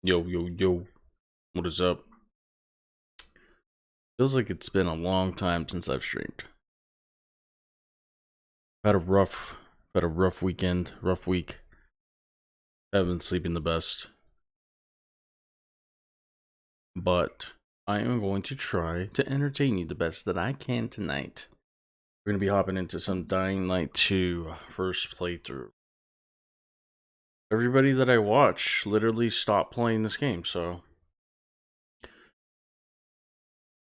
Yo, yo, yo. What is up? Feels like it's been a long time since I've streamed. Had a rough had a rough weekend, rough week. Haven't been sleeping the best. But I am going to try to entertain you the best that I can tonight. We're gonna be hopping into some Dying Light 2 first playthrough. Everybody that I watch literally stopped playing this game, so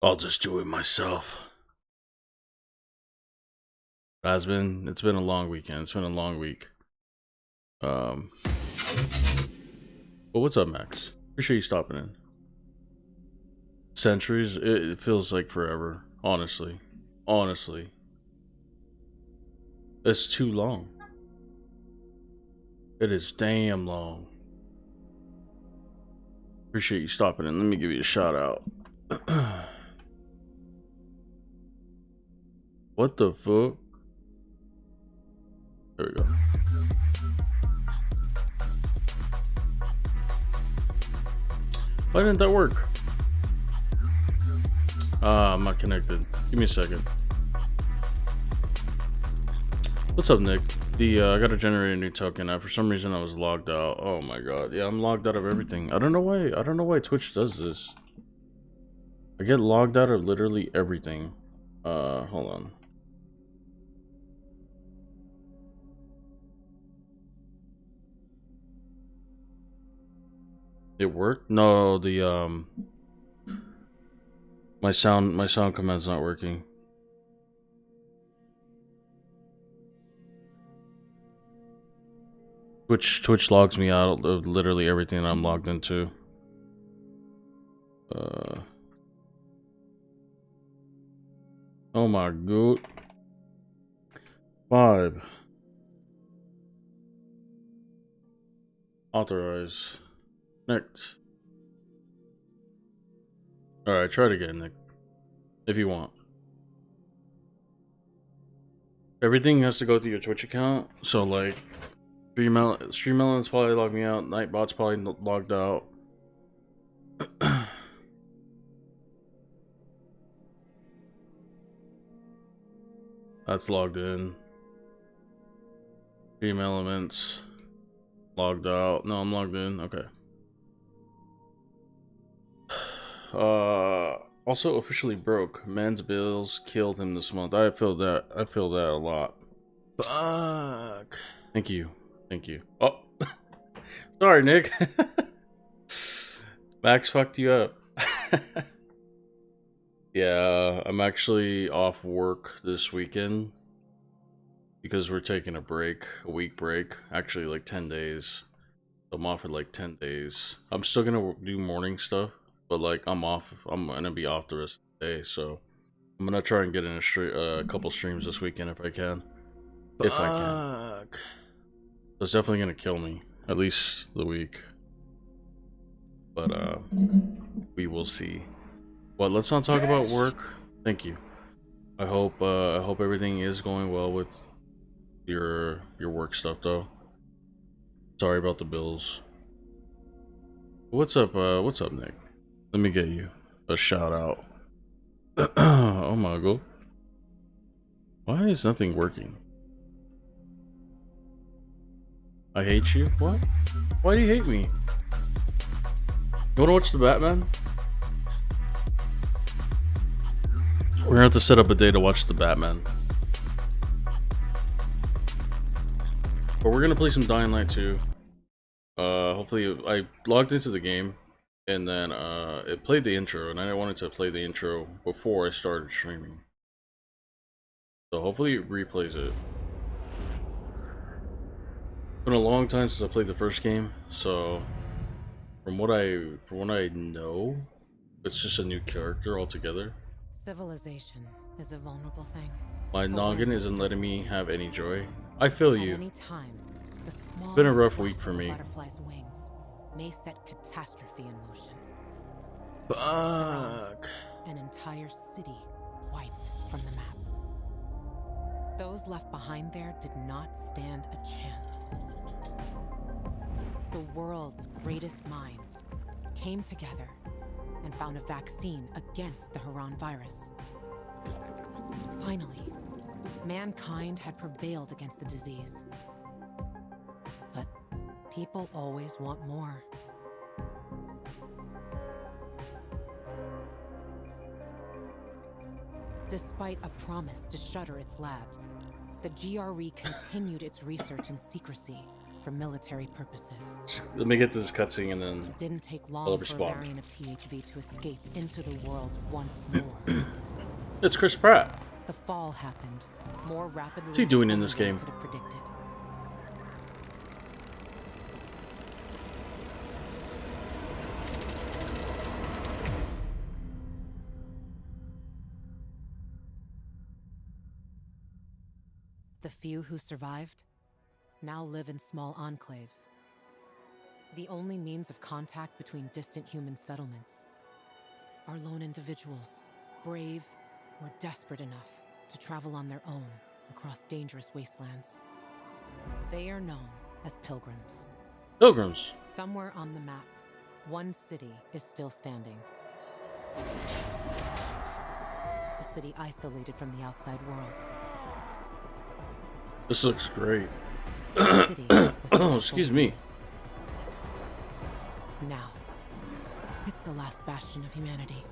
I'll just do it myself. It's been a long weekend. It's been a long week. Um But what's up, Max? Appreciate you stopping in. Centuries, it feels like forever. Honestly, it's too long. It is damn long. Appreciate you stopping in. Let me give you a shout out. What the fuck? There we go. Why didn't that work? I'm not connected. Give me a second. What's up, Nick? I gotta generate a new token. For some reason, I was logged out. Oh my god. Yeah, I'm logged out of everything. I don't know why. I don't know why Twitch does this. I get logged out of literally everything. Hold on. It worked? No, my sound command's not working. Twitch logs me out of literally everything that I'm logged into. Oh my god. 5. Authorize. Next. Alright, try it again, Nick. If you want. Everything has to go through your Twitch account. So like Stream Elements probably logged me out. Nightbot's probably logged out. That's logged in. Stream Elements logged out. No, I'm logged in. Okay. Also officially broke. Man's bills killed him this month. I feel that. I feel that a lot. Fuck. Thank you. Thank you. Oh, sorry, Nick. Max fucked you up. Yeah, I'm actually off work this weekend because we're taking a break, a week break. Actually, like 10 days. I'm off for like 10 days. I'm still gonna do morning stuff, but like I'm off. I'm gonna be off the rest of the day, so I'm gonna try and get in a couple streams this weekend if I can. If I can. It's definitely gonna kill me, at least the week. But we will see. Well, let's not talk about work. Thank you. I hope everything is going well with your work stuff though. Sorry about the bills. What's up, Nick? Let me get you a shout out. Oh my god. Why is nothing working? I hate you? What? Why do you hate me? You wanna watch the Batman? We're gonna have to set up a day to watch the Batman. But we're gonna play some Dying Light 2. Hopefully I logged into the game and then it played the intro and I wanted to play the intro before I started streaming. So hopefully it replays it. It's been a long time since I played the first game, so from what I know, it's just a new character altogether. Civilization is a vulnerable thing. My noggin isn't letting me have any joy. I feel you. Any time, the It's been a rough flap week for of a me. butterfly's wings may set catastrophe in motion. Fuck. An entire city wiped from the map. Those left behind there did not stand a chance. The world's greatest minds came together and found a vaccine against the Haran virus. Finally, mankind had prevailed against the disease. But people always want more. Despite a promise to shutter its labs, the GRE continued its research in secrecy for military purposes. Let me get to this cutscene and then It didn't take I'll long for a respond. variant of THV to escape into the world once more. It's Chris Pratt. The fall happened more rapidly What's he doing than in this anyone game? could have predicted. The few who survived now live in small enclaves. The only means of contact between distant human settlements are lone individuals, brave or desperate enough to travel on their own across dangerous wastelands. They are known as pilgrims. Pilgrims. Somewhere on the map, one city is still standing. A city isolated from the outside world. This looks great. A city with Oh, excuse me. rules. Now, it's the last bastion of humanity.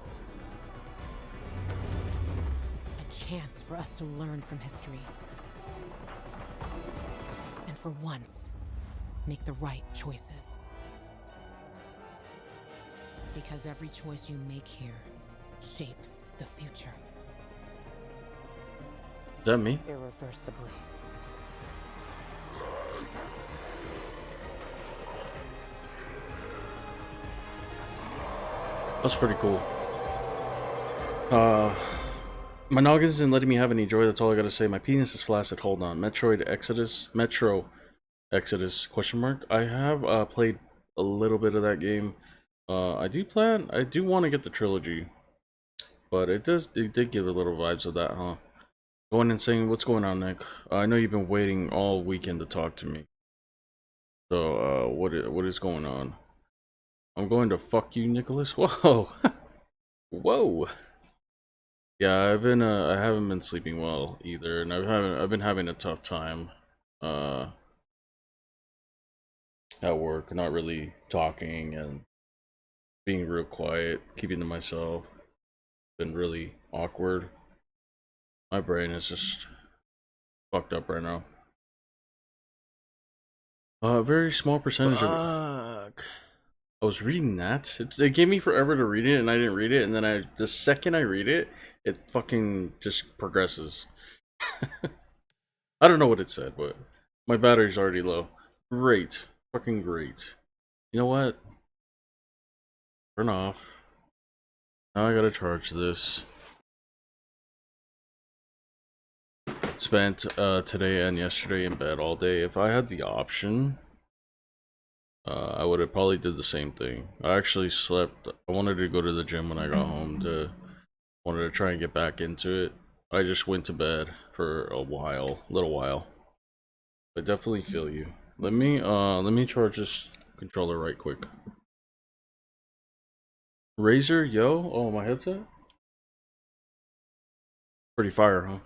A chance for us to learn from history. And for once, make the right choices. Because every choice you make here shapes the future. Is that me? Irreversibly. That's pretty cool. My noggin isn't letting me have any joy. That's all I gotta say. My penis is flaccid. Hold on. Metro Exodus question mark. I have played a little bit of that game. I do want to get the trilogy, but it did give a little vibes of that, huh? Going and saying, what's going on, Nick? I know you've been waiting all weekend to talk to me. So what is going on? I'm going to fuck you, Nicholas. Whoa. Whoa. Yeah, I haven't been sleeping well either, and I've been having a tough time at work, not really talking and being real quiet, keeping to myself. Been really awkward. My brain is just fucked up right now. A very small percentage of I was reading that. It gave me forever to read it, and I didn't read it. And then the second I read it, it fucking just progresses. I don't know what it said, but my battery's already low. Great, fucking great. You know what? Turn off. Now I gotta charge this. Spent today and yesterday in bed all day. If I had the option, I would have probably did the same thing. I actually slept. I wanted to go to the gym when I got home. Wanted to try and get back into it. I just went to bed for a little while. I definitely feel you. Let me charge this controller right quick. Razer, yo, oh, my headset. Pretty fire, huh?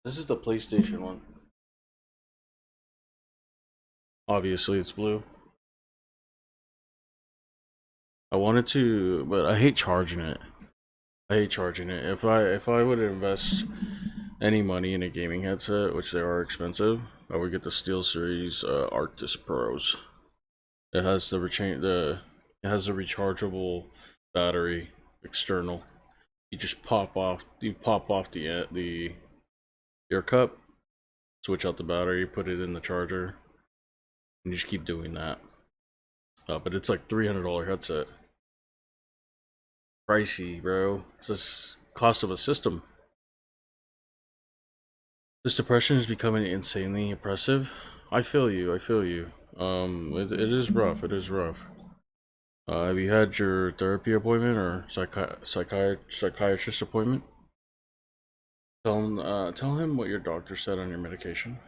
This is the PlayStation one. Obviously, it's blue. I wanted to, but I hate charging it. If I would invest any money in a gaming headset, which they are expensive, I would get the SteelSeries Arctis Pros. It has the rechargeable battery external. You just pop off the ear cup, switch out the battery, put it in the charger, and you just keep doing that. But it's like $300 headset. Pricey, bro. It's the cost of a system. This depression is becoming insanely oppressive. I feel you. It is rough. It is rough. Have you had your therapy appointment or psychiatrist appointment? Tell him what your doctor said on your medication.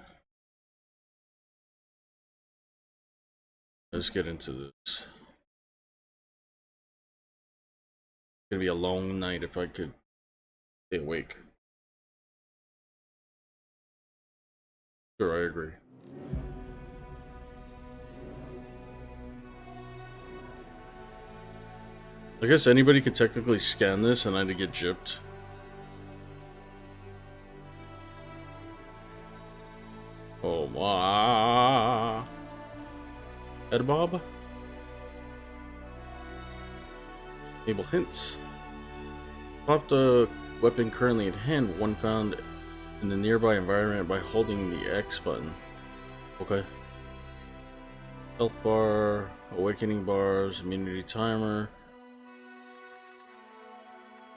Let's get into this. It's gonna be a long night if I could stay awake. Sure, I agree. I guess anybody could technically scan this and I'd get gypped. Oh my. Ed Bob? Enable hints. Pop the weapon currently at hand, one found in the nearby environment by holding the X button. Okay. Health bar, awakening bars, immunity timer.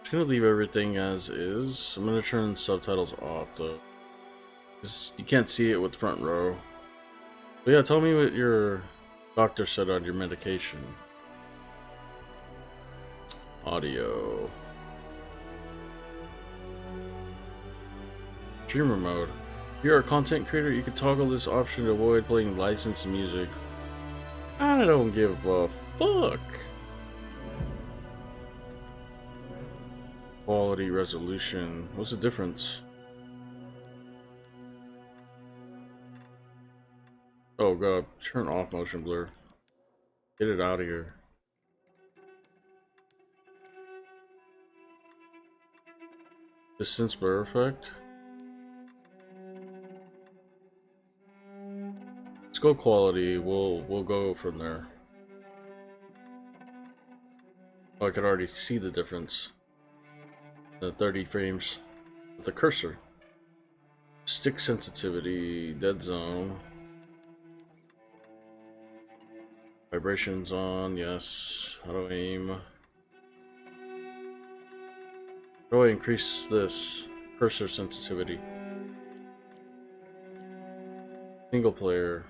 Just gonna leave everything as is. I'm gonna turn subtitles off though. You can't see it with front row. But yeah, tell me what your doctor said on your medication. Audio. Streamer mode. If you're a content creator, you can toggle this option to avoid playing licensed music. I don't give a fuck. Quality resolution. What's the difference? Oh god, turn off motion blur. Get it out of here. Distance blur effect. Let's go quality. We'll go from there. Oh, I could already see the difference. The 30 frames with the cursor. Stick sensitivity, dead zone. Vibrations on, yes. How do I aim? How do I increase this cursor sensitivity? Single player.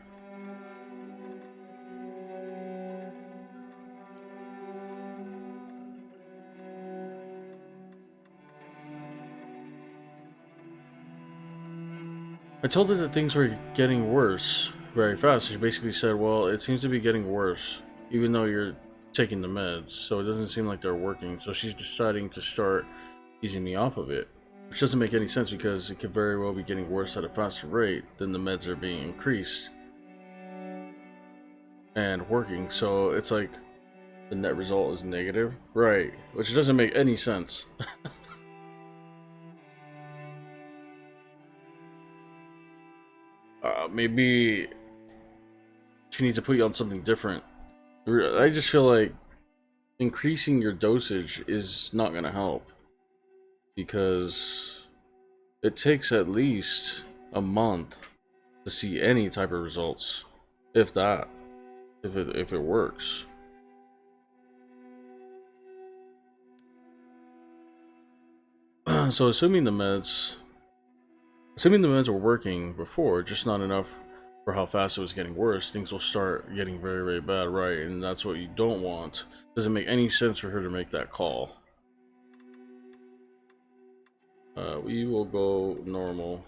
I told her that things were getting worse very fast. She basically said, well, it seems to be getting worse, even though you're taking the meds, so it doesn't seem like they're working. So she's deciding to start easing me off of it, which doesn't make any sense because it could very well be getting worse at a faster rate than the meds are being increased and working. So it's like the net result is negative, right? Which doesn't make any sense. Maybe she needs to put you on something different. I just feel like increasing your dosage is not going to help because it takes at least a month to see any type of results, if that, if it works. So assuming the meds were working before, just not enough for how fast it was getting worse, things will start getting very, very bad, right? And that's what you don't want. Doesn't make any sense for her to make that call. We will go normal.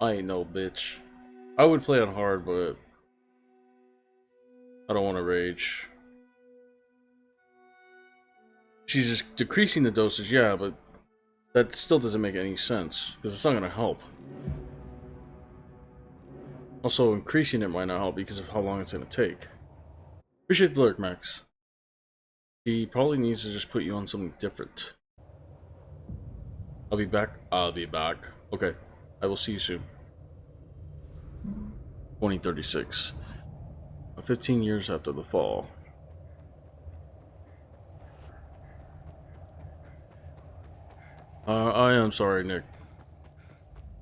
I ain't no bitch. I would play on hard, but I don't want to rage. She's just decreasing the dosage, yeah, but that still doesn't make any sense because it's not going to help. Also, increasing it might not help because of how long it's going to take. Appreciate the lurk, Max. He probably needs to just put you on something different. I'll be back. I'll be back. Okay. I will see you soon. 2036. 15 years after the fall. I am sorry, Nick.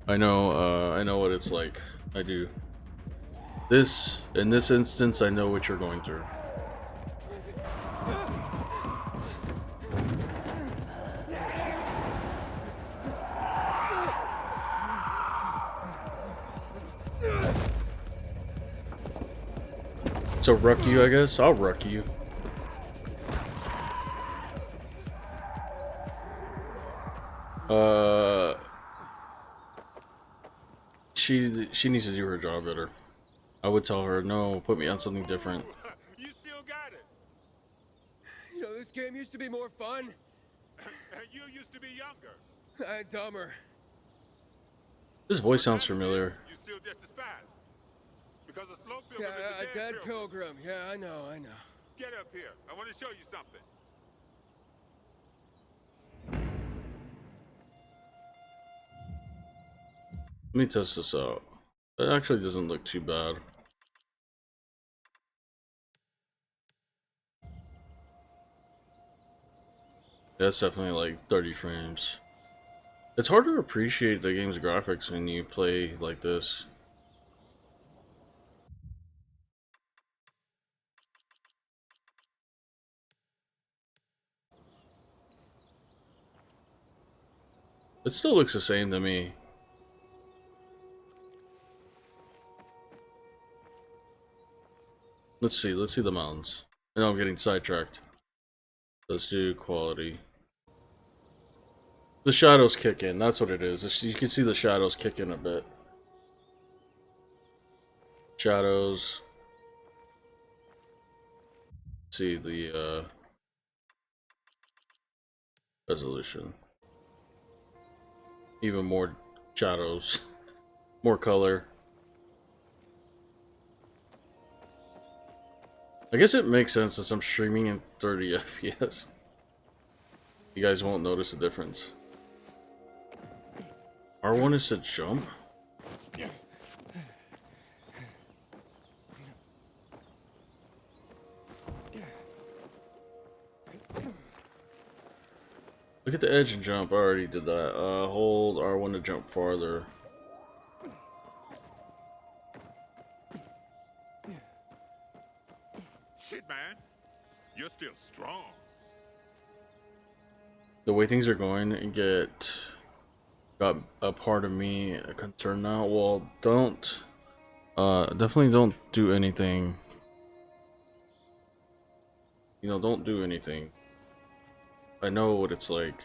I know what it's like. I do. In this instance, I know what you're going through. So ruck you, I guess? I'll ruck you. Uh, she needs to do her job better. I would tell her, no, put me on something different. You still got it. You know, this game used to be more fun. You used to be younger. And dumber. This voice sounds Doesn't mean familiar. you're still just as fast. Because a slow Yeah, pilgrim is a dead pilgrim. Yeah, I know. Get up here. I want to show you something. Let me test this out. It actually doesn't look too bad. That's definitely like 30 frames. It's hard to appreciate the game's graphics when you play like this. It still looks the same to me. Let's see the mountains. I know I'm getting sidetracked. Let's do quality. The shadows kick in, that's what it is. You can see the shadows kick in a bit. Shadows. See the resolution. Even more shadows. More color. I guess it makes sense since I'm streaming in 30 FPS. You guys won't notice a difference. R1 is to jump? Look at the edge and jump. I already did that. Hold R1 to jump farther. Shit, man. You're still strong. The way things are going, got a part of me concerned now. Well, definitely don't do anything. You know, don't do anything. I know what it's like.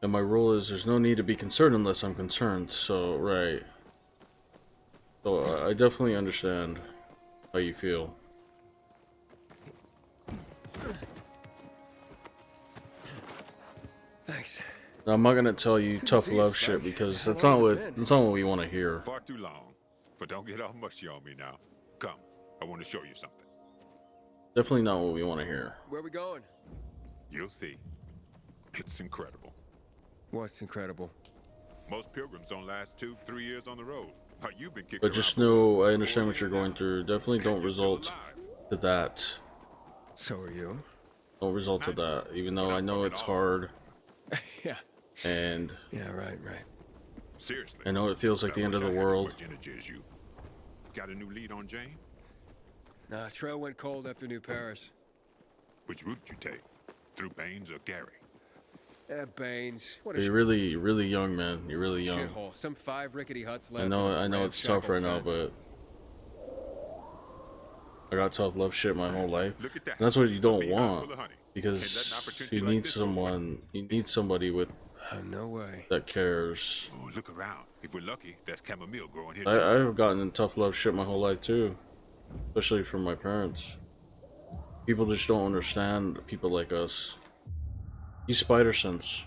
And my rule is there's no need to be concerned unless I'm concerned. So, right. So, I definitely understand how you feel. Thanks. Now, I'm not gonna tell you tough love shit because that's not what we want to hear. Far too long. But don't get all mushy on me now. Come. I want to show you something. Definitely not what we want to hear. Where we going? You'll see. It's incredible. What's incredible? Most pilgrims don't last 2-3 years on the road. You've been kicking But just around for know I what, understand 4 what you're years going now? through. Definitely And don't you're still result alive. to that. So are you? Don't result to that. Even though I know it's hard Yeah. and Yeah, right. Seriously. I know it feels like I the end wish of the I had as world. much energy as you. Got a new lead on Jane? Nah, trail went cold after New Paris. Which route you take? Through Baines or Gary? Baines. What a You're really young, man. You're really young. shithole. Some 5 rickety huts left. I and know a it's tough ramshackle right now, fence. but I got tough love shit my whole life. Look at that. And that's what you A don't beehive want full of honey. Can't let an because opportunity you like need this go away. somebody with No way. that cares. Oh, look around. If we're lucky, there's chamomile growing here too. I've gotten in tough love shit my whole life too, especially from my parents. People just don't understand people like us. Use spider sense.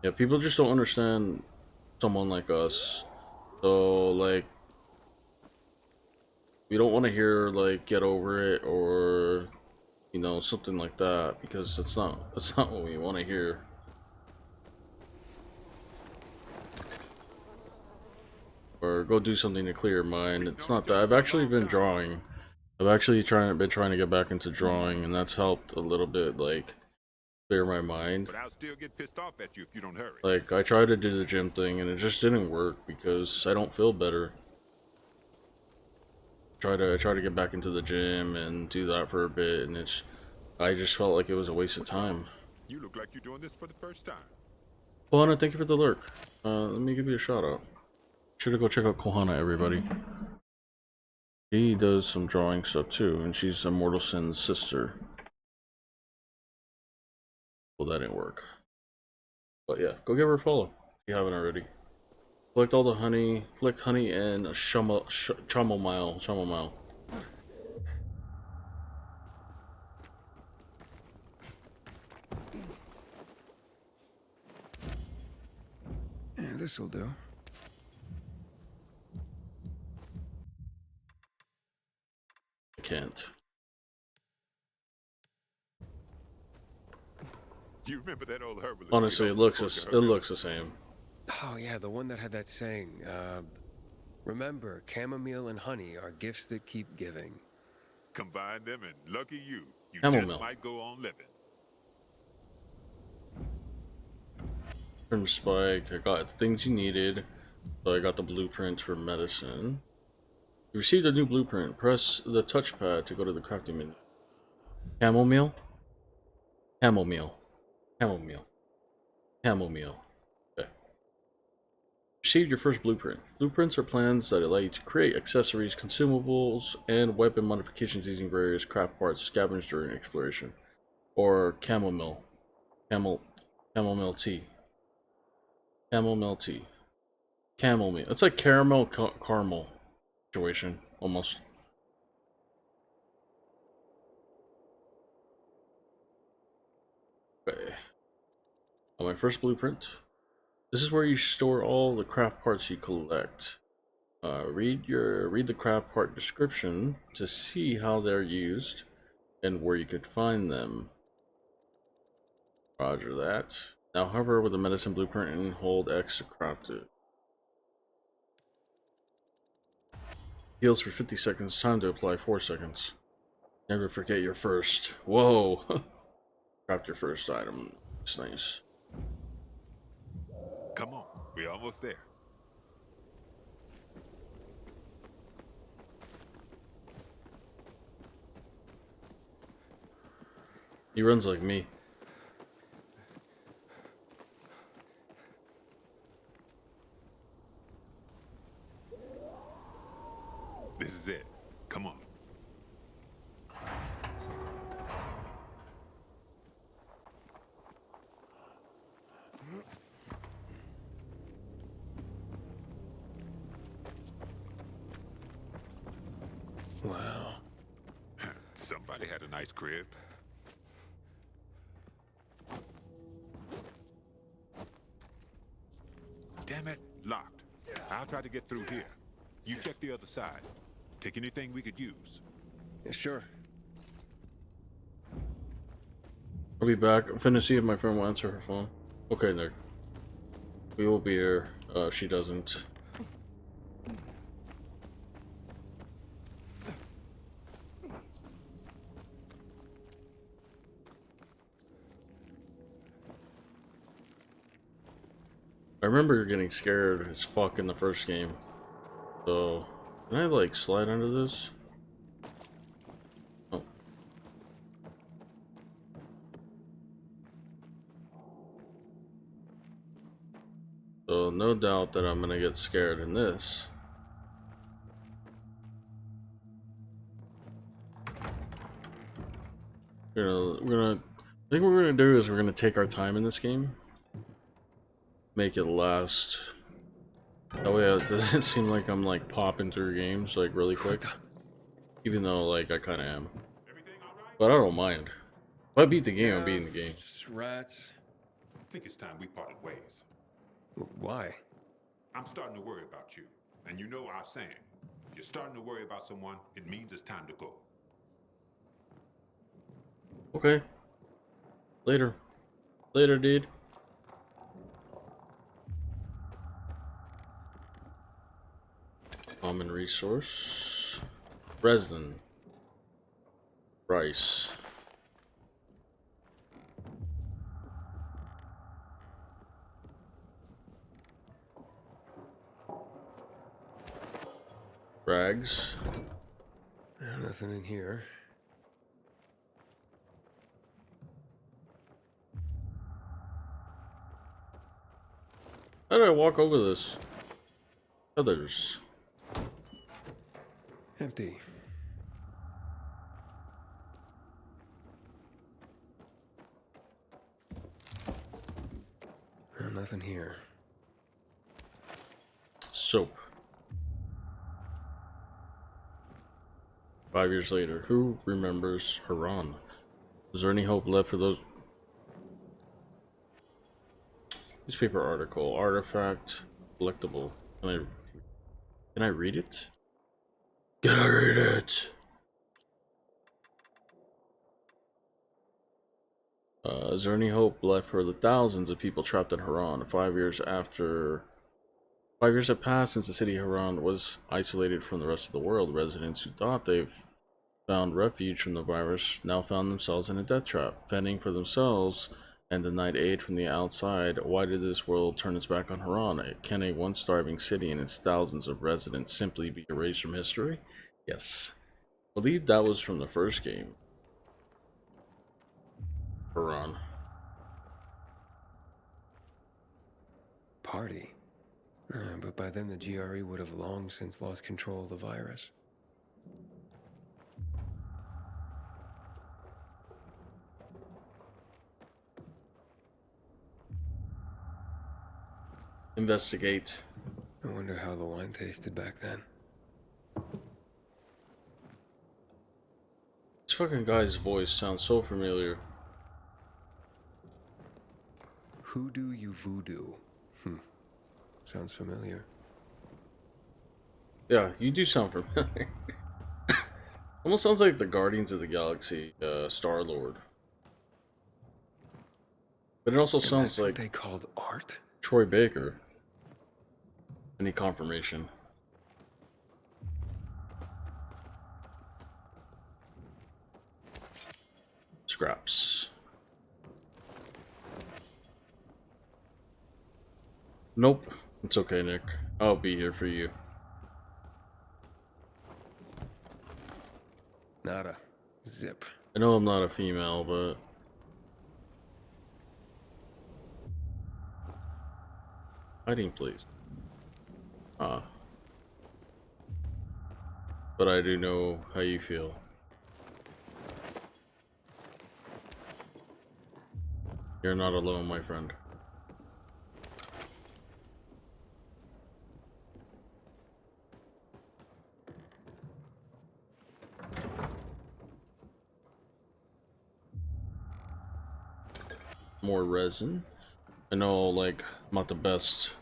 Yeah, people just don't understand someone like us. So like, we don't want to hear like get over it or something like that because that's not what we want to hear. Or go do something to clear your mind. It's not that. I've actually been drawing. I've actually been trying to get back into drawing, and that's helped a little bit, like clear my mind. But I'll still get pissed off at you if you don't hurry. Like I tried to do the gym thing, and it just didn't work because I don't feel better. I try to get back into the gym and do that for a bit, and I just felt like it was a waste of time. You look like you're doing this for the first time. Well, Anna, thank you for the lurk. Let me give you a shout out. Should go check out Kohana, everybody. She does some drawing stuff too, and she's Immortal Sin's sister. Well, that didn't work. But yeah, go give her a follow if you haven't already. Collect all the honey. Collect honey and a chamomile. Yeah, this'll do. I can't. You remember that old herbalist? Honestly, it looks the same. Oh, yeah, the one that had that saying, remember, chamomile and honey are gifts that keep giving. Combine them and lucky you. You Chamomile. just might go on living. From Spike, I got the things you needed. So I got the blueprint for medicine. You received a new blueprint. Press the touchpad to go to the crafting menu. Chamomile? Chamomile. Chamomile. Chamomile. Okay. Received your first blueprint. Blueprints are plans that allow you to create accessories, consumables, and weapon modifications using various craft parts scavenged during exploration. Or chamomile. Chamomile tea. Chamomile tea. Chamomile. It's like caramel caramel situation, almost. Okay. On my first blueprint. This is where you store all the craft parts you collect. Read the craft part description to see how they're used and where you could find them. Roger that. Now hover over the medicine blueprint and hold X to craft it. Heals for 50 seconds. Time to apply 4 seconds. Never forget your first. Whoa! Craft your first item. It's nice. Come on, we're almost there. He runs like me. This is it. Come on. Wow. Somebody had a nice crib. Damn it, locked. I'll try to get through here. You check the other side. Take anything we could use. Yeah, sure. I'll be back. I'm finna see if my friend will answer her phone. Okay, Nick. We will be here. If she doesn't. I remember getting scared as fuck in the first game. So, can I like slide under this? Oh. So, no doubt that I'm gonna get scared in this. I think what we're gonna do is we're gonna take our time in this game. Make it last. That way it doesn't seem like I'm like popping through games like really quick. Even though like I kinda am. But I don't mind. If I beat the game, I'm beating the game. Just rats. I think it's time we parted ways. Why? I'm starting to worry about you. And you know our saying. If you're starting to worry about someone, it means it's time to go. Okay. Later. Later, dude. Common resource. Resin. Rice. Rags. Nothing in here. How did I walk over this? Others. Empty. Nothing here. Soap. 5 years later, who remembers Haran? Is there any hope left for those? Newspaper article, artifact, collectible. Can I read it? Can I read it? Is there any hope left for the thousands of people trapped in Haran? 5 years after 5 years have passed since the city of Haran was isolated from the rest of the world. Residents who thought they've found refuge from the virus now found themselves in a death trap, fending for themselves and denied aid from the outside. Why did this world turn its back on Haran? Can a once thriving city and its thousands of residents simply be erased from history? Yes. I believe that was from the first game. Haran. Party. But by then the GRE would have long since lost control of the virus. Investigate. I wonder how the wine tasted back then. This fucking guy's voice sounds so familiar. Hoodoo you voodoo. Sounds familiar. Yeah, you do sound familiar. Almost sounds like the Guardians of the Galaxy, Star-Lord. But it also And sounds that's what like they called art? Troy Baker. Any confirmation? Scraps. Nope. It's okay, Nick. I'll be here for you. Nada. Zip. I know I'm not a female, but... hiding, please. Ah. But I do know how you feel. You're not alone, my friend. More resin. I know, like, I'm not the best.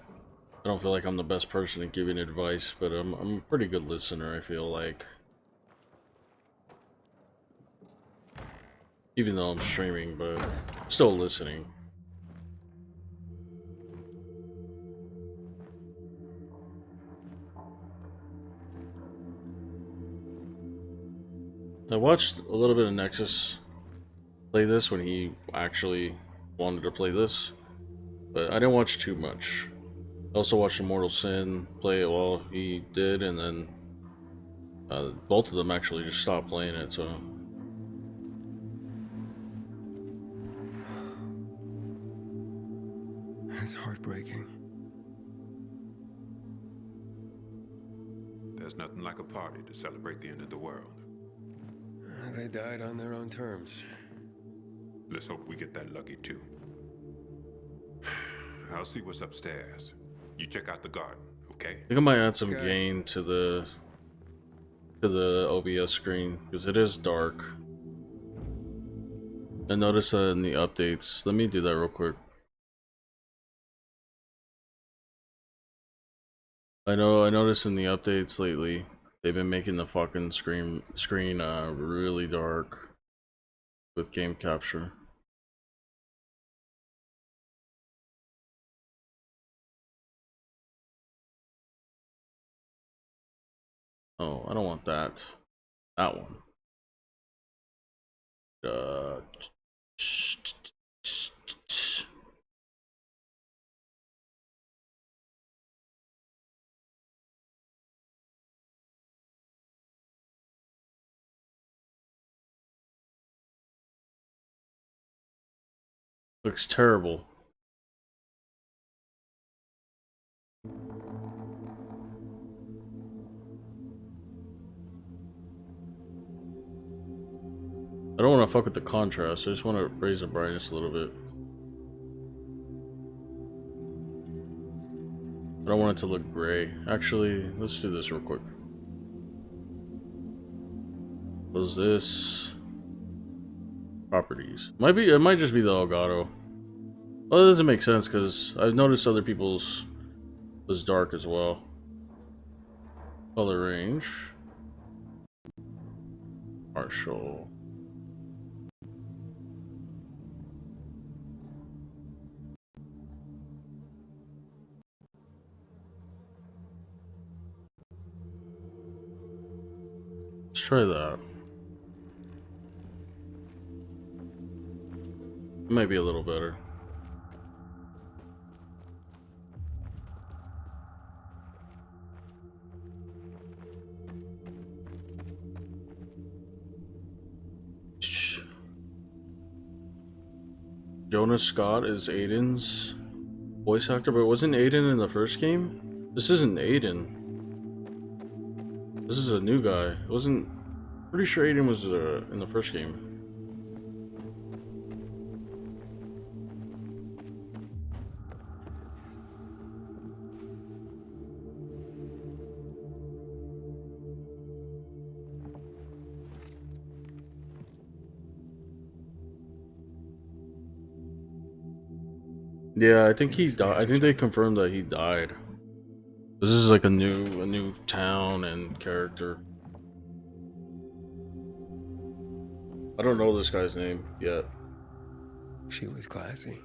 I don't feel like I'm the best person at giving advice, but I'm a pretty good listener, I feel like. Even though I'm streaming, but still listening. I watched a little bit of Nexus play this when he actually wanted to play this, but I didn't watch too much. I also watched Immortal Sin play it while he did, and then both of them actually just stopped playing it, so... That's heartbreaking. There's nothing like a party to celebrate the end of the world. They died on their own terms. Let's hope we get that lucky too. I'll see what's upstairs. You check out the garden, okay? I think I might add some Okay. gain to the OBS screen because it is dark. I noticed that in the updates. Let me do that real quick. I noticed in the updates lately they've been making the fucking screen really dark with game capture. Oh, I don't want that. That one. Uh, looks terrible. I don't want to fuck with the contrast. I just want to raise the brightness a little bit. I don't want it to look gray. Actually, let's do this real quick. Close this. Properties. It might just be the Elgato. Well, it doesn't make sense because I've noticed other people's was dark as well. Color range. Partial. Let's try that. It might be a little better. Jonas Scott is Aiden's voice actor, but wasn't Aiden in the first game? This isn't Aiden. This is a new guy. It wasn't. Pretty sure Aiden was in the first game. Yeah, I think he died. I think they confirmed that he died. This is like a new town and character. I don't know this guy's name yet. She was classy.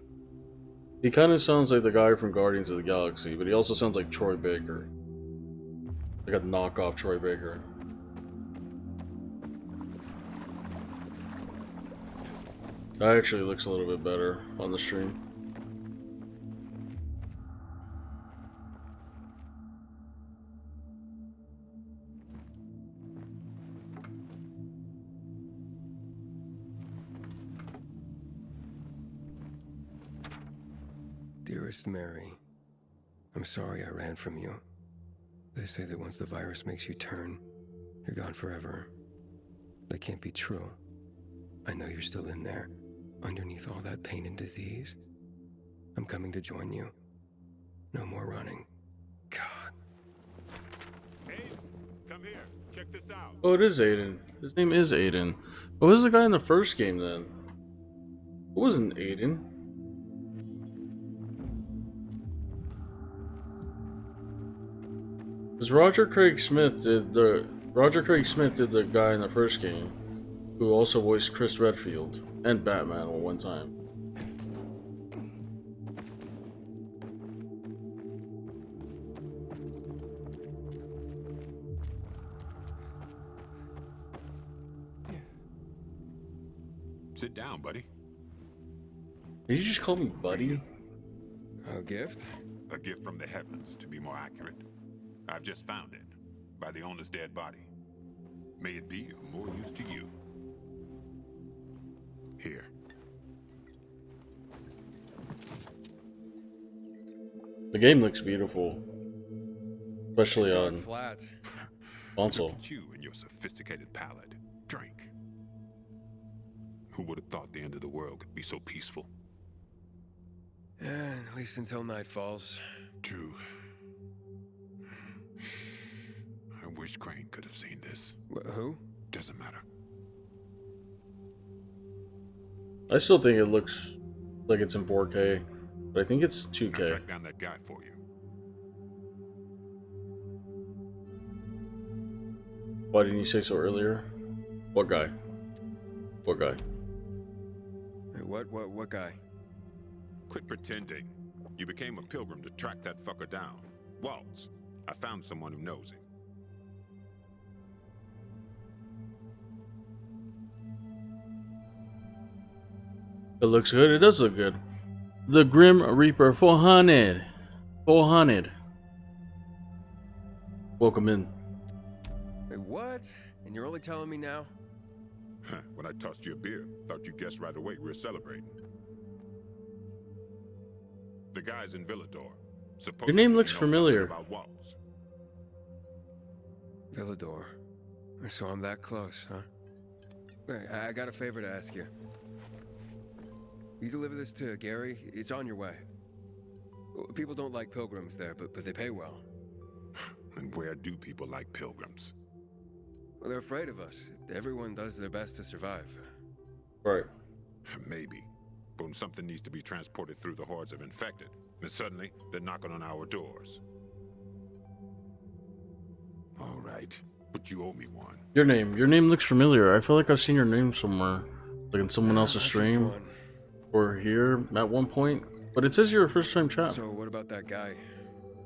He kind of sounds like the guy from Guardians of the Galaxy, but he also sounds like Troy Baker. Like a knockoff Troy Baker. That actually looks a little bit better on the stream. Dearest Mary, I'm sorry I ran from you. They say that once the virus makes you turn, you're gone forever. That can't be true. I know you're still in there, underneath all that pain and disease. I'm coming to join you. No more running. God. Hey, come here. Check this out. Oh, it is Aiden. His name is Aiden. What was the guy in the first game then? It wasn't Aiden. Because Roger Craig Smith did the guy in the first game, who also voiced Chris Redfield and Batman at one time. Sit down, buddy. Did you just call me buddy? A gift? A gift from the heavens, to be more accurate. I've just found it, by the owner's dead body. May it be of more use to you. Here. The game looks beautiful, especially It's on gone flat. console. Look at you and your sophisticated palate. Drink. Who would have thought the end of the world could be so peaceful? And at least until night falls. True. I wish Crane could have seen this. Who? Doesn't matter. I still think it looks like it's in 4K, but I think it's I 2K. tracked down that guy for you. Why didn't you say so earlier? What guy? What guy? Hey, what guy? Quit pretending. You became a pilgrim to track that fucker down. Waltz. I found someone who knows him. It looks good. It does look good. The Grim Reaper 400. 400. Welcome in. Wait, what? And you're only telling me now? When I tossed you a beer, thought you guessed right away we were celebrating. The guy's in Villador. Your name looks Supposedly he knows familiar. something about Waltz. Villador. So I'm that close, huh? Hey, I got a favor to ask you. You deliver this to Gary? It's on your way. People don't like pilgrims there, but they pay well. And where do people like pilgrims? Well, they're afraid of us. Everyone does their best to survive. Right. Maybe. But when something needs to be transported through the hordes of infected, then suddenly they're knocking on our doors. All right, but you owe me one. Your name looks familiar. I feel like I've seen your name somewhere, like in someone else's That's just stream one. or here at one point. But it says you're a first-time chat. So what about that guy?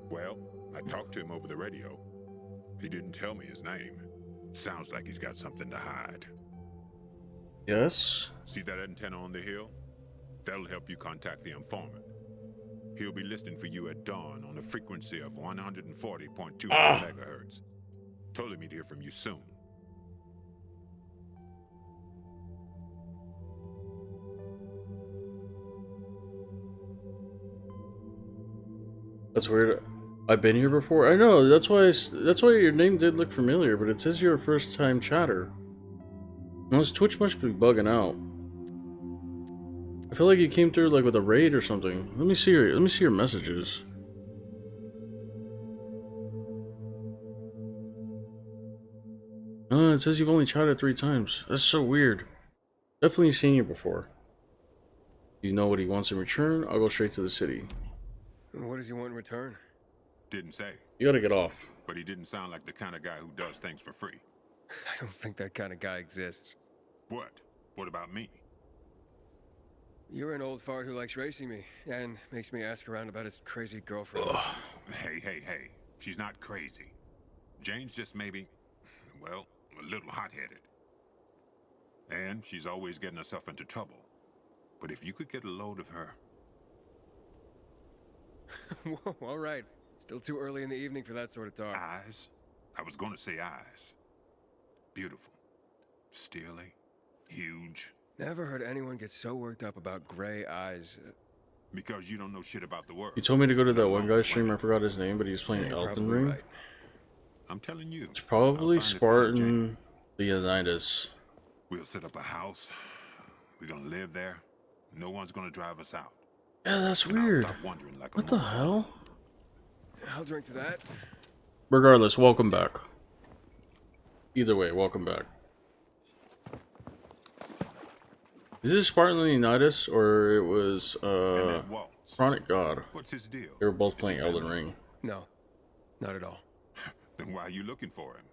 Well, I talked to him over the radio. He didn't tell me his name. Sounds like he's got something to hide. Yes. See that antenna on the hill? That'll help you contact the informant. He'll be listening for you at dawn on a frequency of 140.2 megahertz. Told him he'd hear from you soon. That's weird. I've been here before. I know. That's why your name did look familiar. But it says you're a first-time chatter. No, this Twitch must be bugging out. I feel like you came through like with a raid or something. Let me see your messages. It says you've only chatted 3 times. That's so weird. Definitely seen you before. You know what he wants in return? I'll go straight to the city. What does he want in return? Didn't say, You gotta get off. but he didn't sound like the kind of guy who does things for free. I don't think that kind of guy exists. What? What about me? You're an old fart who likes racing me and makes me ask around about his crazy girlfriend. Ugh. Hey. She's not crazy. Jane's just maybe, well, a little hot-headed. And she's always getting herself into trouble. But if you could get a load of her... Whoa, all right. Still too early in the evening for that sort of talk. Eyes? I was going to say eyes. Beautiful. Steely. Huge. Never heard anyone get so worked up about gray eyes. Because you don't know shit about the world. You told me to go to that one guy's stream. I forgot his name, but he was playing You're Elden probably Ring. Right. I'm telling you. It's probably I'll find it for you, Jane. Spartan Leonidas. We'll set up a house. We're gonna live there. No one's gonna drive us out. Yeah, that's And I'll weird. stop wondering like a What the moron. hell? I'll drink to that. Regardless, welcome back. Either way, welcome back. Is this Spartan Leonidas or it was And that Waltz. Chronic God? What's his deal? They were both Is he playing Elden family? Ring. No, not at all. Then why are you looking for him?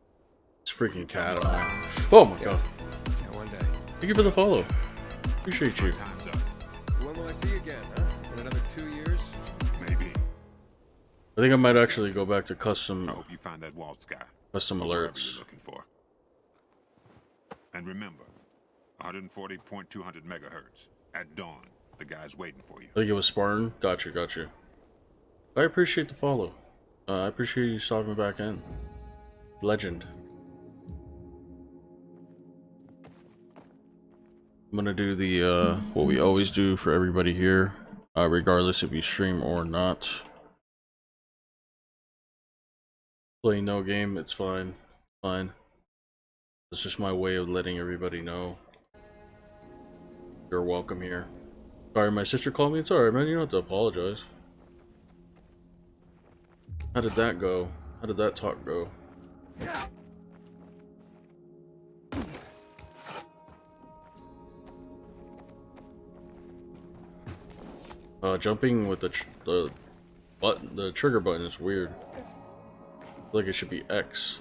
It's freaking cat. Oh my god. Yeah, one day. Thank you for the follow. Appreciate you. Time's up. When will I see you again, huh? In another 2 years? Maybe. I think I might actually go back to I custom hope you find that Waltz guy. custom Or whoever alerts. you're looking for. And remember, 140.200 megahertz. At dawn, the guy's waiting for you. I think it was Spartan. Gotcha. I appreciate the follow. I appreciate you stopping back in. Legend. I'm gonna do the what we always do for everybody here, regardless if you stream or not. Play no game, it's fine. Fine. It's just my way of letting everybody know you're welcome here. Sorry, my sister called me. It's alright, man. You don't have to apologize. How did that go? How did that talk go? Jumping with the button, the trigger button is weird. I feel like it should be X.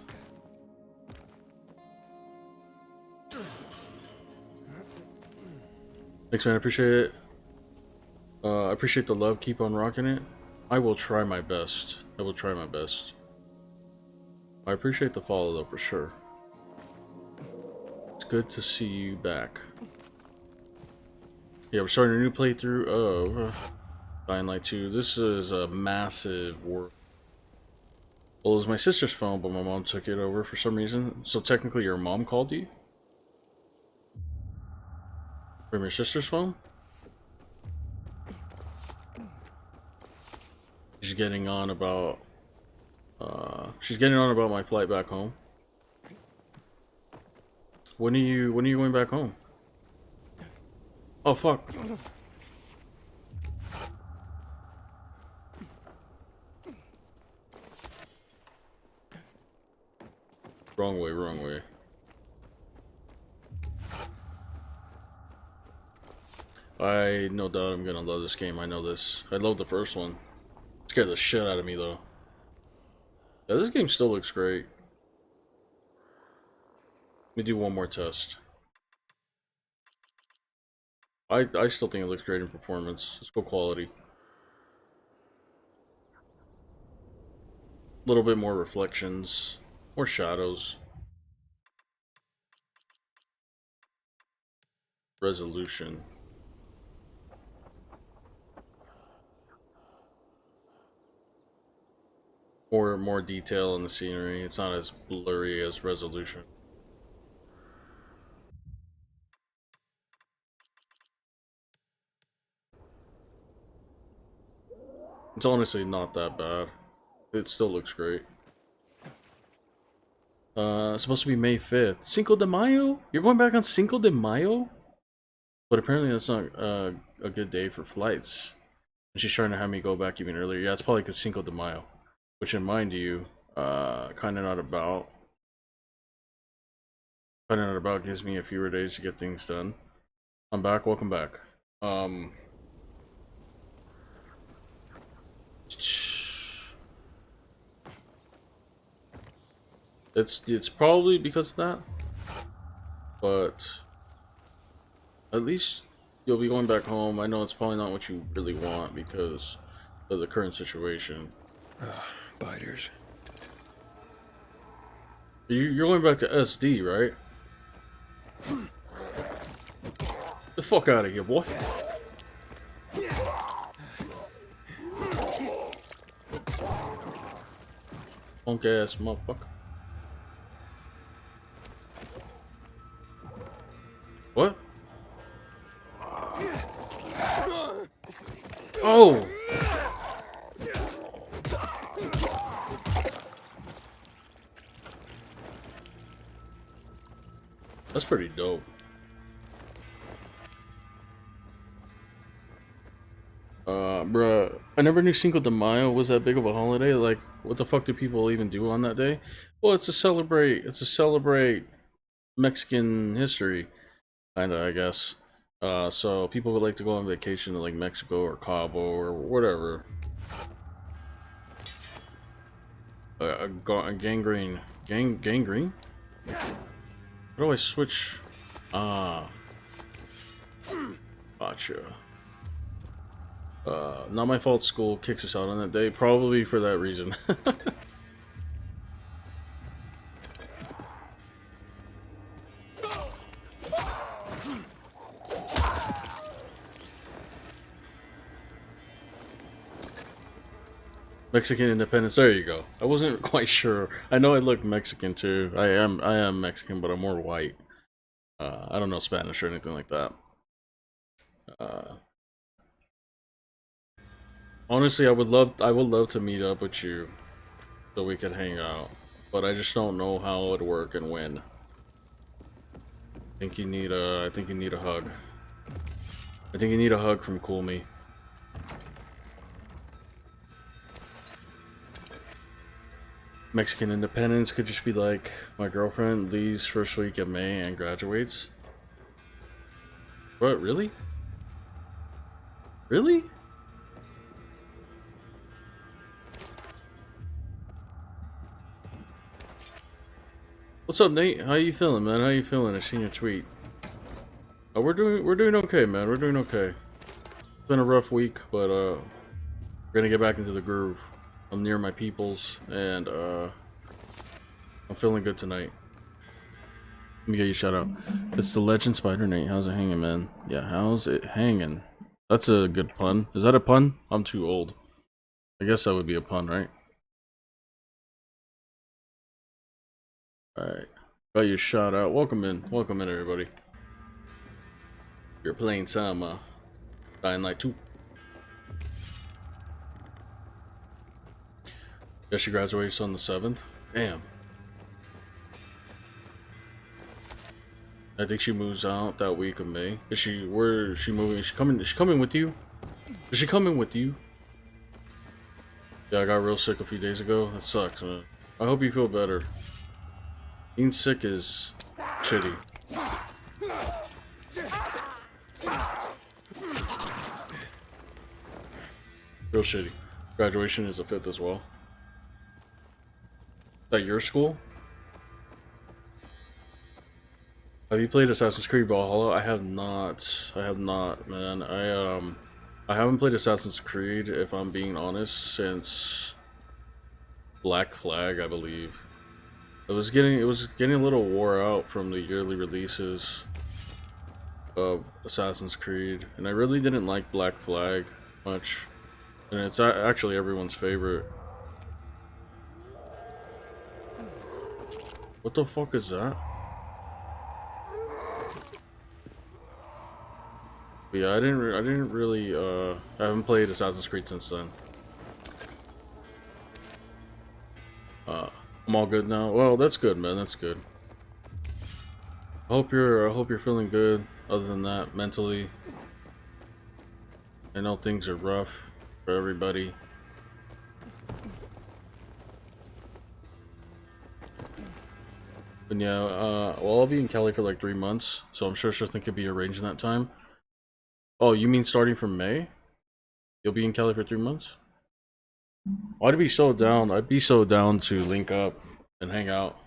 Thanks, man. I appreciate it. I appreciate the love. Keep on rocking it. I will try my best. I will try my best. I appreciate the follow, though, for sure. It's good to see you back. Yeah, we're starting a new playthrough of Dying Light 2. This is a massive work. Well, it was my sister's phone, but my mom took it over for some reason. So technically, your mom called you? From your sister's phone? She's getting on about my flight back home. When are you going back home? Oh fuck. Wrong way, wrong way. I no doubt I'm gonna love this game. I know this. I love the first one. Scared the shit out of me though. Yeah, this game still looks great. Let me do one more test. I still think it looks great in performance. Let's go quality. A little bit more reflections, more shadows. Resolution. More detail in the scenery. It's not as blurry as resolution. It's honestly not that bad. It still looks great. It's supposed to be May 5th. Cinco de Mayo? You're going back on Cinco de Mayo? But apparently that's not a good day for flights. And she's trying to have me go back even earlier. Yeah, it's probably because Cinco de Mayo. Which, in mind you, kind of not about. Kind of not about gives me a fewer days to get things done. I'm back. Welcome back. It's probably because of that, but at least you'll be going back home. I know it's probably not what you really want because of the current situation. Biters. You're going back to SD, right? The fuck out of here, boy. Punk ass motherfucker. What? Oh! That's pretty dope. Bruh, I never knew Cinco de Mayo was that big of a holiday. Like, what the fuck do people even do on that day? Well, it's to celebrate Mexican history, kinda, I guess. So people would like to go on vacation to like Mexico or Cabo or whatever. Gangrene. Gangrene? How do I switch? Ah. Gotcha. Not my fault school kicks us out on that day, probably for that reason. Mexican independence, there you go. I wasn't quite sure. I know I look Mexican too. I am Mexican, but I'm more white. I don't know Spanish or anything like that. Honestly, I would love to meet up with you so we could hang out, but I just don't know how it would work and when. I think you need a hug. I think you need a hug from Cool Me. Mexican independence could just be like, my girlfriend leaves first week of May and graduates. What, really? Really? What's up, Nate? How you feeling, man? How you feeling? I seen your tweet. We're doing okay, man. We're doing okay. It's been a rough week, but we're gonna get back into the groove. I'm near my peoples, and I'm feeling good tonight. Let me get you a shout out. It's the Legend Spider Nate. How's it hanging, man? Yeah, how's it hanging? That's a good pun. Is that a pun? I'm too old. I guess that would be a pun, right? Alright. Got you a shout out. Welcome in, everybody. You're playing some Dying Light 2. Guess she graduates on the 7th. Damn. I think she moves out that week of May. Is she? Where is she moving? Is she coming? Is she coming with you? Is she coming with you? Yeah, I got real sick a few days ago. That sucks, man. I hope you feel better. Being sick is shitty. Real shitty. Graduation is the 5th as well. Is that your school? Have you played Assassin's Creed Valhalla? I have not. I have not, man. I haven't played Assassin's Creed, if I'm being honest, since Black Flag, I believe. It was getting a little wore out from the yearly releases of Assassin's Creed, and I really didn't like Black Flag much. And it's actually everyone's favorite. What the fuck is that? But yeah, I didn't really I haven't played Assassin's Creed since then. I'm all good now. Well, that's good, man. That's good. I hope you're feeling good. Other than that, mentally, I know things are rough for everybody. But yeah, well, I'll be in Cali for like 3 months, so I'm sure something could be arranged in that time. Oh, you mean starting from May? You'll be in Cali for 3 months? I'd be so down. I'd be so down to link up and hang out.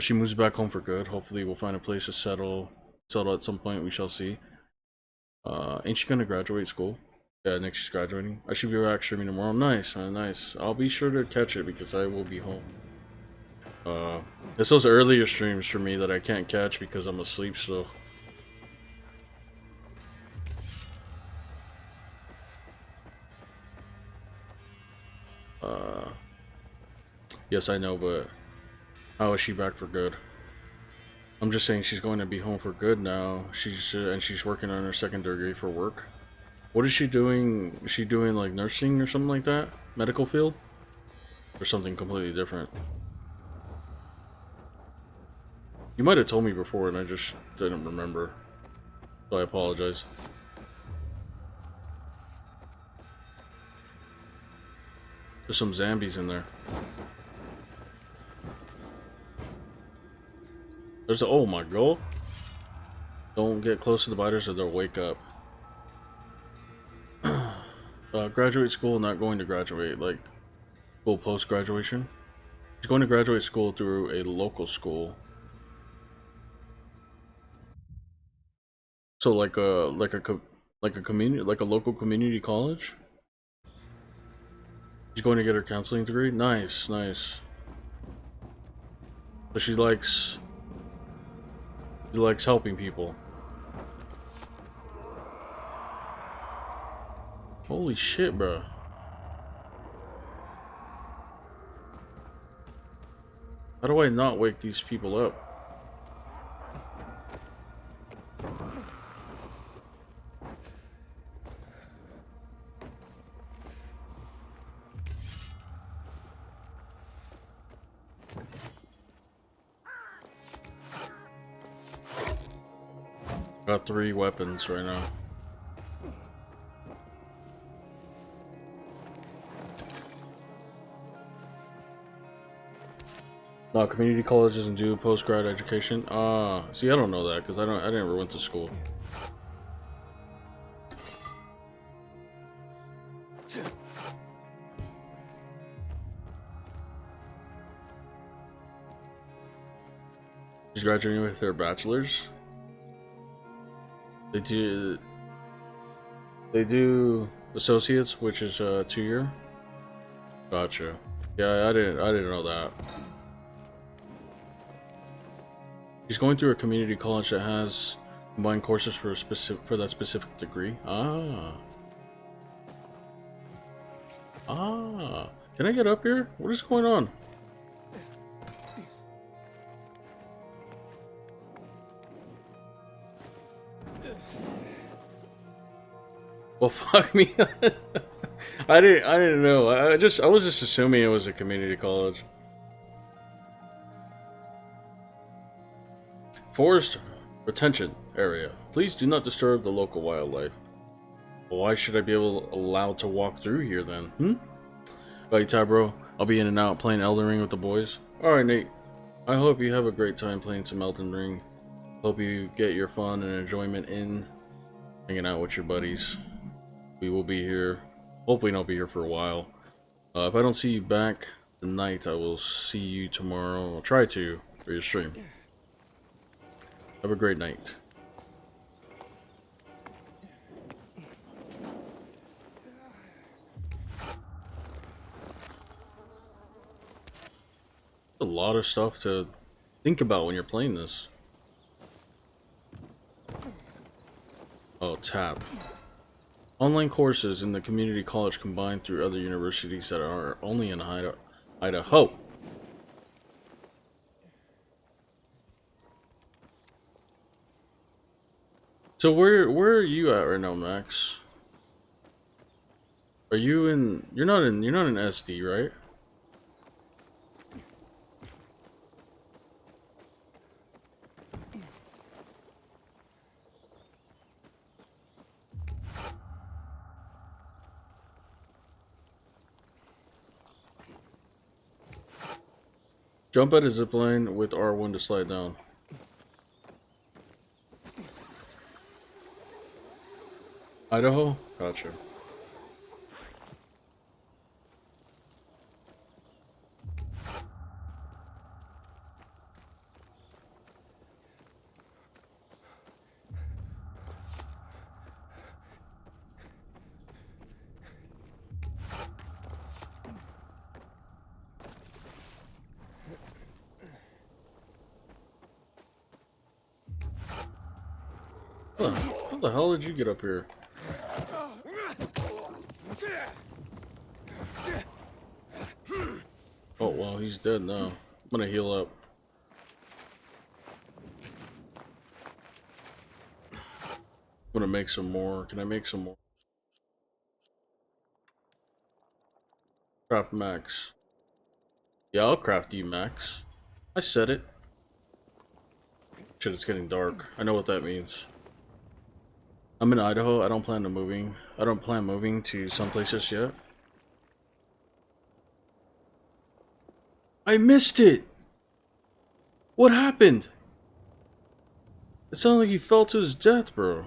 She moves back home for good. Hopefully we'll find a place to settle at some point. We shall see. Ain't she gonna graduate school? Yeah, next she's graduating. I should be back streaming tomorrow. Nice, man, nice. I'll be sure to catch it because I will be home. It's those earlier streams for me that I can't catch because I'm asleep still. Yes, I know, but how is she back for good? I'm just saying she's going to be home for good now. She's working on her second degree for work. What is she doing? Is she doing like nursing or something like that? Medical field? Or something completely different? You might have told me before and I just didn't remember. So I apologize. There's some zombies in there. There's a, oh my god. Don't get close to the biters or they'll wake up. Graduate school, not going to graduate, like school post-graduation. She's going to graduate school through a local school. So like a community, like a local community college. She's going to get her counseling degree. Nice, nice. So she likes helping people. Holy shit, bro. How do I not wake these people up? Got 3 weapons right now. No, community college doesn't do post-grad education. See, I don't know that because I never went to school. She's graduating with her bachelor's. They do associates, which is 2-year. Gotcha. Yeah, I didn't know that. She's going through a community college that has combined courses for that specific degree. Ah. Can I get up here? What is going on? Well, fuck me. I didn't know. I was just assuming it was a community college. Forest retention area. Please do not disturb the local wildlife. Well, why should I be allowed to walk through here then? Bye, Ty, bro. I'll be in and out playing Elden Ring with the boys. Alright, Nate. I hope you have a great time playing some Elden Ring. Hope you get your fun and enjoyment in hanging out with your buddies. We will be here. Hopefully I'll be here for a while. If I don't see you back tonight, I will see you tomorrow. I'll try to for your stream. Have a great night. A lot of stuff to think about when you're playing this. Oh, tab. Online courses in the community college combined through other universities that are only in Idaho. So where are you at right now, Max? Are you in? You're not in SD, right? Jump at a zipline with R1 to slide down. Idaho? Gotcha. How the hell did you get up here? Oh, well, he's dead now. I'm gonna heal up. I'm gonna make some more. Can I make some more? Craft Max. Yeah, I'll craft you, Max. I said it. Shit, it's getting dark. I know what that means. I'm in Idaho. I don't plan moving to some places yet. I missed it! What happened? It sounded like he fell to his death, bro.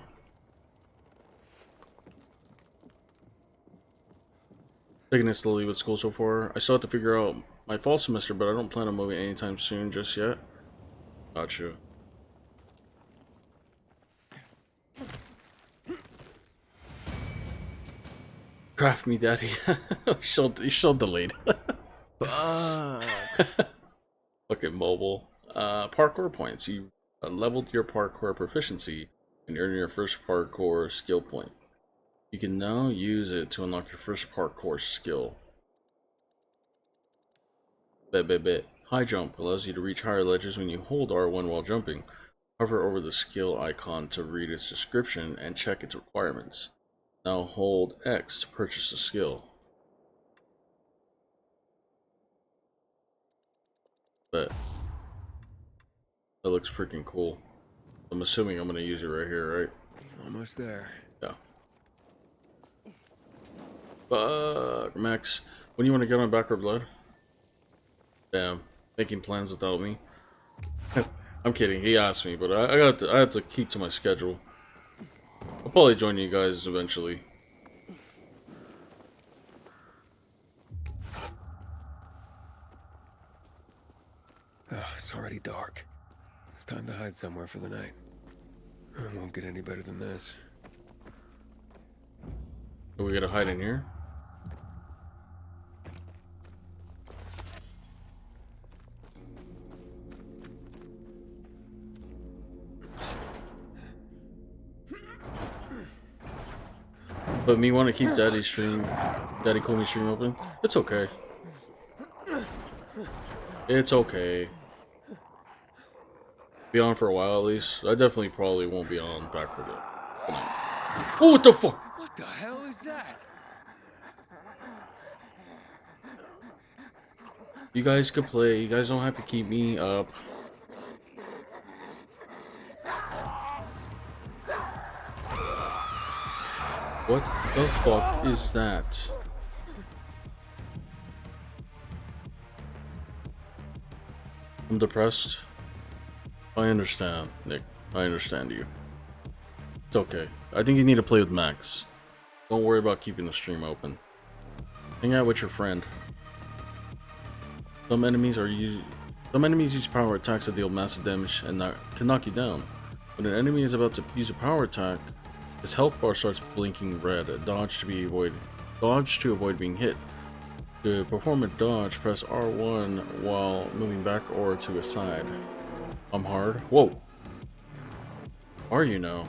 Taking it slowly with school so far. I still have to figure out my fall semester, but I don't plan on moving anytime soon just yet. Gotcha. Craft me, daddy. You showed delayed. Fucking mobile. Parkour points. You leveled your parkour proficiency and earn your first parkour skill point. You can now use it to unlock your first parkour skill. Bet. High jump allows you to reach higher ledges when you hold R1 while jumping. Hover over the skill icon to read its description and check its requirements. Now hold X to purchase the skill. Bet. That looks freaking cool. I'm assuming I'm gonna use it right here, right? Almost there. Yeah. Fuck, Max. When do you want to get on Backward Blood? Damn, making plans without me. I'm kidding. He asked me, but I have to keep to my schedule. I'll probably join you guys eventually. Oh, it's already dark. It's time to hide somewhere for the night. It won't get any better than this. So we gotta hide in here? But me want to keep Daddy Comey stream open? It's okay. It's okay. Be on for a while at least. I definitely probably won't be on Backward tonight. Oh, what the fuck? What the hell is that? You guys could play. You guys don't have to keep me up. What the fuck is that? I'm depressed. I understand, Nick. I understand you. It's okay. I think you need to play with Max. Don't worry about keeping the stream open. Hang out with your friend. Some enemies use power attacks that deal massive damage and can knock you down. When an enemy is about to use a power attack, his health bar starts blinking red. Dodge to avoid being hit. To perform a dodge, press R1 while moving back or to a side. I'm hard. Whoa. Are you now?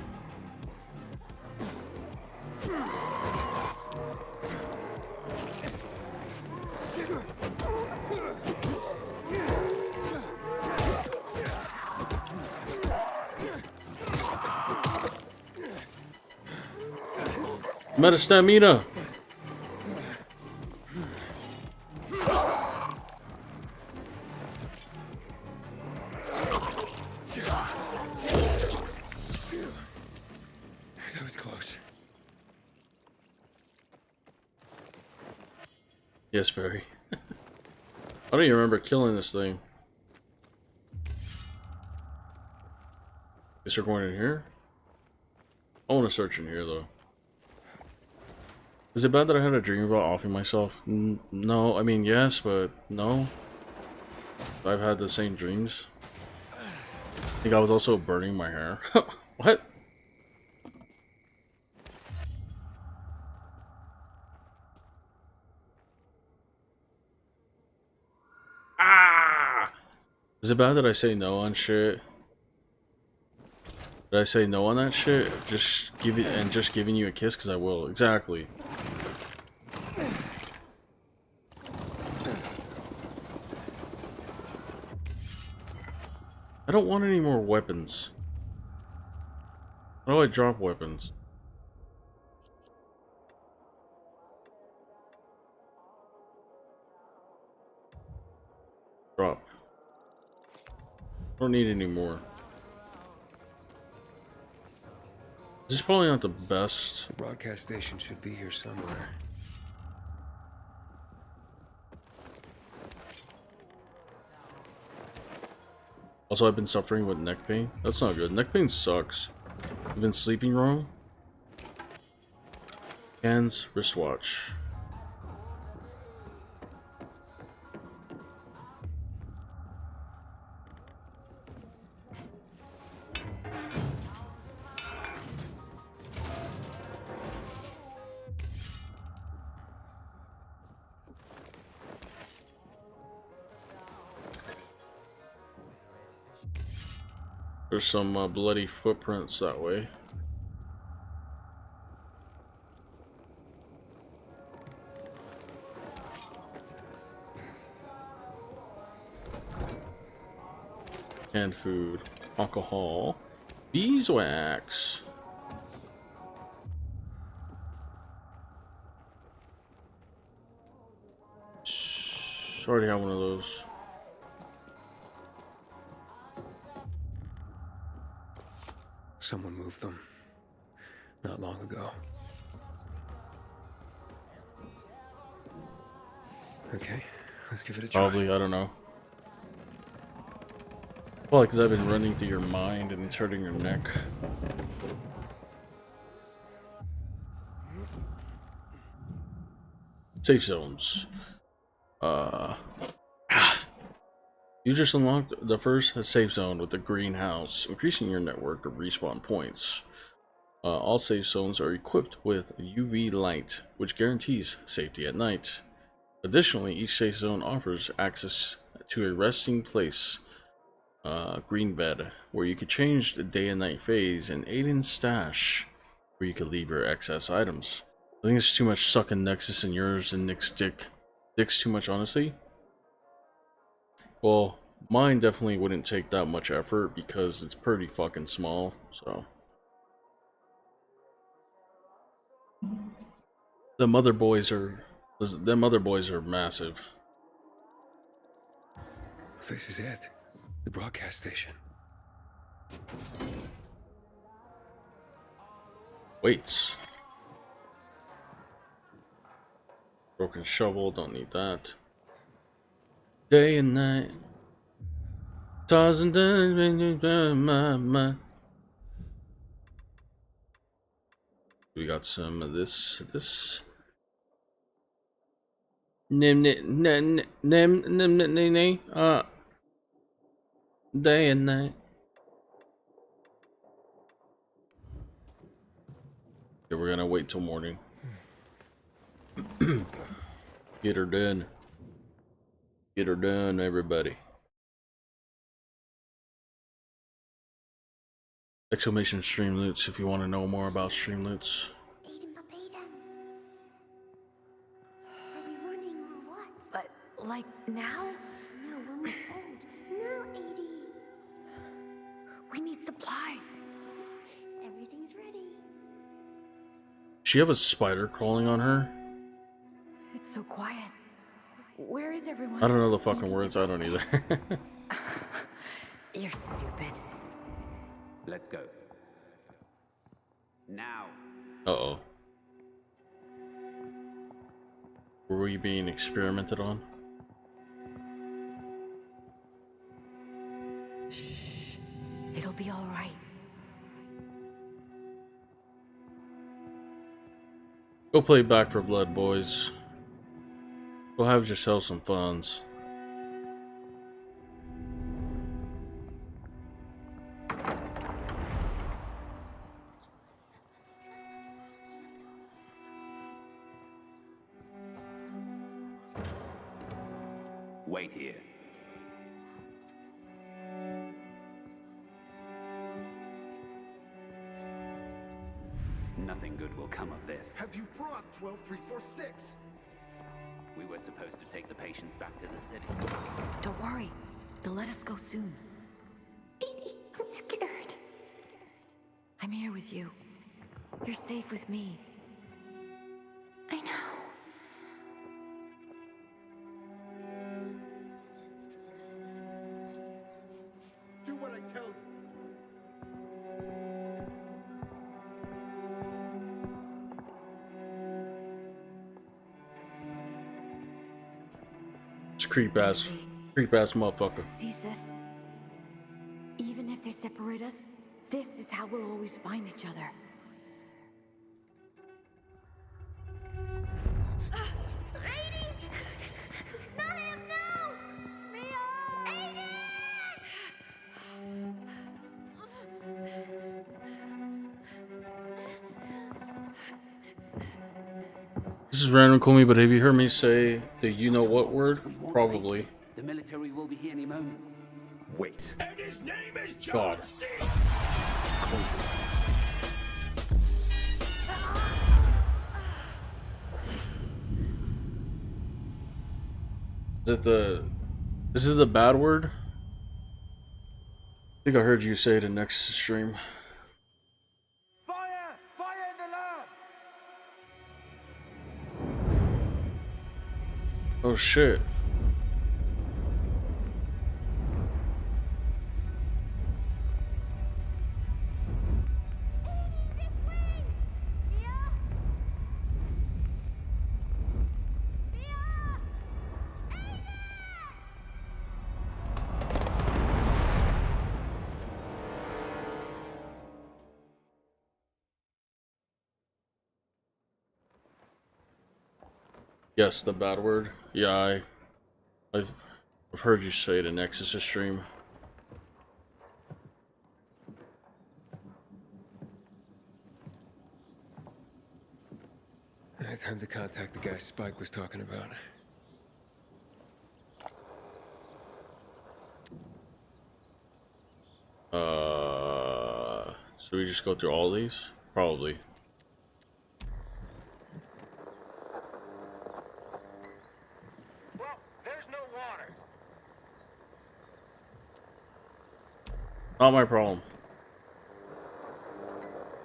Meta stamina. That was close. Yes, very. I don't even remember killing this thing. Guess we're going in here? I want to search in here, though. Is it bad that I had a dream about offing myself? No, I mean, yes, but no. I've had the same dreams. I think I was also burning my hair. What? Ah! Is it bad that I say no on shit? Did I say no on that shit? Just giving you a kiss because I will. Exactly. I don't want any more weapons. How do I drop weapons? Drop. Don't need any more. This is probably not the best. The broadcast station should be here somewhere. Also, I've been suffering with neck pain. That's not good. Neck pain sucks. I've been sleeping wrong. Hands, wristwatch. There's some bloody footprints that way. Canned food, alcohol, beeswax. Already have one of those. Someone moved them not long ago. Okay, let's give it a try. Probably, I don't know. Well, because I've been running through your mind and it's hurting your neck. Safe zones. You just unlocked the first safe zone with the greenhouse, increasing your network of respawn points. All safe zones are equipped with UV light, which guarantees safety at night. Additionally, each safe zone offers access to a resting place, green bed, where you could change the day and night phase, and Aiden's stash, where you could leave your excess items. I think it's too much sucking Nexus and yours and Nick's dick's too much, honestly. Well, mine definitely wouldn't take that much effort because it's pretty fucking small, so. Them other boys are massive. This is it. The broadcast station. Weights. Broken shovel, don't need that. Day and night. Thousand we got some of this. Day and night. Okay, we're gonna wait till morning. Get her done. Get her done, everybody. Exclamation Streamloots if you want to know more about Streamloots. Aiden, Papaden. Are we running or what? But, like, now? No, when we're old. No, Edie. We need supplies. Everything's ready. She have a spider crawling on her? It's so quiet. Where is everyone? I don't know the fucking words, I don't either. You're stupid. Let's go. Now. Uh-oh. Were we being experimented on? Shh. It'll be all right. Go play Back for Blood, boys. Go have yourself some funs. Wait here. Nothing good will come of this. Have you brought 12346? We were supposed to take the patients back to the city. Don't worry. They'll let us go soon. Edie, I'm scared. I'm here with you. You're safe with me. I know. Do what I tell you. It's creep ass motherfucker. See, sis? Even if they separate us, this is how we'll always find each other. Edie! Not him, no! Mia! Aiden! This is random, call me, but have you heard me say the you know what word? We won't Probably. wait. The military will be here any moment. Wait. And his name is God. C. Is it the bad word? I think I heard you say it in next stream. Fire! Fire in the lab! Oh shit. Yes, the bad word. Yeah, I've heard you say it in Nexus stream. Time to contact the guy Spike was talking about. So we just go through all these? Probably. Well, there's no water. Not my problem.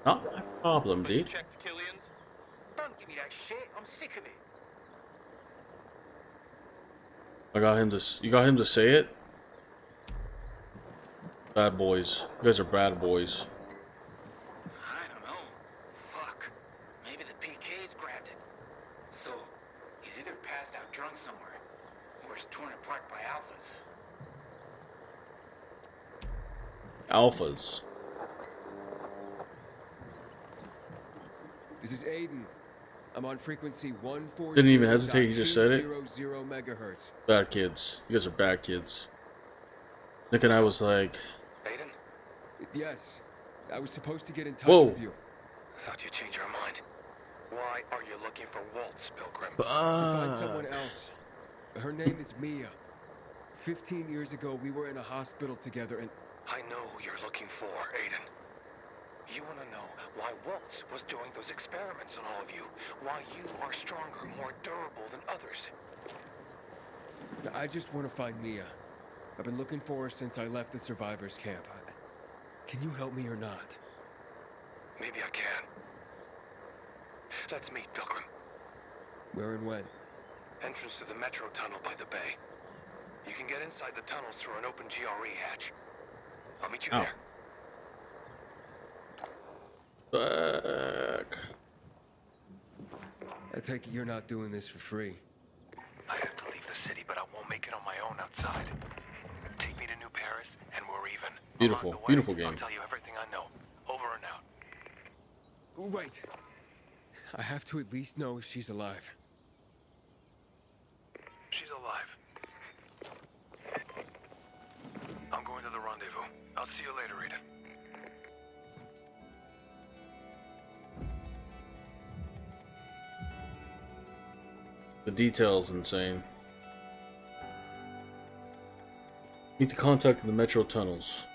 Not my problem, dude. Check the Killians. Don't give me that shit. I'm sick of it. I got him to. You got him to say it. Bad boys. You guys are bad boys. I don't know. Fuck. Maybe the PK's grabbed it. So, he's either was torn apart by alphas. Alphas. This is Aiden. I'm on frequency 140. Didn't even hesitate, he just said it. 200 megahertz. Bad kids. You guys are bad kids. Nick and I was like, Aiden? Yes. I was supposed to get in touch whoa. with you. Thought you'd change your mind. Why are you looking for Waltz, Pilgrim? To find someone else. Her name is Mia. 15 years ago, we were in a hospital together and... I know who you're looking for, Aiden. You want to know why Waltz was doing those experiments on all of you. Why you are stronger, more durable than others. I just want to find Mia. I've been looking for her since I left the survivors camp. Can you help me or not? Maybe I can. Let's meet, Pilgrim. Where and when? Entrance to the metro tunnel by the bay. You can get inside the tunnels through an open GRE hatch. I'll meet you there. Fuck. I take it you're not doing this for free. I have to leave the city, but I won't make it on my own outside. Take me to New Paris, and we're even. Beautiful, Along the way, beautiful game. I'll tell you everything I know. Over and out. Wait. I have to at least know if she's alive. She's alive. I'm going to the rendezvous. I'll see you later, Rita. The details insane. Need to contact the metro tunnels.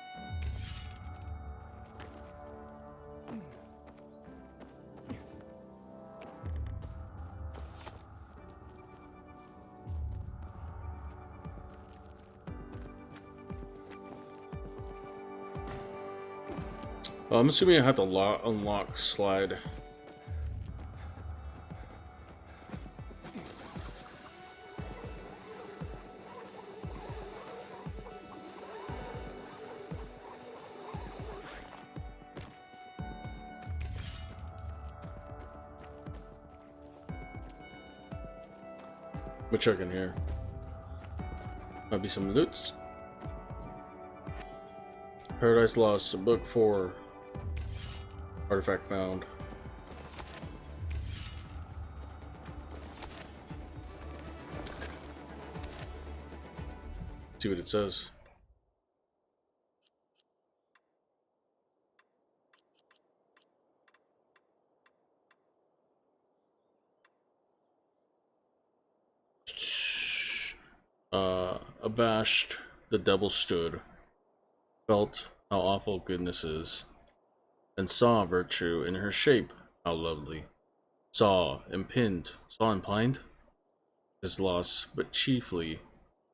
I'm assuming I have to unlock slide. We're checking here. Might be some loots. Paradise Lost, book 4. Artifact found. See what it says. Abashed, the devil stood, felt how awful goodness is, and saw virtue in her shape, how lovely. Saw impined his loss, but chiefly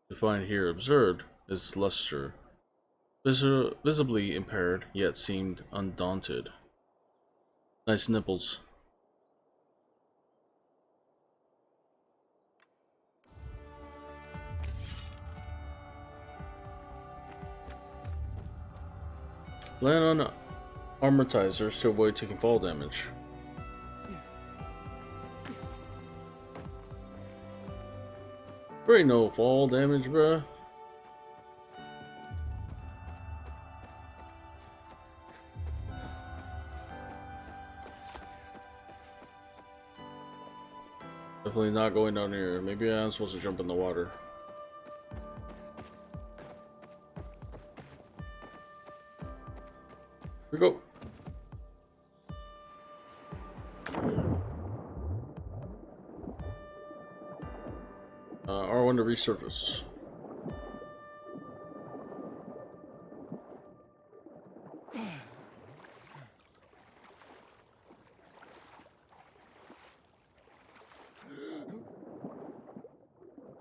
to find here observed his luster, visibly impaired, yet seemed undaunted. Nice nipples. Land on amortizers to avoid taking fall damage. There ain't no fall damage, bruh. Definitely not going down here. Maybe I'm supposed to jump in the water. Here we go. R1 to resurface.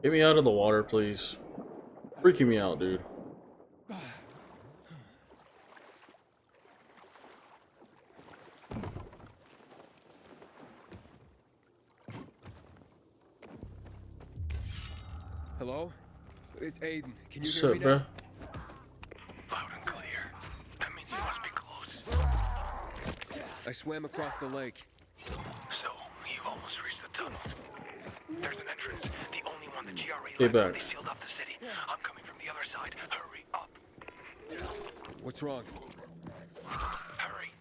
Get me out of the water, please. Freaking me out, dude. Hello? It's Aiden. Can you What's hear up, me bruh? now? Loud and clear. That means you must be close. I swam across the lake. So, you've almost reached the tunnels. There's an entrance, the only one that Stay back. They sealed up the city. I'm coming from the other side. Hurry up. What's wrong? Hurry.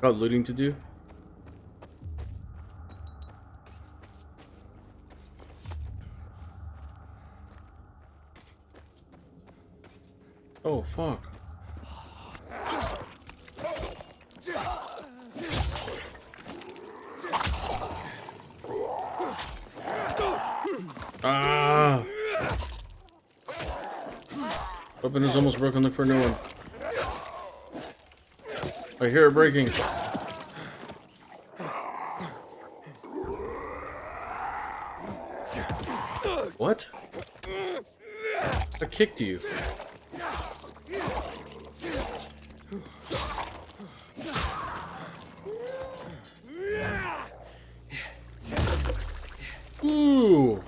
Got looting to do? Oh, fuck. Ah! Weapon is almost broken. Look for a new one. I hear it breaking. What? I kicked you. Ooh.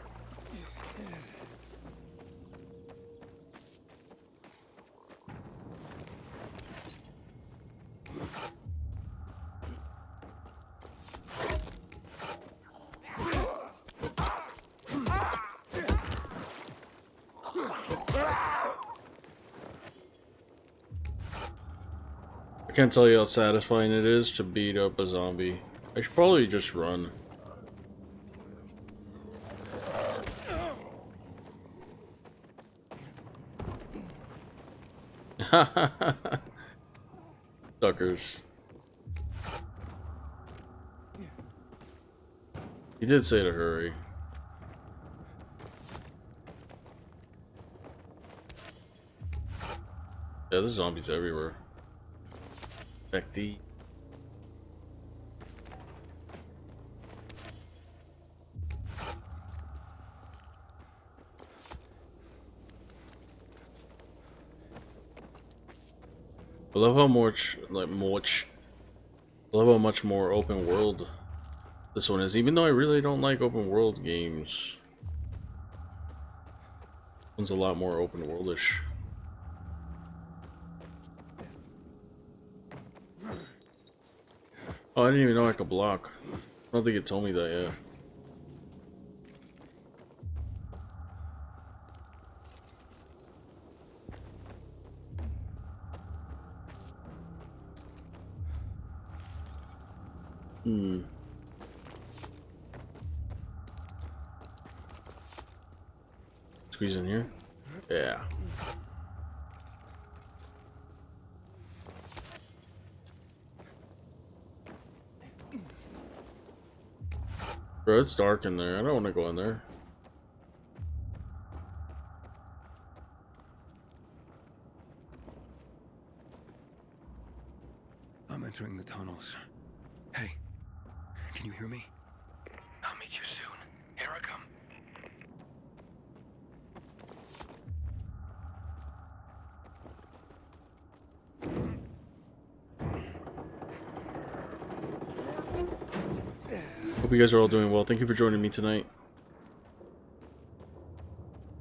I can't tell you how satisfying it is to beat up a zombie. I should probably just run. Suckers. He did say to hurry. Yeah, there's zombies everywhere. Check the. I love how much, I love how much more open world this one is, even though I really don't like open world games. This one's a lot more open worldish. Oh, I didn't even know I could block. I don't think it told me that yet. Squeeze in here? Yeah. Bro, it's dark in there. I don't want to go in there. I'm entering the tunnels. Hey, can you hear me? I'll meet you soon. Here I come. Hope you guys are all doing well. Thank you for joining me tonight.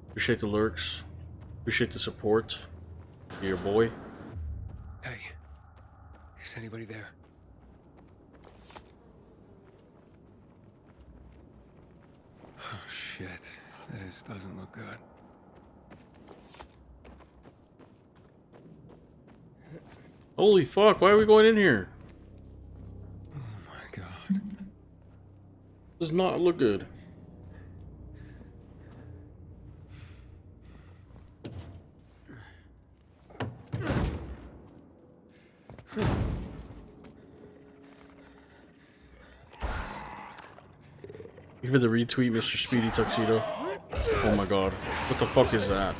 Appreciate the lurks. Appreciate the support. You're your boy. Hey, is anybody there? Oh shit, this doesn't look good. Holy fuck, why are we going in here? Oh my god. Does not look good. Give it the retweet, Mr. Speedy Tuxedo. Oh my god. What the fuck is that?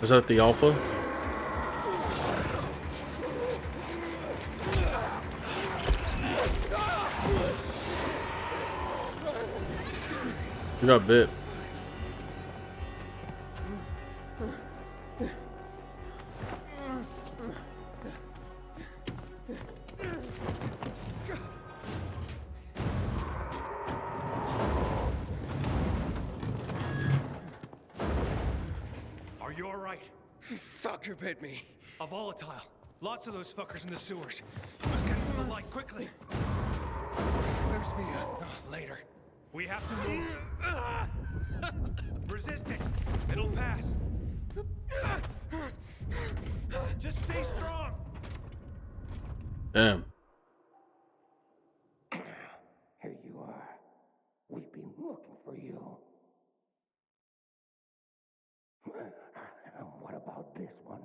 Is that the alpha? We got bit. Are you alright? Fucker bit me. A volatile. Lots of those fuckers in the sewers. You must get the light, quickly. Where's Mia? Later. We have to move. Resist it. It'll pass. Just stay strong. Damn. Here you are. We've been looking for you. What about this one?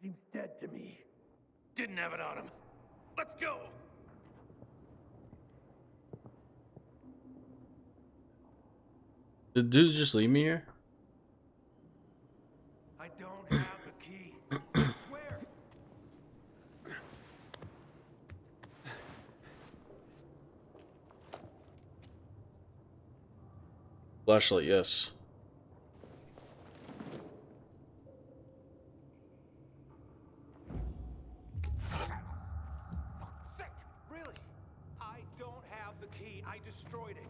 Seems dead to me. Didn't have it on him. Let's go. Did dude just leave me here? I don't have the key. Where? Flashlight, yes. Really? I don't have the key. I destroyed it.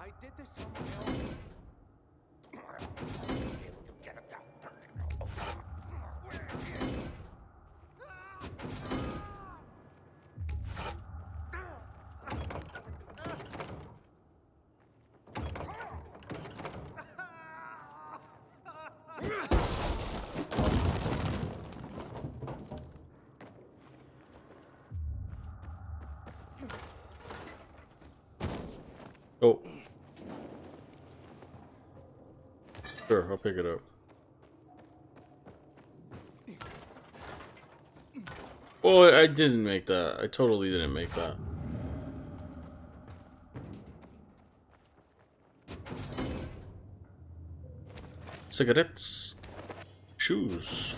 I did this on my own. Oh. Sure, I'll pick it up. Oh, I didn't make that. I totally didn't make that. Cigarettes. Shoes.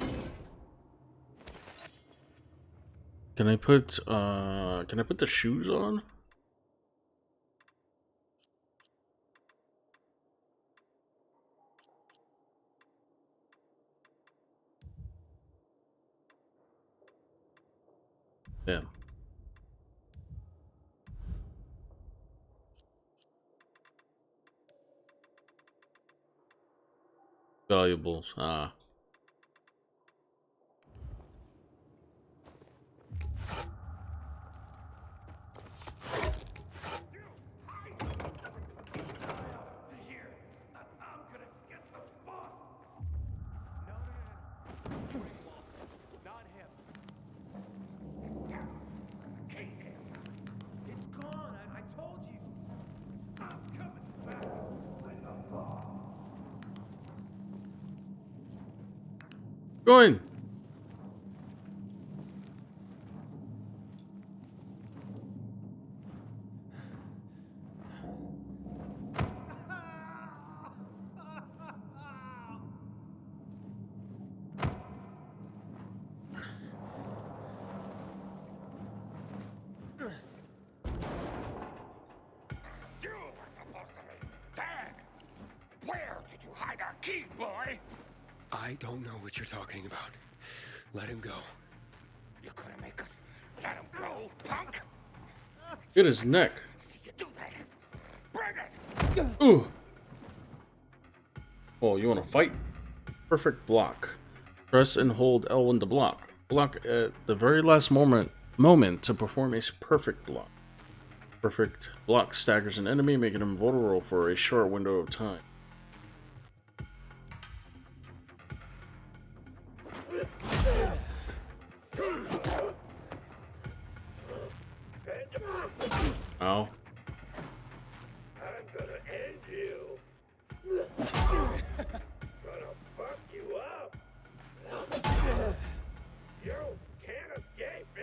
Can I put the shoes on? Damn. Valuables. Ah. Go in. You were supposed to be dead. Where did you hide our key, boy? I don't know what you're talking about. Let him go. You couldn't make us let him go, punk. Get his neck. See you do that. Bring it. Ooh. Oh, you want to fight? Perfect block. Press and hold L1 to block. Block at the very last moment to perform a perfect block. Perfect block staggers an enemy, making him vulnerable for a short window of time. Ow. I'm gonna end you. Gonna fuck you up. You can't escape me.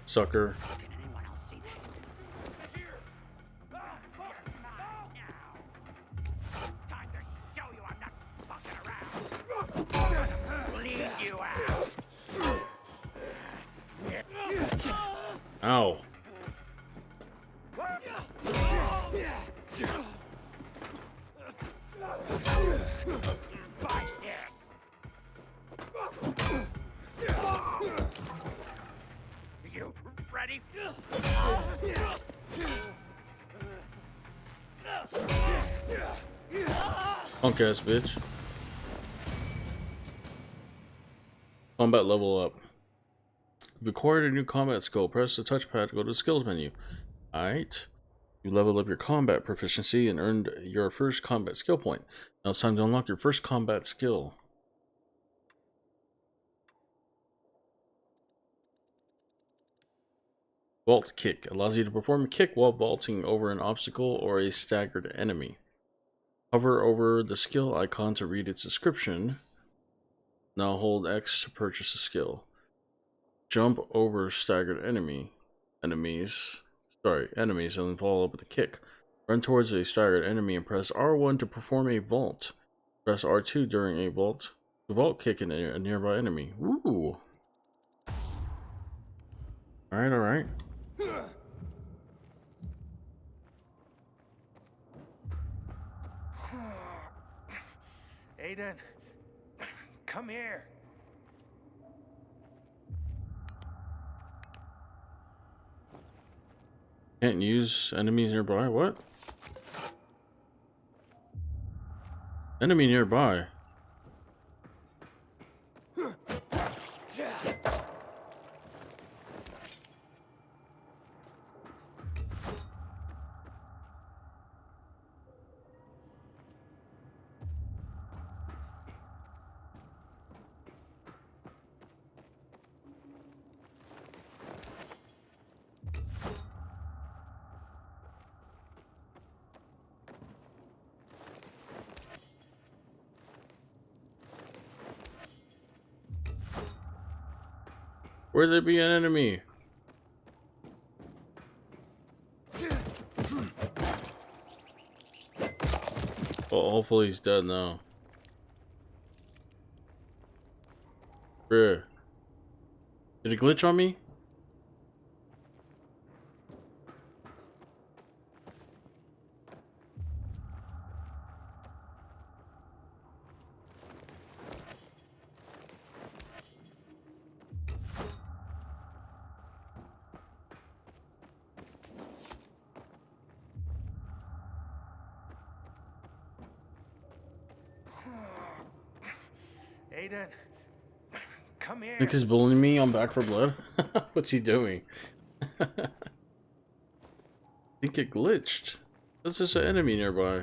Sucker. Can anyone else see that? Time to show you I'm not fucking around. Bleed you out. Ow. Fight this. You ready? ready? Punk ass bitch. Combat level up. You've acquired a new combat skill. Press the touchpad to go to the skills menu. Alright. You leveled up your combat proficiency and earned your first combat skill point. Now it's time to unlock your first combat skill. Vault kick allows you to perform a kick while vaulting over an obstacle or a staggered enemy. Hover over the skill icon to read its description. Now hold X to purchase the skill. Jump over staggered enemies, and then follow up with a kick. Run towards a staggered enemy and press R1 to perform a vault. Press R2 during a vault to vault kick a nearby enemy. Ooh. Alright, alright. Aiden, come here. Can't use enemies nearby? What? Enemy nearby. Where there be an enemy? Well, hopefully he's dead now. Bruh. Did it glitch on me? Aiden, come here. Think he's bullying me on Back for Blood? What's he doing? I think it glitched. That's just an enemy nearby.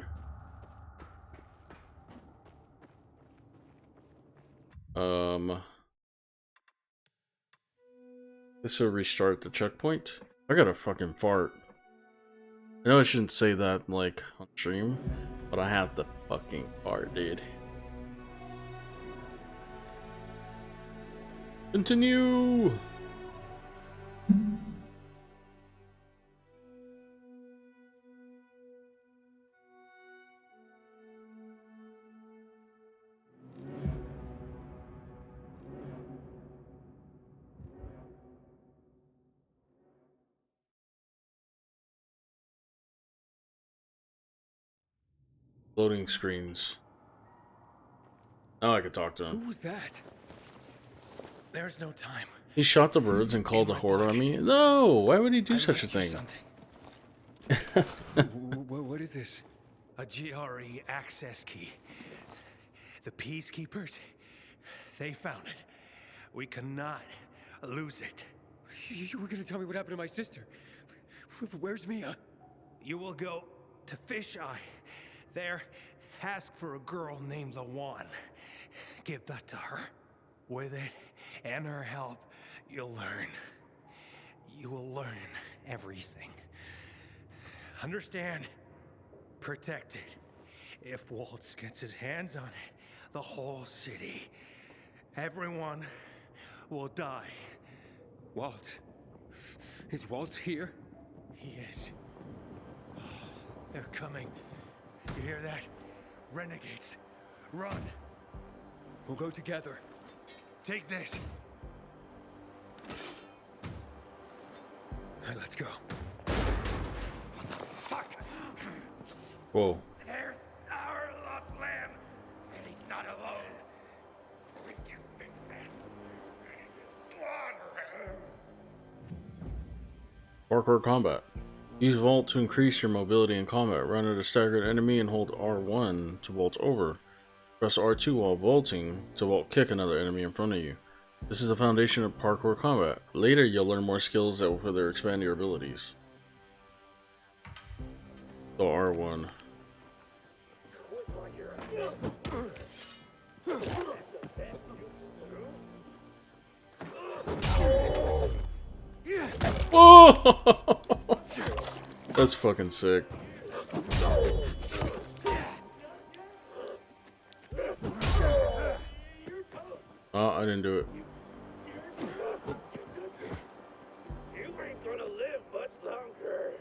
This will restart the checkpoint. I got a fucking fart. I know I shouldn't say that like on stream, but I have the fucking fart, dude. Continue. Loading screens. Now I can talk to him. Who was that? There's no time. He shot the birds and called the horde on me. No, why would he do such a thing? What is this? A GRE access key. The Peacekeepers, they found it. We cannot lose it. You were gonna tell me what happened to my sister. Where's Mia? You will go to Fisheye. There, ask for a girl named Lawan. Give that to her. With it and her help, you'll learn. You will learn everything. Understand? Protect it. If Waltz gets his hands on it, the whole city, everyone will die. Walt? Is Walt here? He is. They're coming. You hear that? Renegades. Run. We'll go together. Take this. All right, let's go. What the fuck? Whoa. There's our lost lamb, and he's not alone. We can fix that. Slaughter him. parkour combat. Use vault to increase your mobility in combat. Run at a staggered enemy and hold R1 to vault over. Press R2 while vaulting to vault kick another enemy in front of you. This is the foundation of parkour combat. Later, you'll learn more skills that will further expand your abilities. So R1. Oh! That's fucking sick. Oh, I didn't do it. You ain't gonna live much longer.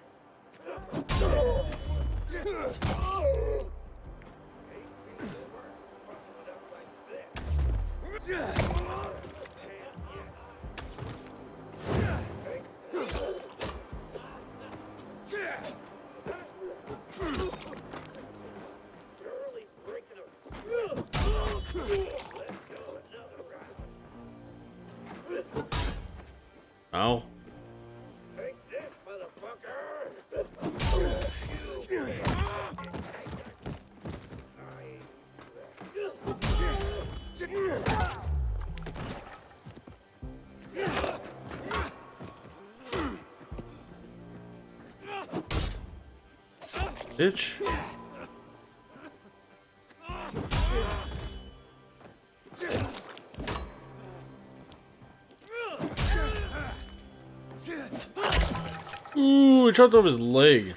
Ow. Take this, motherfucker! Bitch. Ooh, I chopped off his leg.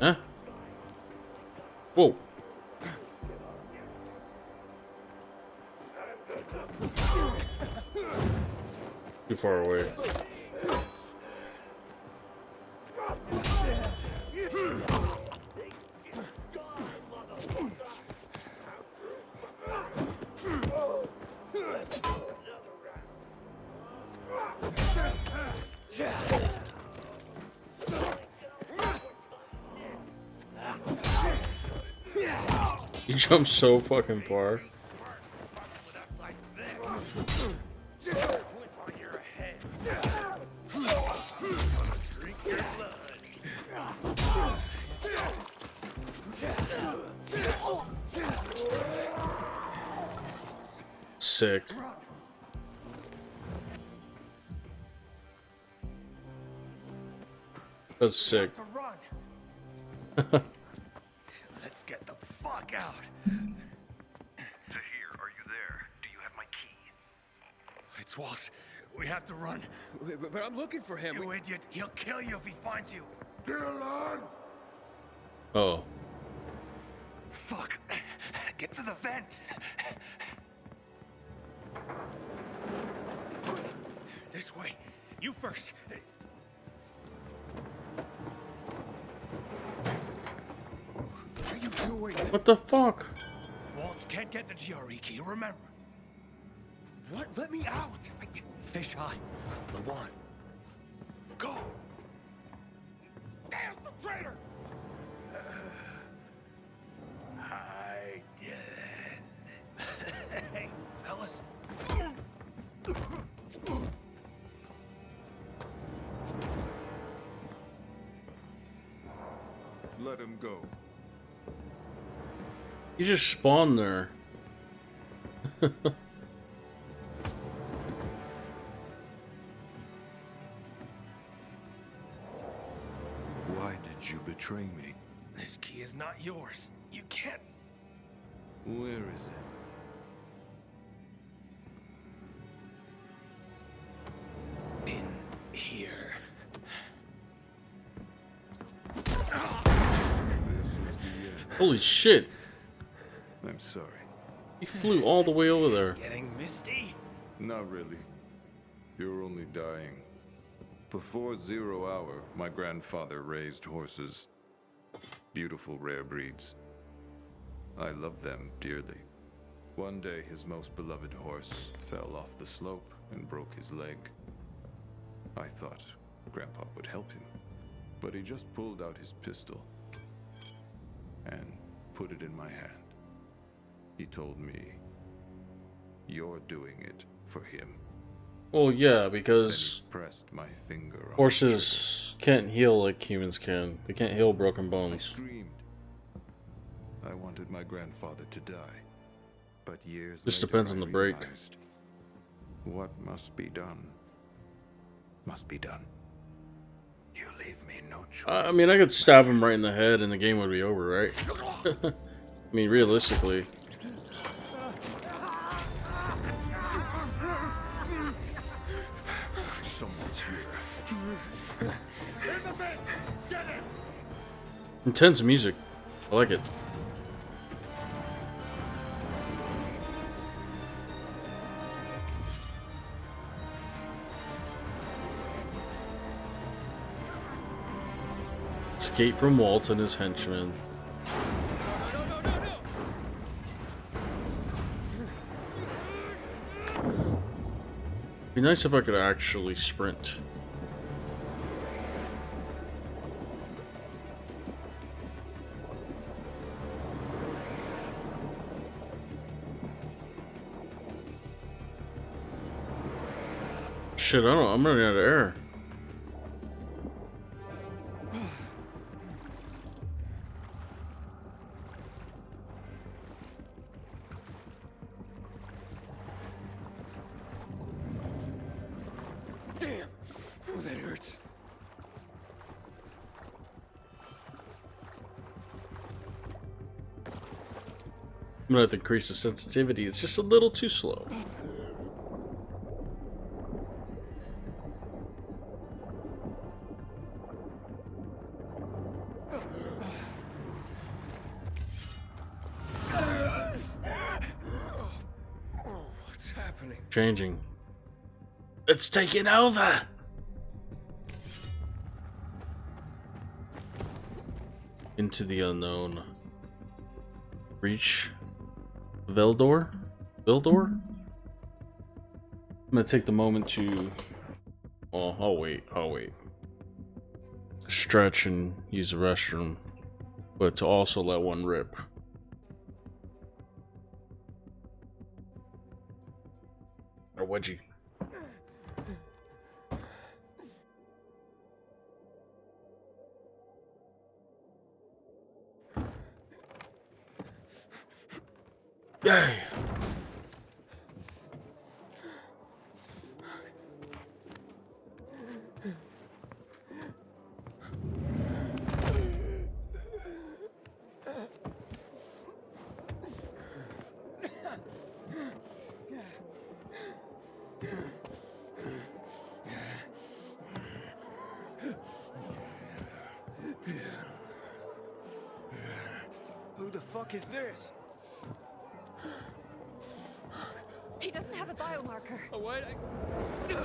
Huh? Whoa. Too far away. He jumped so fucking far. Sick. That's sick. Let's get the fuck out. Zahir, are you there? Do you have my key? It's Walt. We have to run. But I'm looking for him. You idiot. He'll kill you if he finds you. Dylan! Oh. Fuck. Get to the vent. Quick. This way. You first. What are you doing? What the fuck? Waltz can't get the GRE key, remember. What? Let me out! Fish eye. The one. Go. There's the traitor! I did. Hey, fellas. Let him go. He just spawned there. Why did you betray me? This key is not yours. You can't. Where is it? In here. This is the end. Holy shit. I'm sorry. He flew all the way over there. Getting misty? Not really. You're only dying. Before 0 hour, my grandfather raised horses. Beautiful rare breeds. I love them dearly. One day, his most beloved horse fell off the slope and broke his leg. I thought Grandpa would help him, but he just pulled out his pistol and put it in my hand. He told me, "You're doing it for him." Well, yeah, Then because he pressed my finger on the horses can't heal like humans can. They can't heal broken trigger. I bones. screamed. I wanted my grandfather to die. But years Just later, depends I on the break. realized what must be done must be done. You leave me no choice. I mean, I could stab him right in the head and the game would be over, right? I mean, realistically. Someone's here. In the vent! Get it! Intense music. I like it. Escape from Walt and his henchmen. Be nice if I could actually sprint. Shit, I don't know. I'm running out of air. Damn! Oh, that hurts. I'm gonna have to increase the sensitivity. It's just a little too slow. Oh, what's happening? Changing. It's taking over! Into the unknown. Reach Veldor? Veldor? I'm gonna take the moment to... Oh, I'll wait. Stretch and use the restroom. But to also let one rip. Or wedgie. Yay! Who the fuck is this? He doesn't have a biomarker. Oh, what? He's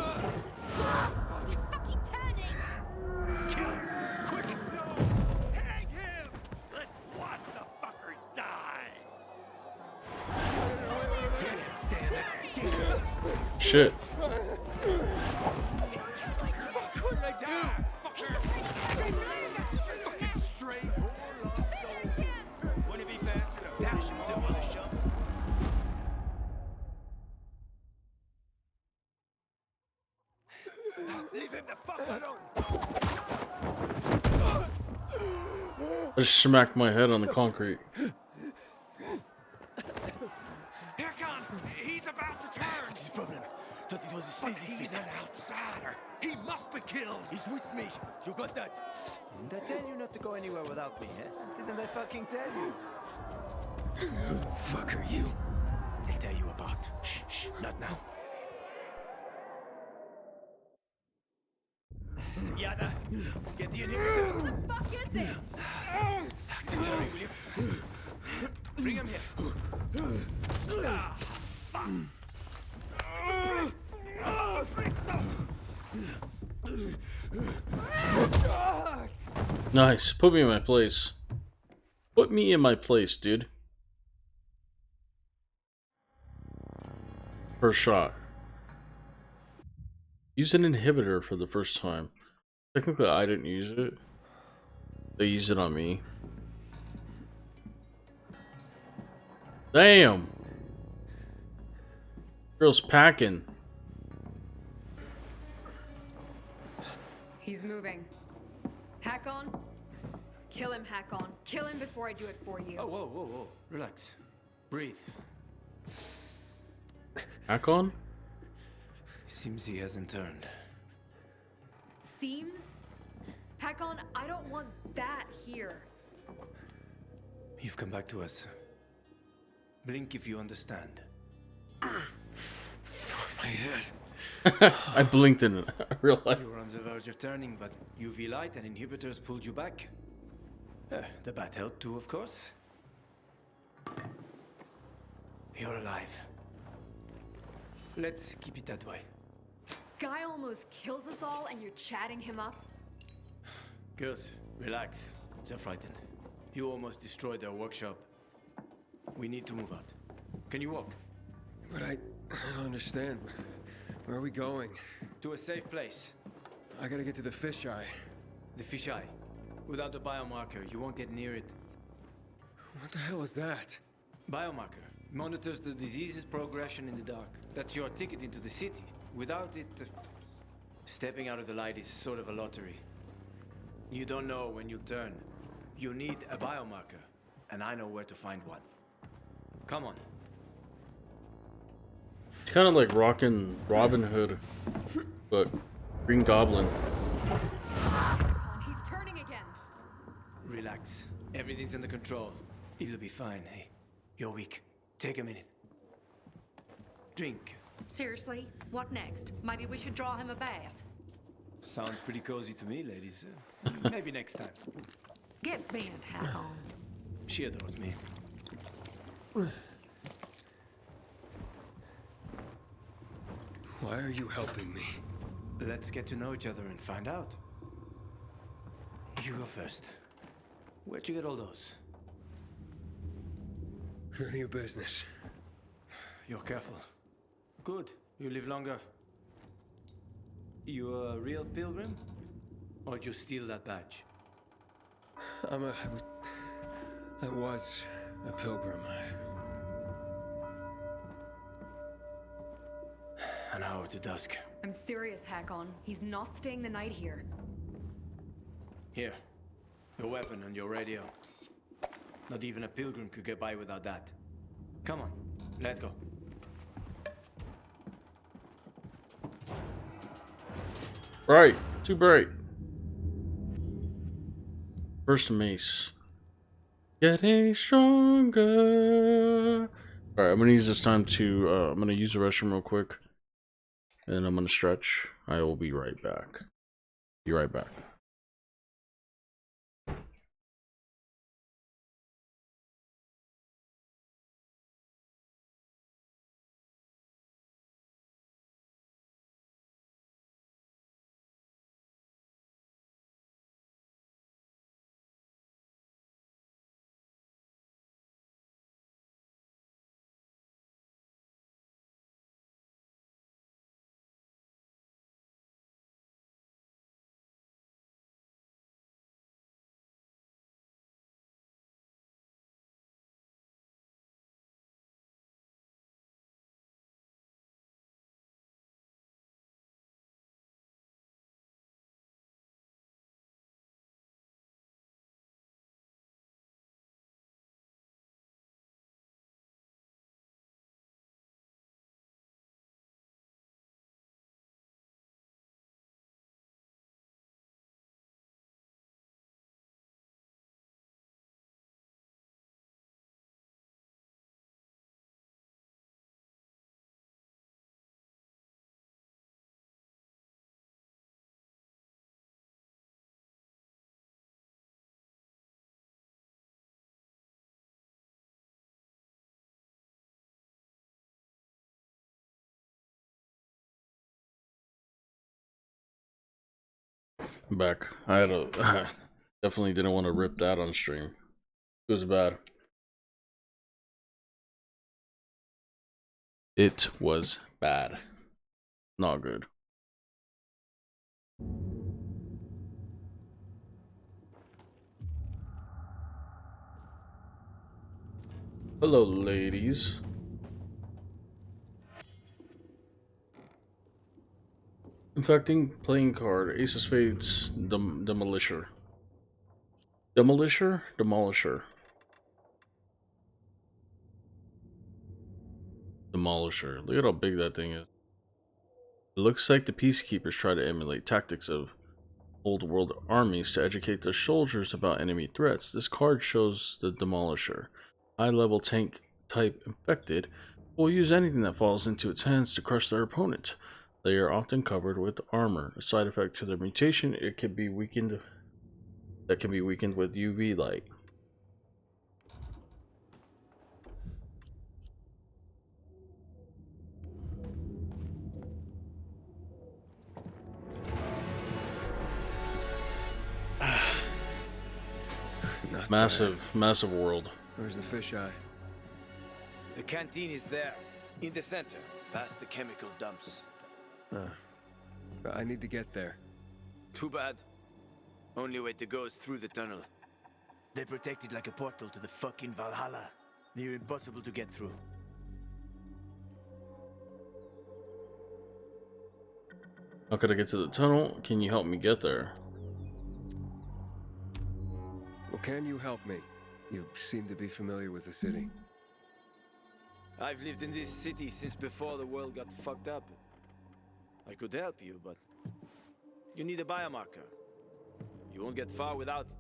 fucking turning! Kill him! Quick! No! Hang him! Let's watch the fucker die! Get him, damn it! Get him! Shit. Fuck, what did I do? Fucker! Fucking stray whore lost soul! Wouldn't it be faster to dash him off on a shovel? Leave him the fuck alone! I just smacked my head on the concrete. Here comes! He's about to turn! What's his problem? Thought it was a sleazy He's an outsider! He must be killed! He's with me! You got that? Didn't I tell you not to go anywhere without me, eh? Didn't I fucking tell you? Who the fuck are you? They'll tell you about. Shh, shh, not now. Yana, get the inhibitors! What the fuck is it? Just hurry, will you? Bring him here. Ah, fuck. Nice. Put me in my place. Put me in my place, dude. First shot. Use an inhibitor for the first time. Technically, I didn't use it. They used it on me. Damn! Girl's packing. He's moving. Hakon? Kill him, Hakon. Kill him before I do it for you. Oh, whoa, whoa, whoa. Relax. Breathe. Hakon? Seems he hasn't turned. Seems? Hakon, I don't want that here. You've come back to us. Blink if you understand. My head. I blinked in real life. You were on the verge of turning, but UV light and inhibitors pulled you back. The bat helped too, of course. You're alive. Let's keep it that way. Guy almost kills us all and you're chatting him up? Good. Relax. They're frightened. You almost destroyed their workshop. We need to move out. Can you walk? But I don't understand. Where are we going? To a safe place. I gotta get to the fisheye. The fisheye. Without the biomarker, you won't get near it. What the hell is that? Biomarker monitors the disease's progression in the dark. That's your ticket into the city. Without it, stepping out of the light is sort of a lottery. You don't know when you'll turn. You need a biomarker, and I know where to find one. Come on. It's kind of like rocking Robin Hood, but Green Goblin. He's turning again. Relax. Everything's under control. It'll be fine, hey? You're weak. Take a minute. Drink. Seriously? What next? Maybe we should draw him a bath. Sounds pretty cozy to me, ladies. Maybe next time. Get bent, Hakon. She adores me. Why are you helping me? Let's get to know each other and find out. You go first. Where'd you get all those? None of your business. You're careful. Good. You live longer. You a real pilgrim? Or did you steal that badge? I was a pilgrim. An hour to dusk. I'm serious, Hakon. He's not staying the night here. Here. Your weapon and your radio. Not even a pilgrim could get by without that. Come on. Let's go. Right, too bright. First mace. Getting stronger. Alright, I'm gonna use this time to, I'm gonna use the restroom real quick. And I'm gonna stretch. I will be right back. Be right back. I'm back. I had a definitely didn't want to rip that on stream. It was bad. It was bad. Not good. Hello, ladies. Infecting playing card. Ace of Spades. Demolisher. Demolisher? Demolisher. Demolisher. Look at how big that thing is. It looks like the peacekeepers try to emulate tactics of old world armies to educate their soldiers about enemy threats. This card shows the Demolisher. High level tank type infected will use anything that falls into its hands to crush their opponent. They are often covered with armor. A side effect to their mutation, it can be weakened with UV light. Massive world. Where's the fisheye? The canteen is there, in the center, past the chemical dumps. I need to get there. Too bad. Only way to go is through the tunnel. They protect it like a portal to the fucking Valhalla. Near impossible to get through. How could I get to the tunnel? Can you help me get there? Well, can you help me? You seem to be familiar with the city. I've lived in this city since before the world got fucked up. I could help you, but you need a biomarker. You won't get far without it.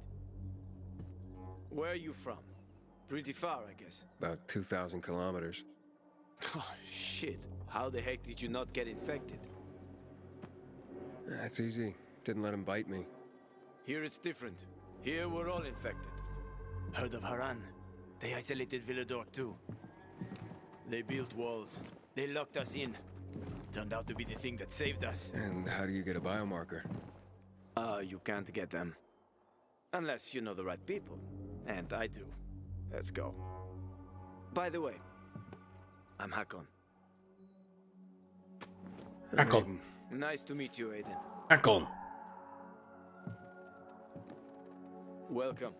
Where are you from? Pretty far, I guess. About 2,000 kilometers. Oh, shit. How the heck did you not get infected? That's easy. Didn't let him bite me. Here it's different. Here we're all infected. Heard of Haran? They isolated Villador too. They built walls. They locked us in. Turned out to be the thing that saved us. And how do you get a biomarker? You can't get them. Unless you know the right people. And I do. Let's go. By the way, I'm Hakon. Hakon. Nice to meet you, Aiden. Hakon. Welcome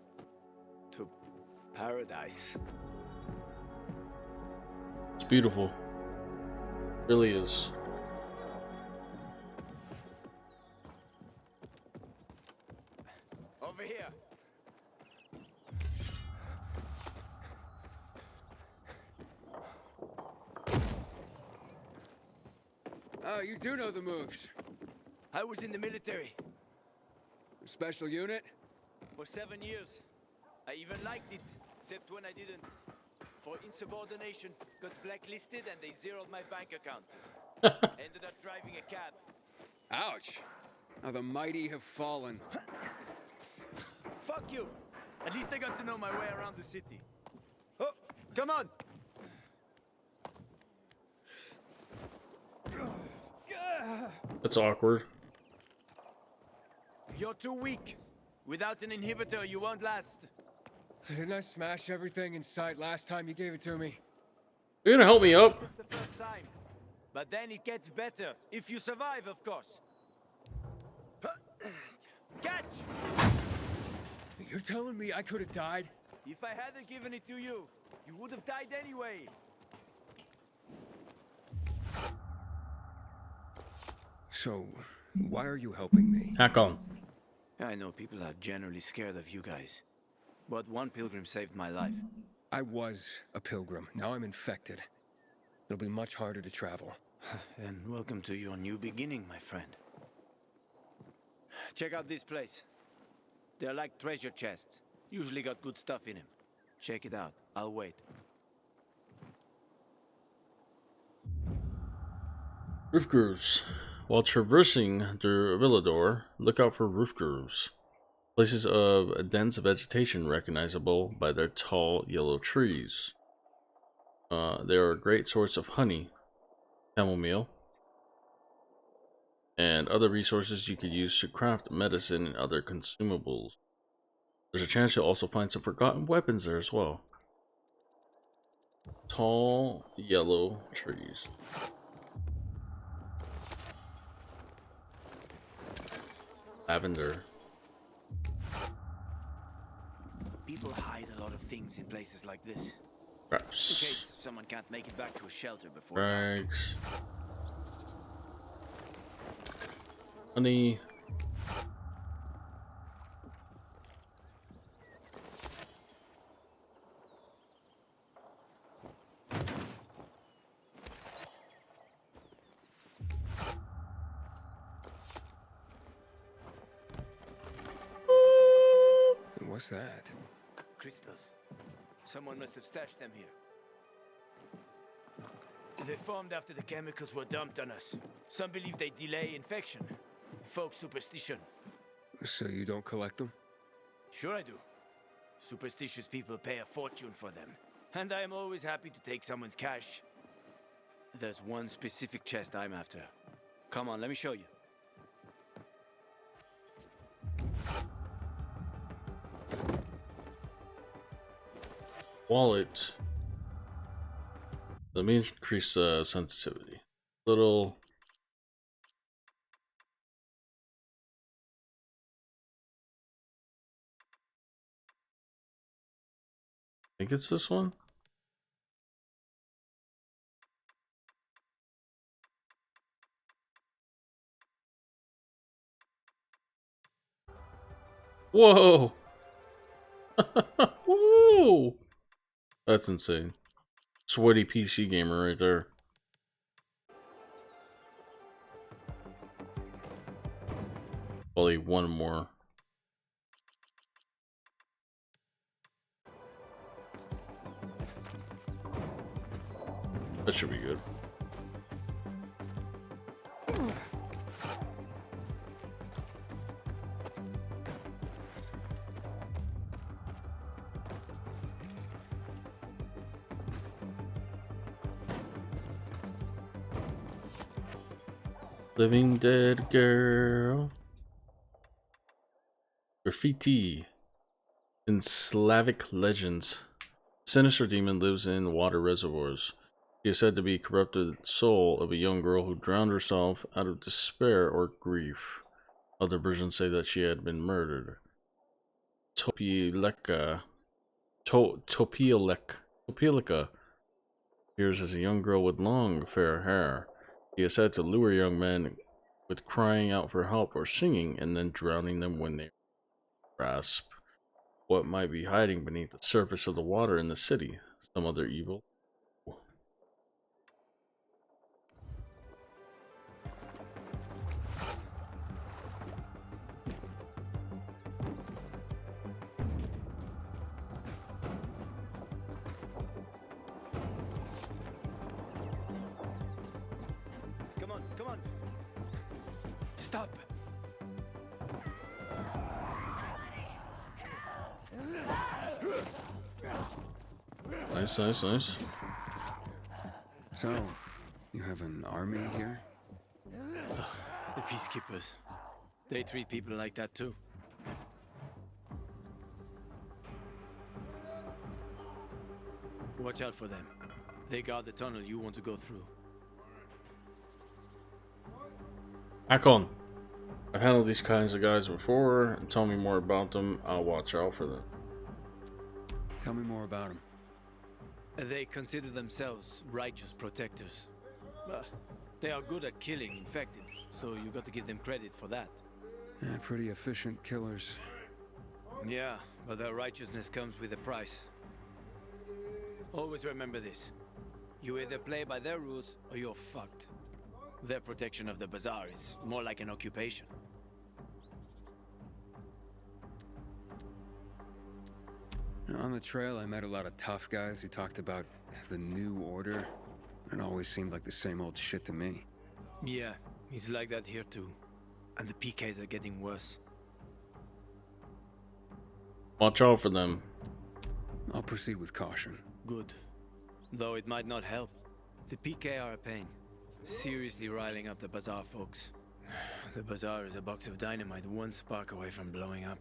to paradise. It's beautiful. It really is. Over here. Oh, you do know the moves. I was in the military. Special unit? For 7 years. I even liked it, except when I didn't. For insubordination, got blacklisted and they zeroed my bank account. Ended up driving a cab. Ouch! How the mighty have fallen. Fuck you! At least I got to know my way around the city. Oh, come on! That's awkward. You're too weak. Without an inhibitor, you won't last. Didn't I smash everything in sight last time you gave it to me? You're gonna help me up? Just the first time. But then it gets better. If you survive, of course. Catch! You're telling me I could have died? If I hadn't given it to you, you would have died anyway. So, why are you helping me? Hakon. I know people are generally scared of you guys. But one pilgrim saved my life. I was a pilgrim. Now I'm infected. It'll be much harder to travel. And welcome to your new beginning, my friend. Check out this place. They're like treasure chests. Usually got good stuff in them. Check it out. I'll wait. Roof grooves. While traversing the Villador, look out for roof grooves. Places of dense vegetation recognizable by their tall yellow trees. They are a great source of honey, chamomile, and other resources you could use to craft medicine and other consumables. There's a chance you'll also find some forgotten weapons there as well. Tall yellow trees. Lavender. People hide a lot of things in places like this. Traps. In case someone can't make it back to a shelter before. Rags. Honey. What's that? Crystals. Someone must have stashed them here. They formed after the chemicals were dumped on us. Some believe they delay infection. Folk superstition. So you don't collect them? Sure I do. Superstitious people pay a fortune for them. And I am always happy to take someone's cash. There's one specific chest I'm after. Come on, let me show you. Wallet. Let me increase sensitivity. Little. I think it's this one. Whoa! Whoa! That's insane. Sweaty PC gamer right there. Only one more. That should be good. Living Dead Girl. Graffiti. In Slavic legends, a sinister demon lives in water reservoirs. She is said to be corrupted soul of a young girl who drowned herself out of despair or grief. Other versions say that she had been murdered. Topieleka appears as a young girl with long, fair hair. She is said to lure young men with crying out for help or singing and then drowning them when they grasp what might be hiding beneath the surface of the water in the city. Some other evil. Come on. Stop. Nice. So, you have an army here? The peacekeepers. They treat people like that too. Watch out for them. They guard the tunnel you want to go through. Hakon, I've handled these kinds of guys before, and tell me more about them. I'll watch out for them. Tell me more about them. They consider themselves righteous protectors. They are good at killing infected, so you got to give them credit for that. Yeah, pretty efficient killers. Yeah, but their righteousness comes with a price. Always remember this. You either play by their rules or you're fucked. Their protection of the bazaar is more like an occupation. On the trail, I met a lot of tough guys who talked about the new order. It always seemed like the same old shit to me. Yeah, it's like that here too. And the PKs are getting worse. Watch out for them. I'll proceed with caution. Good. Though it might not help. The PK are a pain. Seriously riling up the bazaar folks. The bazaar is a box of dynamite one spark away from blowing up.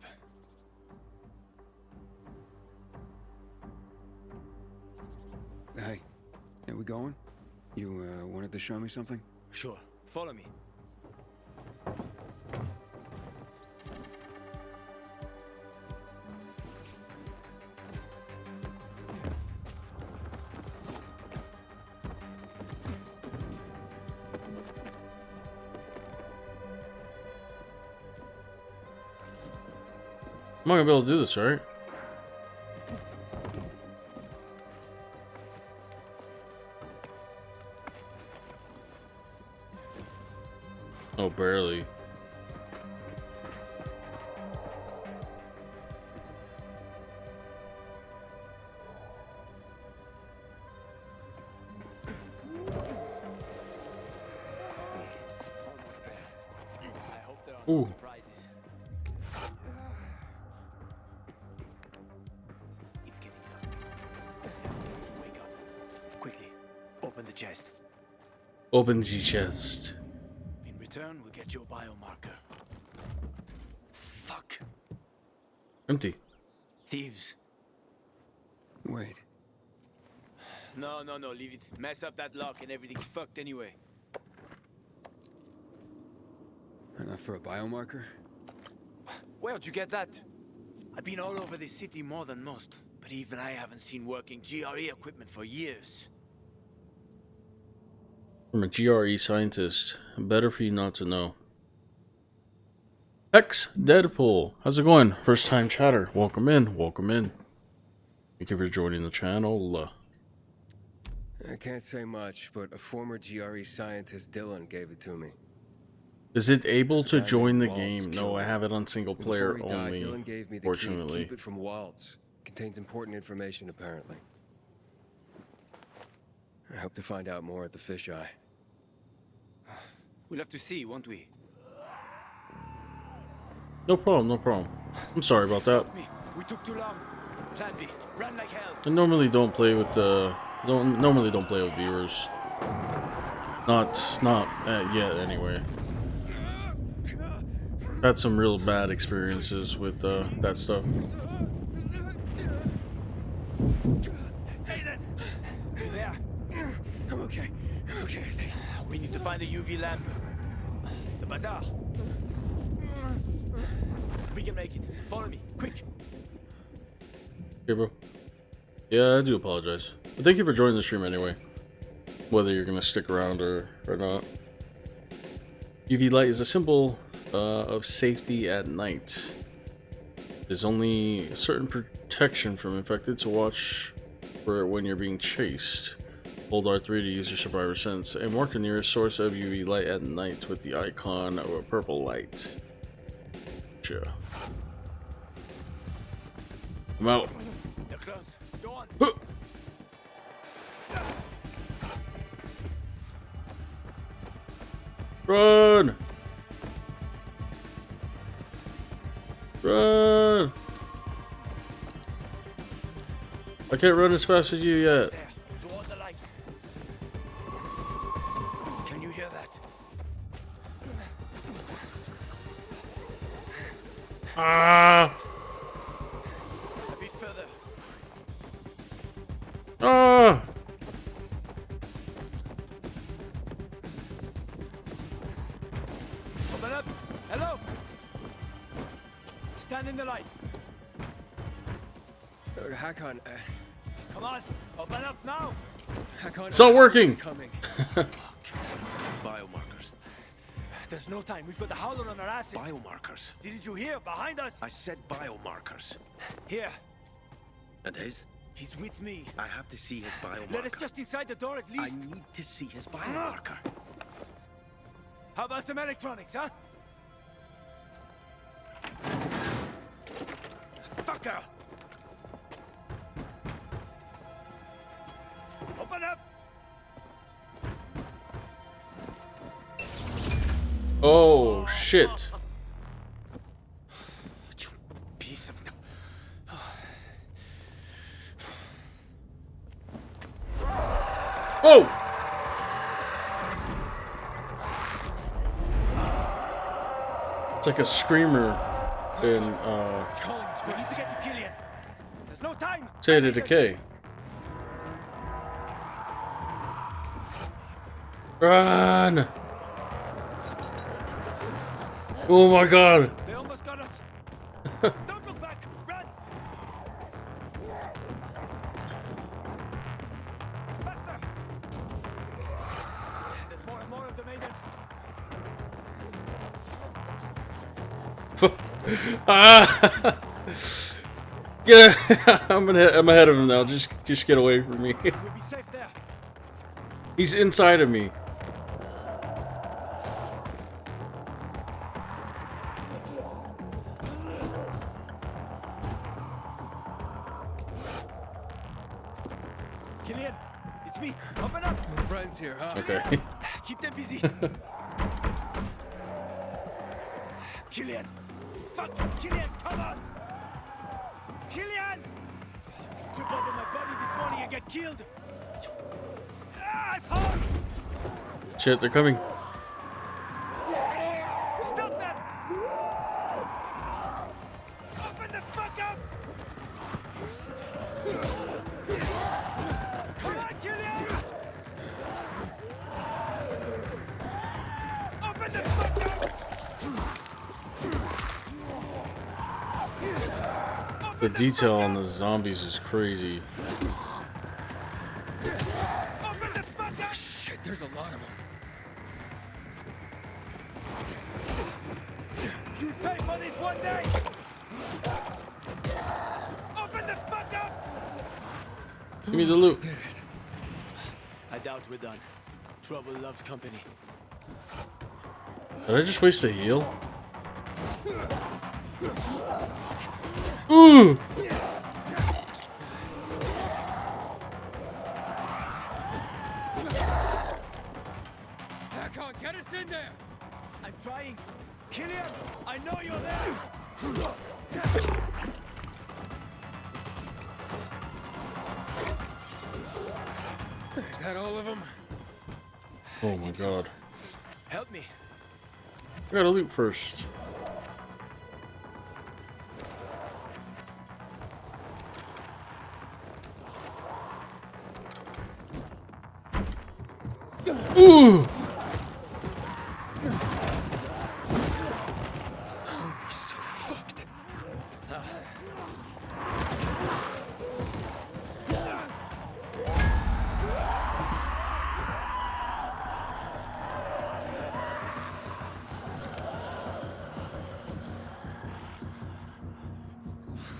Hey, are we going? You wanted to show me something? Sure. Follow me. I'm not gonna be able to do this, right? Oh, barely. Ooh. It's getting dark. Wake up. Quickly, open the chest. Open the chest. In return, we'll get your biomarker. Fuck. Empty. Thieves. Wait. No, leave it. Mess up that lock and everything's fucked anyway. Enough for a biomarker? Where'd you get that? I've been all over this city more than most, but even I haven't seen working GRE equipment for years. I'm a GRE scientist. Better for you not to know. X Deadpool. How's it going? First time chatter. Welcome in. Welcome in. Thank you for joining the channel. I can't say much, but a former GRE scientist, Dylan, gave it to me. Is it able to Guy join the named Waltz game? No, killed I him. have it on single player Before he died, only. Dylan gave me the key to Fortunately. keep it from Waltz. Contains important information, apparently. I hope to find out more at the fisheye. We'll have to see, won't we? No problem, no problem. I'm sorry about that. Fuck me. We took too long. Plan B. Run like hell. I normally don't play with don't play with viewers. Not yet anyway. Had some real bad experiences with that stuff. Aiden! You there? I'm okay. I'm okay, I think. We need to find the UV lamp. The bazaar. We can make it. Follow me, quick. Okay, bro. Yeah, I do apologize. But thank you for joining the stream anyway. Whether you're gonna stick around or not. UV light is a symbol of safety at night. There's only a certain protection from infected, so watch for it when you're being chased. Hold R3 to use your survivor sense, and mark the nearest source of UV light at night with the icon of a purple light. Sure. I'm out. They're close. Go on. Huh. Run! Run! I can't run as fast as you yet. There. Toward the light. Can you hear that? Ah! A bit further. Ah! Open up. Hello. Stand in the light. Hakon, Come on. Open up now. Hakon. It's not working. Coming. Biomarkers. There's no time. We've got the howler on our asses. Biomarkers. Didn't you hear? Behind us. I said biomarkers. Here. And his? He's with me. I have to see his biomarker. Let us just inside the door at I least. need to see his biomarker. How about some electronics, huh? Fucker! Open up! Oh, shit. You piece of... Oh! It's like a screamer in, It's calling. We need to get to Killian. There's no time. State of Decay. Run! Oh my god! They almost got us. Don't look back. Run! Faster! There's more and more of them, Aiden. Ah! Yeah, I'm ahead of him now. Just get away from me. We'll be safe there. He's inside of me. Killian, it's me. Open up. No friends here, huh? Okay. Keep them busy. Killian! Fuck! Killian, come on! Killian! You trip over my body this morning and get killed! Asshole! Shit, they're coming. Stop that! Open the fuck up! Come on, Killian! Open the fuck up! The detail on the zombies is crazy. Open the fuck up! Shit, there's a lot of them. You pay for this one day! Open the fuck up! Give me the loot. Did it. I doubt we're done. Trouble loves company. Did I just waste a heal? Ooh! Back on, get us in there! I'm trying! Killian! I know you're there! Is that all of them? Oh my god. Help me! I gotta loot first. Ooh! We're so fucked.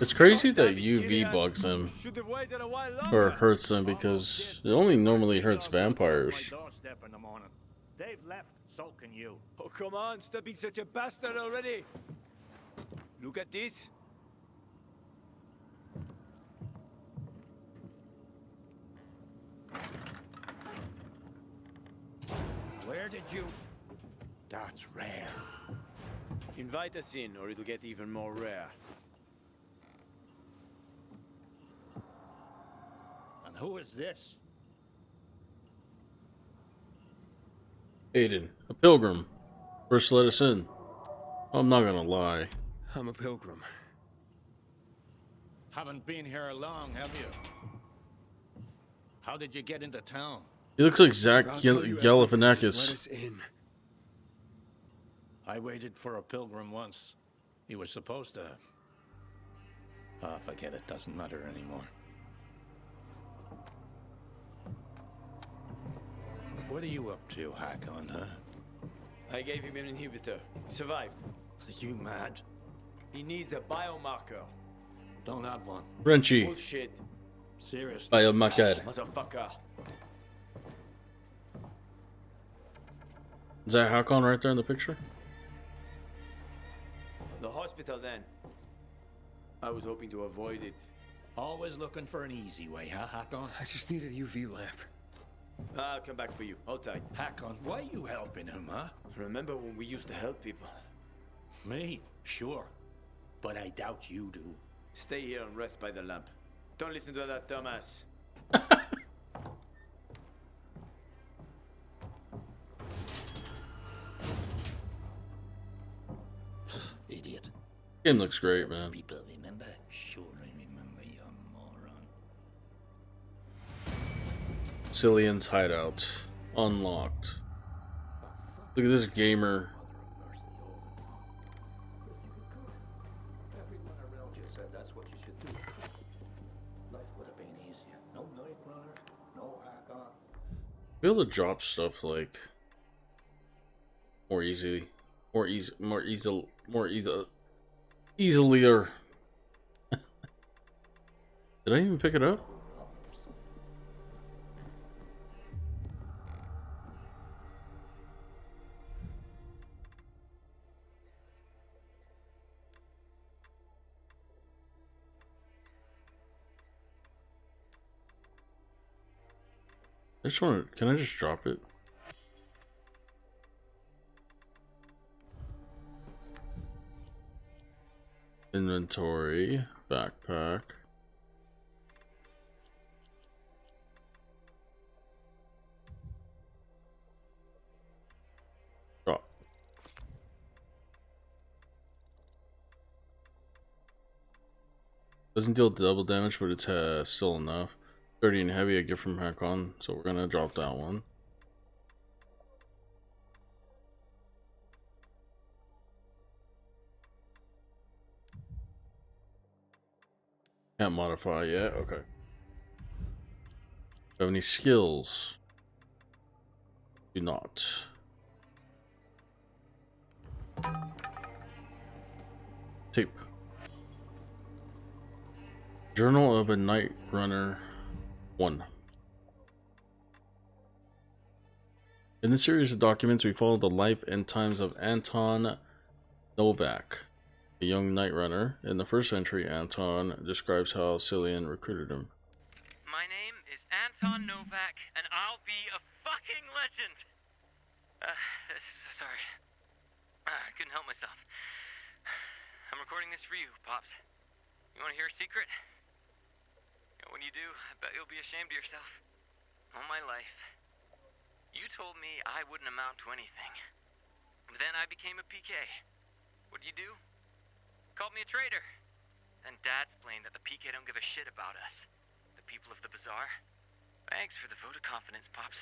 It's crazy that UV bugs them Should have waited a while or longer. hurts them because it only normally hurts vampires. My doorstep in the morning. They've left, so can you. Oh, come on, stop being such a bastard already! Look at this. Where did you... That's rare. Invite us in, or it'll get even more rare. And who is this? Aiden, a pilgrim. First let us in. I'm not gonna lie. I'm a pilgrim. Haven't been here long, have you? How did you get into town? He looks like Zach I'll tell you everything, just let Galifianakis. us in. I waited for a pilgrim once. He was supposed to... Ah, forget it. Doesn't matter anymore. What are you up to, Hakon, huh? I gave him an inhibitor. He survived. Are you mad? He needs a biomarker. Don't have one. Frenchy. Bullshit. Seriously. Biomarker. Motherfucker. Is that Hakon right there in the picture? The hospital then. I was hoping to avoid it. Always looking for an easy way, huh, Hakon? I just need a UV lamp. I'll come back for you. Hold tight. Hakon, why are you helping him, huh? Remember when we used to help people? Me? Sure. But I doubt you do. Stay here and rest by the lamp. Don't listen to that dumbass. Idiot. Game looks great, man. People remember? Sure, I remember, you moron. Cillian's hideout. Unlocked. Look at this gamer. Everyone around you said that's what you should do. Life would have been easier. No night runners, no Hakon. Be able to drop stuff like easily or Did I even pick it up? I just want to. Can I just drop it? Inventory, backpack. Drop. Doesn't deal double damage, but it's still enough. 30 and heavy, a gift from Hakon, so we're gonna drop that one. Can't modify yet. Okay. Have any skills? Do not. Tape. Journal of a Night Runner 1. In this series of documents, we follow the life and times of Anton Novak, a young night runner. In the first entry, Anton describes how Cillian recruited him. My name is Anton Novak, and I'll be a fucking legend! Sorry. I couldn't help myself. I'm recording this for you, Pops. You want to hear a secret? When you do, I bet you'll be ashamed of yourself. All my life, you told me I wouldn't amount to anything. But then I became a PK. What'd you do? Called me a traitor. Then Dad explained that the PK don't give a shit about us. The people of the bazaar. Thanks for the vote of confidence, Pops.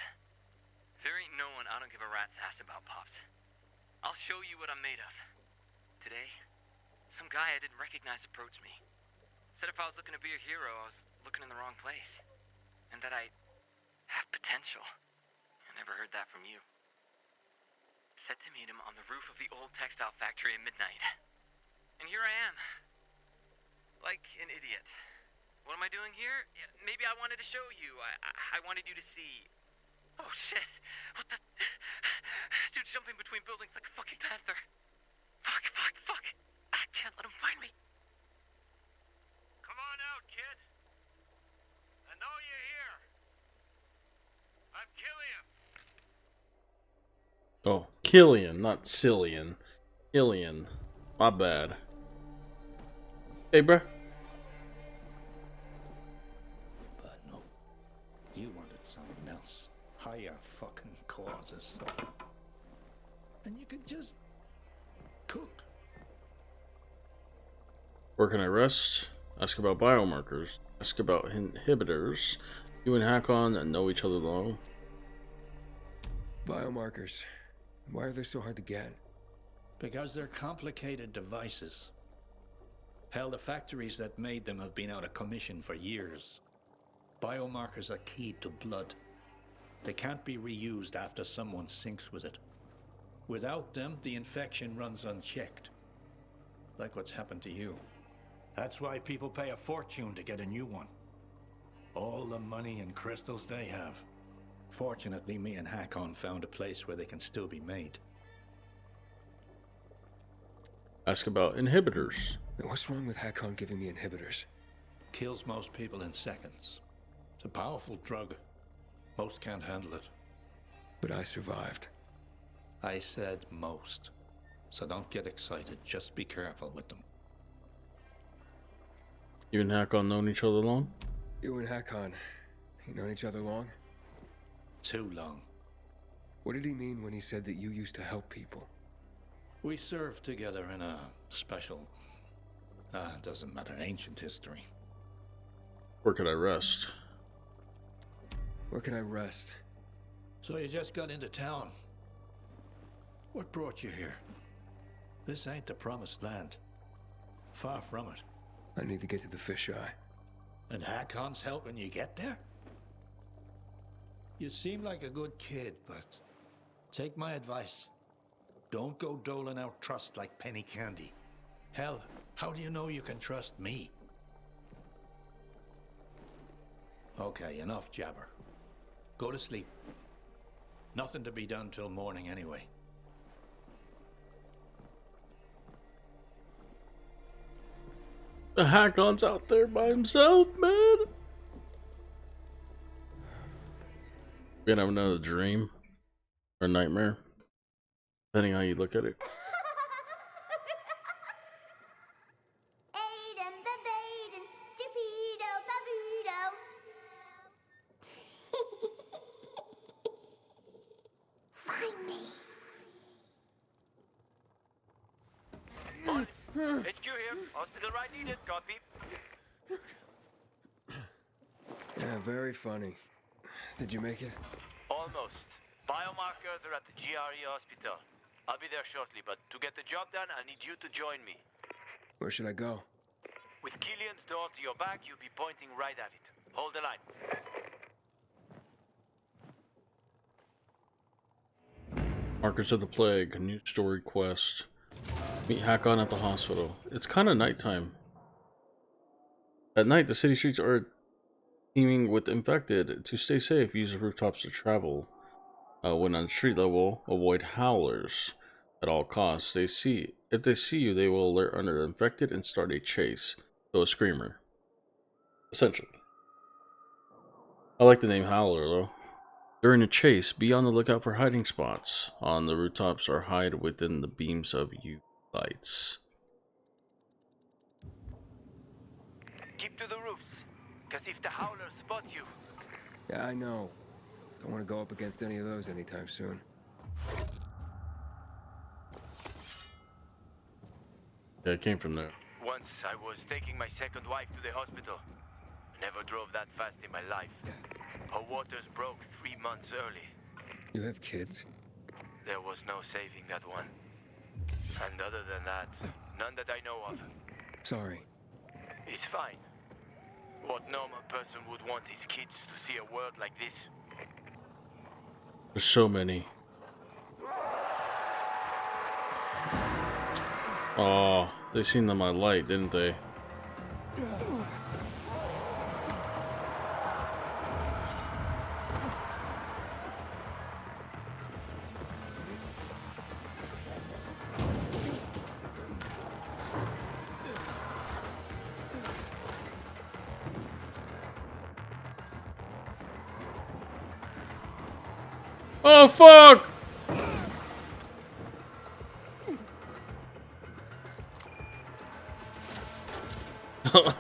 There ain't no one I don't give a rat's ass about, Pops. I'll show you what I'm made of. Today, some guy I didn't recognize approached me. Said if I was looking to be a hero, I was looking in the wrong place. And that I have potential. I never heard that from you. Said to meet him on the roof of the old textile factory at midnight. And here I am. Like an idiot. What am I doing here? Maybe I wanted to show you. I wanted you to see. Oh shit. What the... Dude, jumping between buildings like a fucking panther. Fuck. I can't let him find me. Come on out, kid. I know you're here. I'm Killian. Oh, Killian, not Cillian. Killian. My bad. Hey, bruh. But no. You wanted something else. Higher fucking causes. And you could just cook. Where can I rest? Ask about biomarkers. Ask about inhibitors. You and Hakon know each other long. Biomarkers. Why are they so hard to get? Because they're complicated devices. Hell, the factories that made them have been out of commission for years. Biomarkers are keyed to blood. They can't be reused after someone sinks with it. Without them, the infection runs unchecked. Like what's happened to you. That's why people pay a fortune to get a new one. All the money and crystals they have. Fortunately, me and Hakon found a place where they can still be made. Ask about inhibitors. What's wrong with Hakon giving me inhibitors? Kills most people in seconds. It's a powerful drug. Most can't handle it. But I survived. I said most. So don't get excited. Just be careful with them. You and Hakon known each other long? You and Hakon, you known each other long? Too long. What did he mean when he said that you used to help people? We served together in a special... doesn't matter, ancient history. Where could I rest? Where can I rest? So you just got into town. What brought you here? This ain't the promised land. Far from it. I need to get to the fisheye. And Hakon's helping you get there? You seem like a good kid, but take my advice. Don't go doling out trust like penny candy. Hell, how do you know you can trust me? Okay, enough jabber. Go to sleep. Nothing to be done till morning anyway. The Hakon's out there by himself, man. We're gonna have another dream or nightmare, depending how you look at it. Aiden, babaden, stupido, babudo. Find me. HQ here. Hospital ride needed. Copy. Yeah, very funny. Did you make it? Almost. Biomarkers are at the GRE hospital. I'll be there shortly, but to get the job done, I need you to join me. Where should I go? With Killian's door to your back, you'll be pointing right at it. Hold the line. Markers of the Plague, new story quest. Meet Hakon at the hospital. It's kind of nighttime. At night, the city streets are teeming with infected. To stay safe, use the rooftops to travel. When on street level, avoid howlers at all costs. If they see you, they will alert under infected and start a chase. So a screamer. Essentially. I like the name Howler though. During a chase, be on the lookout for hiding spots on the rooftops or hide within the beams of UV lights. Keep to the roofs, because if the howlers spot you... Yeah, I know. Don't want to go up against any of those anytime soon. Yeah, it came from there. Once I was taking my second wife to the hospital. Never drove that fast in my life. Her waters broke 3 months early. You have kids? There was no saving that one. And other than that, none that I know of. Sorry. It's fine. What normal person would want his kids to see a world like this? There's so many. Oh, they seen them my light, didn't they? Oh fuck!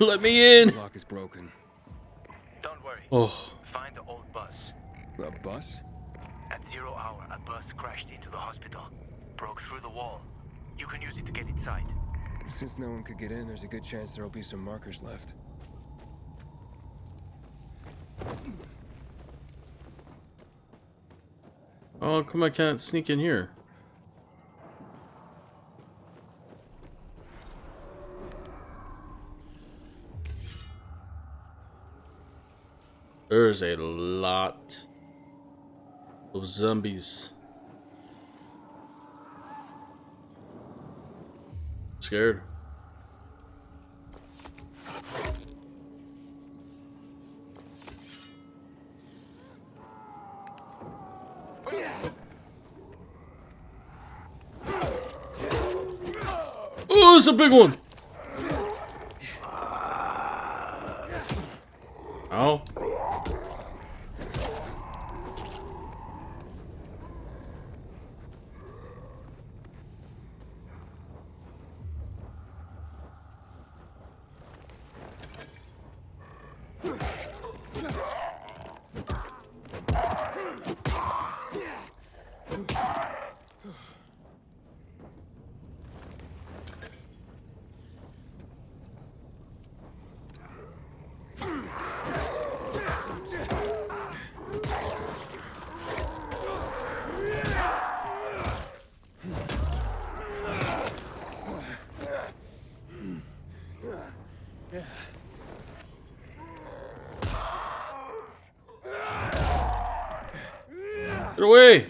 Let me in. The lock is broken. Don't worry. Oh. Find the old bus. A bus? At 0 hour, a bus crashed into the hospital. Broke through the wall. You can use it to get inside. Since no one could get in, there's a good chance there'll be some markers left. Oh, come I can't sneak in here. There's a lot of zombies. Scared? Oh, it's a big one. Ow. Get away!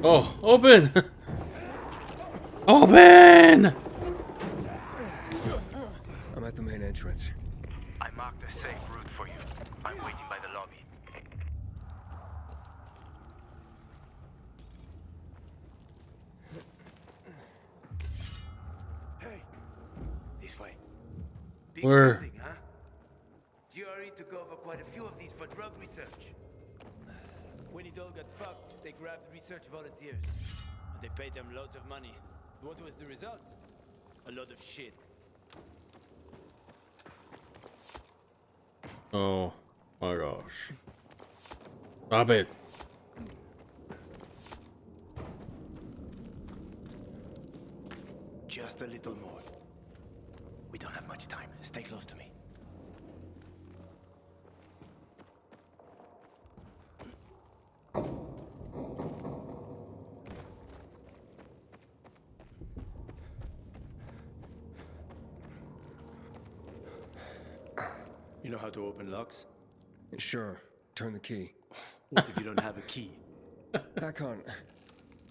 Oh, open! Open! I'm at the main entrance. I marked a safe route for you. I'm waiting by the lobby. Hey, this way. Big Where? building, huh? GRE took over quite a few of these for drug research. When it all got fucked, they grabbed research volunteers. They paid them loads of money. What was the result? A lot of shit. Oh my gosh. Stop it. Just a little more. We don't have much time. Stay close to me. You know how to open locks? Sure. Turn the key. What if you don't have a key? Back on.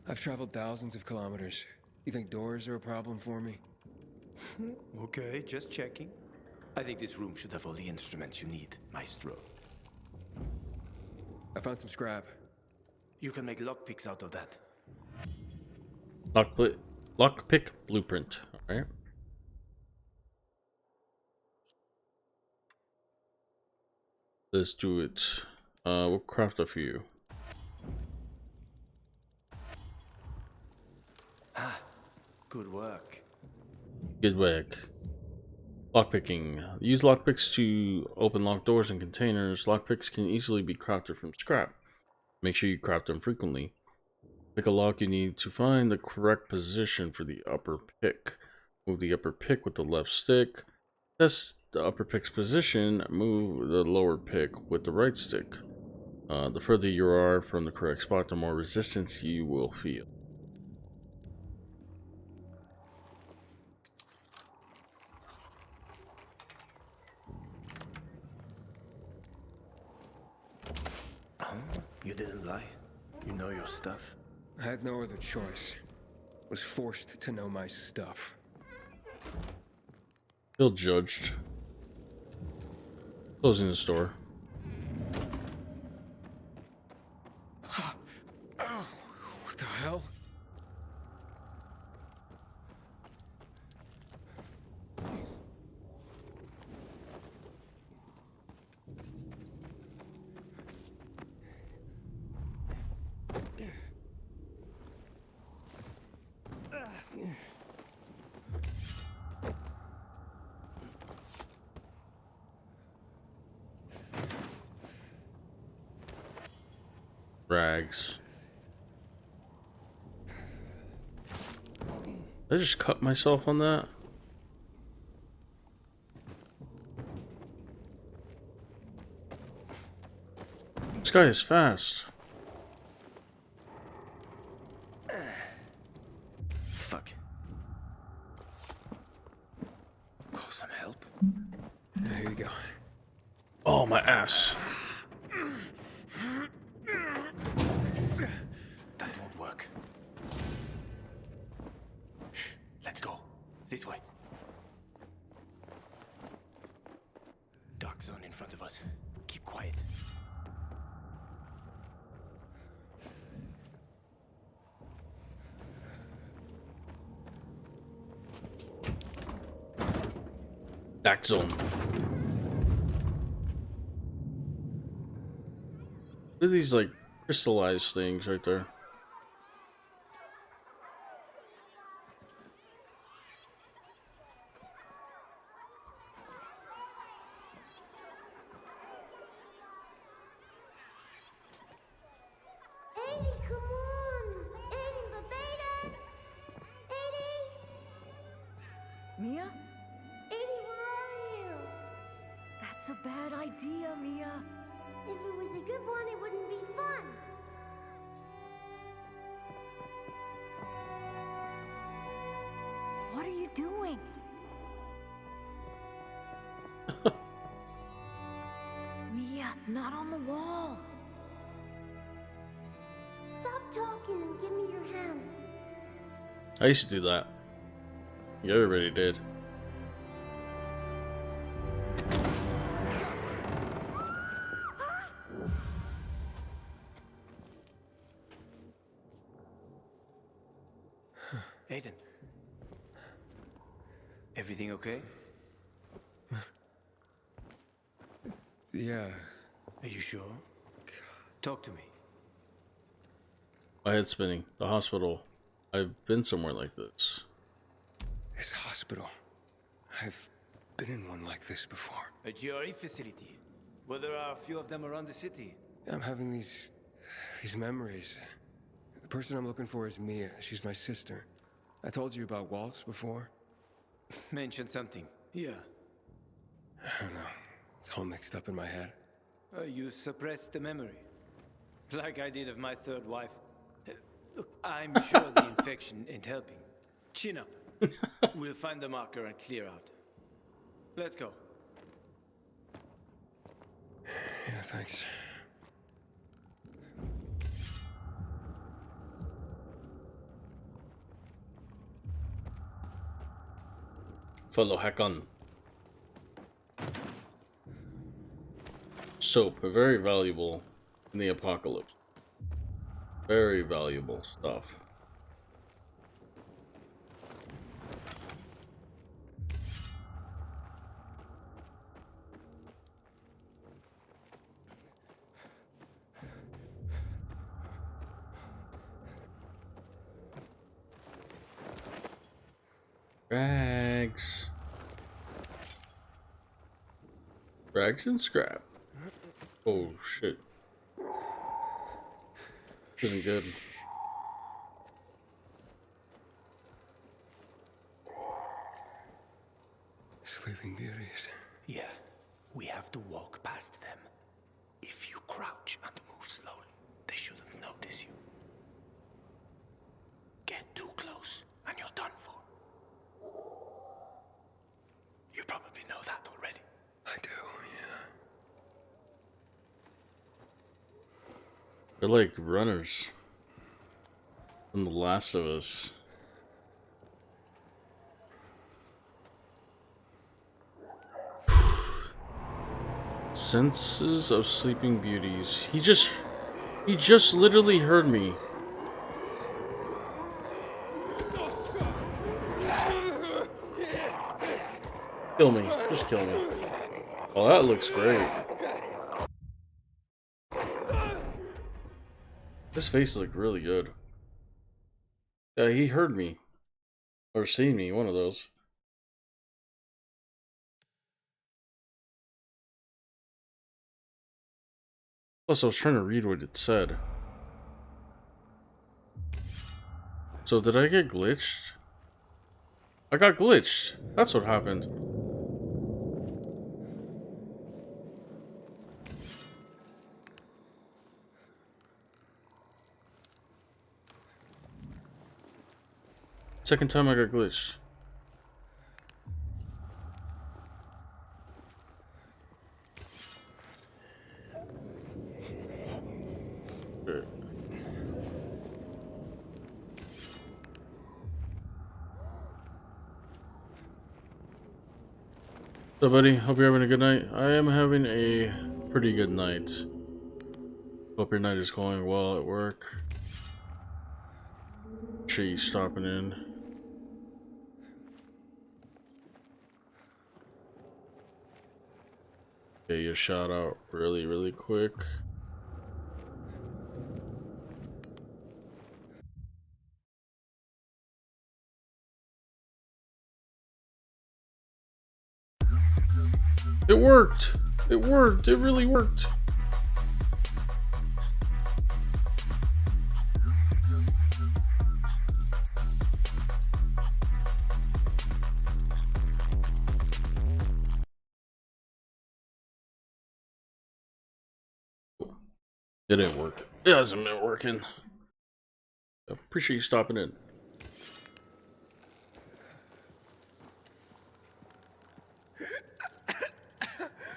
I've traveled thousands of kilometers. You think doors are a problem for me? Okay, just checking. I think this room should have all the instruments you need, Maestro. I found some scrap. You can make lockpicks out of that. Lockpick blueprint. Alright. Let's do it. We'll craft a few. Ah, good work. Good work. Lockpicking. Use lockpicks to open locked doors and containers. Lockpicks can easily be crafted from scrap. Make sure you craft them frequently. Pick a lock, you need to find the correct position for the upper pick. Move the upper pick with the left stick. Test the upper pick's position. Move the lower pick with the right stick. The further you are from the correct spot, the more resistance you will feel. You didn't lie. You know your stuff. I had no other choice. Was forced to know my stuff. Feel judged. Closing the store. What the hell? Rags. Did I just cut myself on that? This guy is fast. Fuck. Call some help. Here you go. Oh, my ass. That won't work. Shh, let's go. This way. Dark zone in front of us. Keep quiet. Dark zone. What are these like crystallized things right there? Aiden, come on! Aiden, Babeta! Aiden! Mia? Aiden, where are you? That's a bad idea, Mia. If it was a good one, it wouldn't be fun. What are you doing? Mia, not on the wall. Stop talking and give me your hand. I used to do that. Yeah, everybody did. Aiden. Everything okay? Yeah. Are you sure? Talk to me. My head's spinning. The hospital. I've been somewhere like this. This hospital. I've been in one like this before. A GRE facility. Well, there are a few of them around the city. I'm having these memories. The person I'm looking for is Mia. She's my sister. I told you about Waltz before. Mention something. Yeah. I don't know. It's all mixed up in my head. You suppressed the memory. Like I did of my third wife. Look, I'm sure the infection ain't helping. Chin up. We'll find the marker and clear out. Let's go. Yeah, thanks. Follow Hakon. Soap, very valuable in the apocalypse. Very valuable stuff. Rags. Rags and scrap. Oh shit. Isn't good. Sleeping Beauties. Yeah, we have to walk past them. If you crouch and move slowly, they shouldn't notice you. Get too close and you're done for. You probably know that already. I do, yeah. They're like runners from The Last of Us. Senses of Sleeping Beauties. He just literally heard me. Kill me. Just kill me. Oh, that looks great. This face looked really good. Yeah, he heard me. Or seen me, one of those. Plus, I was trying to read what it said. So, did I get glitched? I got glitched. That's what happened. Second time I got glitched. Sure. So, buddy, hope you're having a good night. I am having a pretty good night. Hope your night is going well at work. Sure you stopping in. Get you a shout out really quick. It worked! It worked! It really worked! It didn't work. It hasn't been working. I appreciate you stopping in.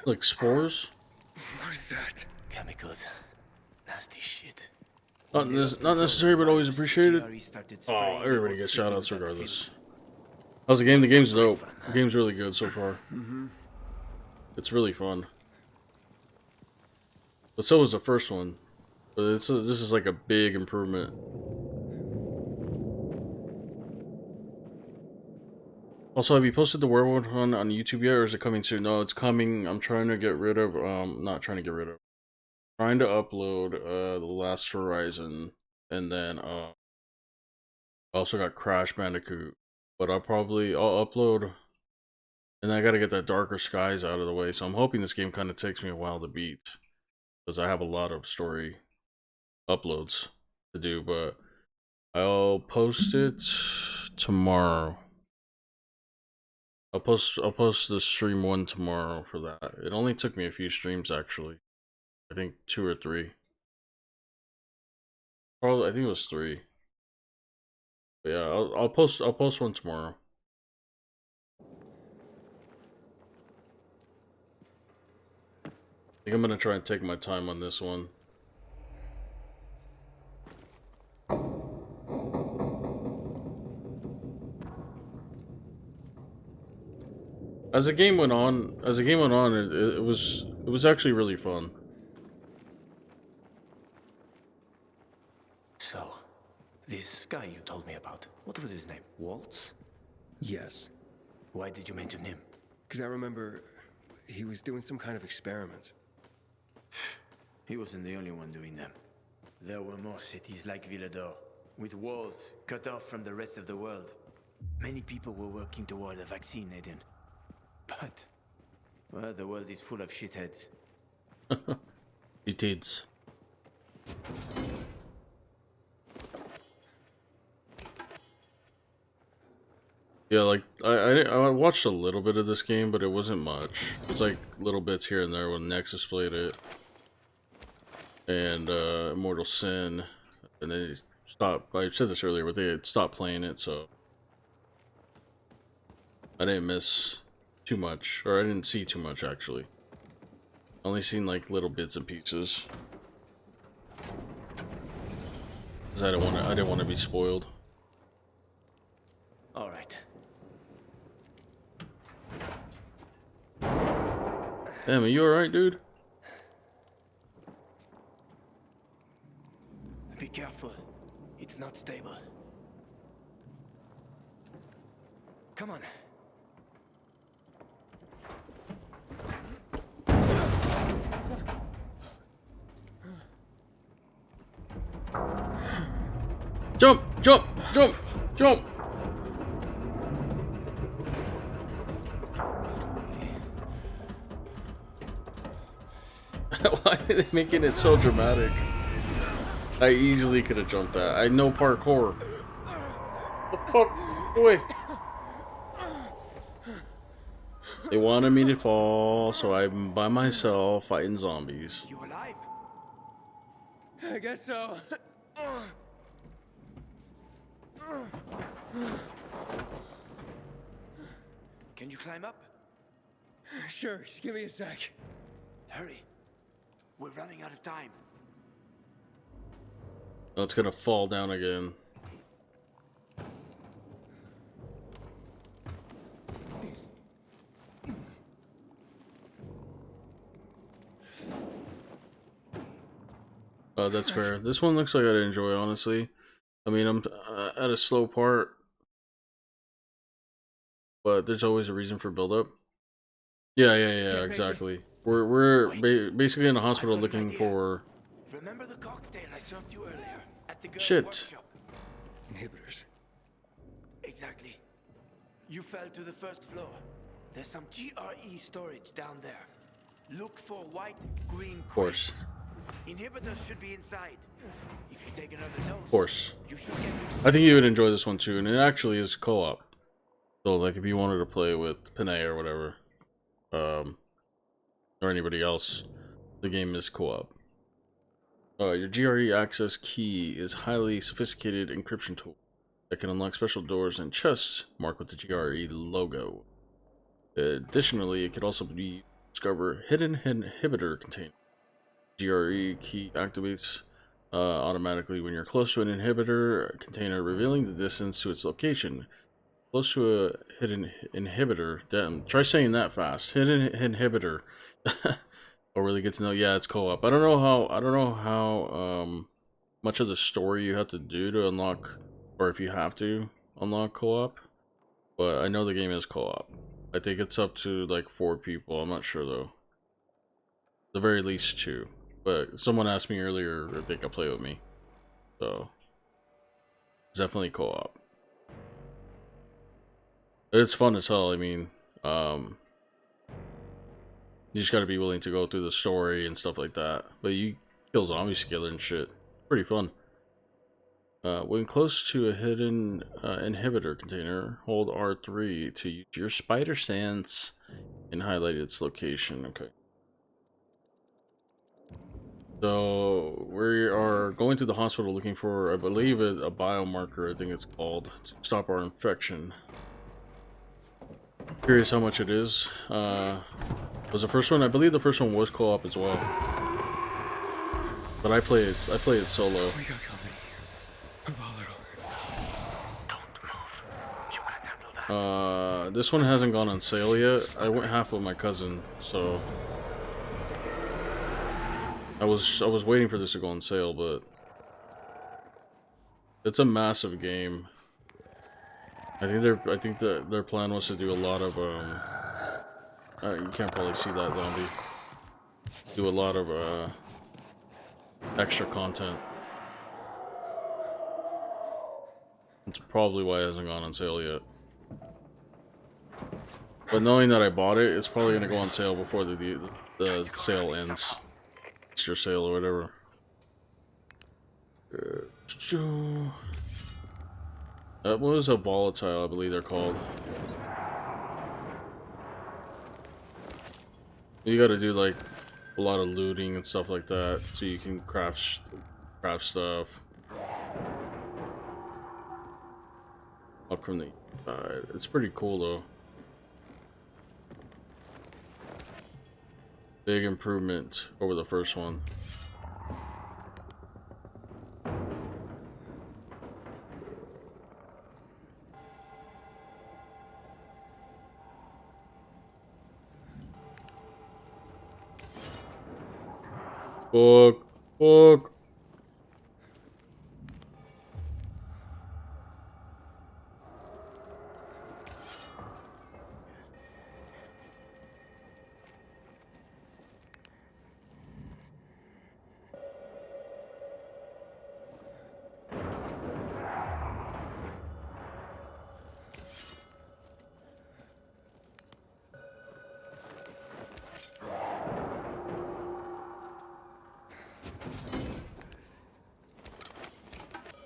Like spores? What is that? Chemicals. Nasty shit. Not necessary, but always appreciated. Oh, everybody gets shoutouts regardless. How's the game? The game's dope. The game's really good so far. It's really fun. But so was the first one. But this is like a big improvement. Also, have you posted the werewolf one on YouTube yet, or is it coming soon? No, it's coming. I'm trying to get rid of, not trying to get rid of, trying to upload, The Last Horizon, and then, I also got Crash Bandicoot, but I'll upload, and I gotta get that Darker Skies out of the way, so I'm hoping this game kind of takes me a while to beat, because I have a lot of story uploads to do, but I'll post it tomorrow. I'll post the stream one tomorrow for that. It only took me a few streams actually. I think 2 or 3. Probably I think it was 3. But yeah, I'll post one tomorrow. I think I'm gonna try and take my time on this one. As the game went on, it was actually really fun. So, this guy you told me about, what was his name? Waltz? Yes. Why did you mention him? Because I remember he was doing some kind of experiments. He wasn't the only one doing them. There were more cities like Villador, with walls cut off from the rest of the world. Many people were working toward a vaccine, Aiden. But, well, the world is full of shitheads. Shitheads. Yeah, like I watched a little bit of this game, but it wasn't much. It's like little bits here and there when Nexus played it, and Immortal Sin, and they stopped. I said this earlier, but they had stopped playing it, so I didn't miss too much, or I didn't see too much actually. I only seen like little bits and pieces, because I didn't want to be spoiled. All right. Damn, are you alright, dude? Be careful. It's not stable. Come on. Jump! Jump! Jump! Jump! Why are they making it so dramatic? I easily could have jumped that. I know parkour. What the fuck? Go away. They wanted me to fall, so I'm by myself fighting zombies. You alive? I guess so. Can you climb up? Sure, just give me a sec. Hurry. We're running out of time. Oh, it's gonna fall down again. That's fair. This one looks like I'd enjoy, honestly. I mean, I'm at a slow part, but there's always a reason for build-up. Yeah, exactly. We're basically in a hospital looking for. Remember the cocktail I served you earlier at the girls' Shit. workshop? Inhibitors. Exactly. You fell to the first floor. There's some GRE storage down there. Look for white, green Course. crates. Inhibitors should be inside. If you take another dose, Of course. you should get I think you would enjoy this one too, and it actually is co-op. So, like, if you wanted to play with Panay or whatever, or anybody else, the game is co-op. Your GRE access key is highly sophisticated encryption tool that can unlock special doors and chests marked with the GRE logo. Additionally, it could also be discover hidden inhibitor container. GRE key activates automatically when you're close to an inhibitor container, revealing the distance to its location. Close to a hidden inhibitor. Damn, try saying that fast. Hidden inhibitor. Or really get to know. Yeah, it's co-op. I don't know how much of the story you have to do to unlock, or if you have to unlock co-op. But I know the game is co-op. I think it's up to like 4 people. I'm not sure though. The very least 2. But someone asked me earlier if they could play with me. So it's definitely co-op. It's fun as hell. I mean, you just gotta be willing to go through the story and stuff like that. But you kill zombies together and shit. Pretty fun. When close to a hidden inhibitor container, hold R3 to use your spider sense and highlight its location. Okay. So we are going to the hospital looking for, I believe, a biomarker. I think it's called, to stop our infection. Curious how much it is. Was the first one? I believe the first one was co-op as well. But I play it solo. We got company. This one hasn't gone on sale yet. I went half with my cousin, so I was waiting for this to go on sale, but it's a massive game. I think their plan was to do a lot of you can't probably see that zombie. Do a lot of extra content. That's probably why it hasn't gone on sale yet. But knowing that I bought it, it's probably gonna go on sale before the sale ends. Extra sale or whatever. That was a volatile, I believe they're called. You gotta do like a lot of looting and stuff like that, so you can craft stuff. Up from the side. It's pretty cool though. Big improvement over the first one. Fuck.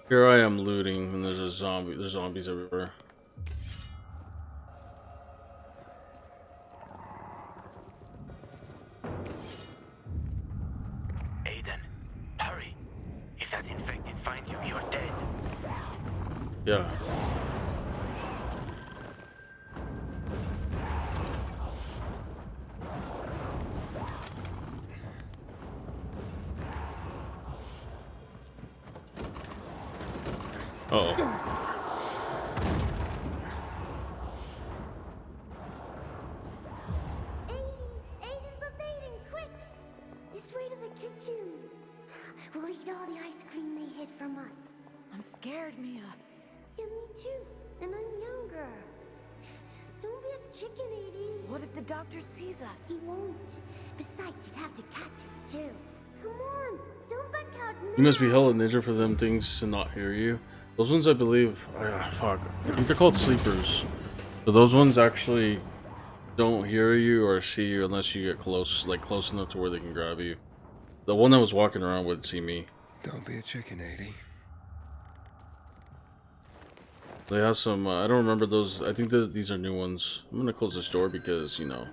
Here I am looting, and there's zombies everywhere. Aiden, hurry. If that infected finds you, you're dead. Yeah. Uh-oh. Aiden, quick! This way to the kitchen. We'll eat all the ice cream they hid from us. I'm scared, Mia. Yeah, me too. And I'm younger. Don't be a chicken, Edie. What if the doctor sees us? He won't. Besides, he'd have to catch us too. Come on, don't back out now. You must be hella ninja for them things to not hear you. Those ones, I believe, fuck. I think they're called sleepers. So those ones actually don't hear you or see you unless you get close, like close enough to where they can grab you. The one that was walking around would see me. Don't be a chicken, 80. They have some, I don't remember those. I think these are new ones. I'm gonna close this door because, you know.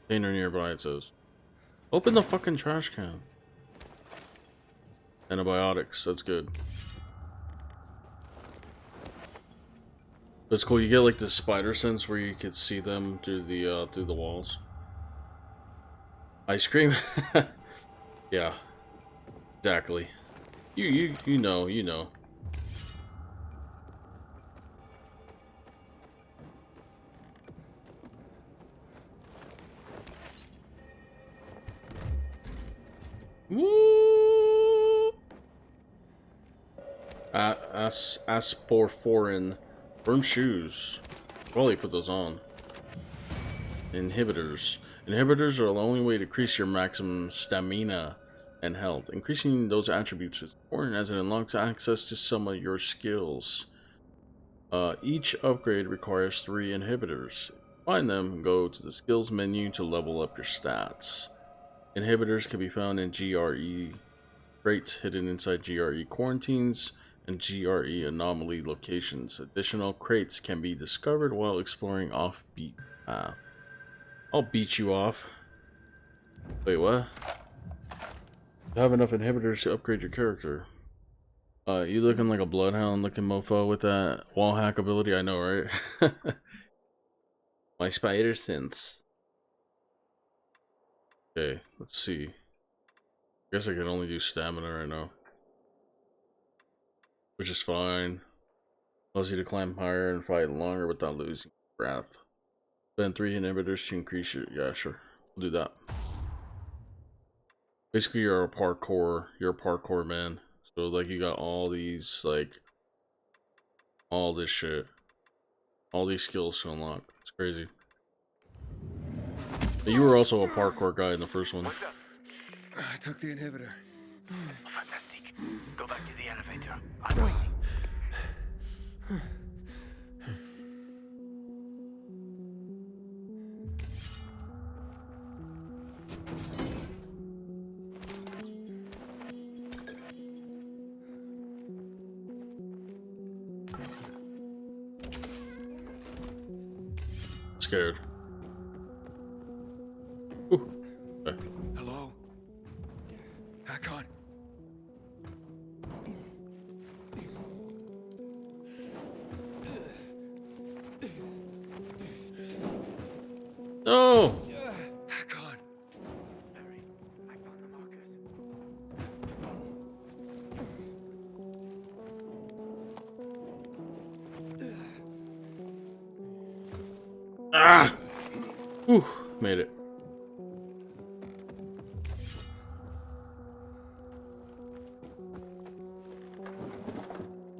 Container nearby, it says. Open the fucking trash can. Antibiotics, that's good. That's cool. You get like the spider sense where you could see them through the walls. Ice cream. Yeah, exactly. You know. Woo! Asporforin. Firm shoes. Probably put those on. Inhibitors. Inhibitors are the only way to increase your maximum stamina and health. Increasing those attributes is important as it unlocks access to some of your skills. Each upgrade requires 3 inhibitors. If you find them, go to the skills menu to level up your stats. Inhibitors can be found in GRE crates hidden inside GRE quarantines and GRE anomaly locations. Additional crates can be discovered while exploring offbeat path. I'll beat you off. Wait, what? You have enough inhibitors to upgrade your character. You looking like a bloodhound looking mofo with that wall hack ability, I know, right? My spider sense. Okay, let's see. I guess I can only do stamina right now. Which is fine. Allows you to climb higher and fight longer without losing breath. Spend 3 inhibitors to increase your... Yeah, sure. We'll do that. Basically, you're a parkour man. So, like, you got all these, like... all this shit. All these skills to unlock. It's crazy. But you were also a parkour guy in the first one. I took the inhibitor. Oh, fantastic. Go back to the elevator. I'm waiting. Scared. Ooh. Okay. Hello? Hakon? No! Hakon! Hurry. I found the markers. Ah! Ooh, made it.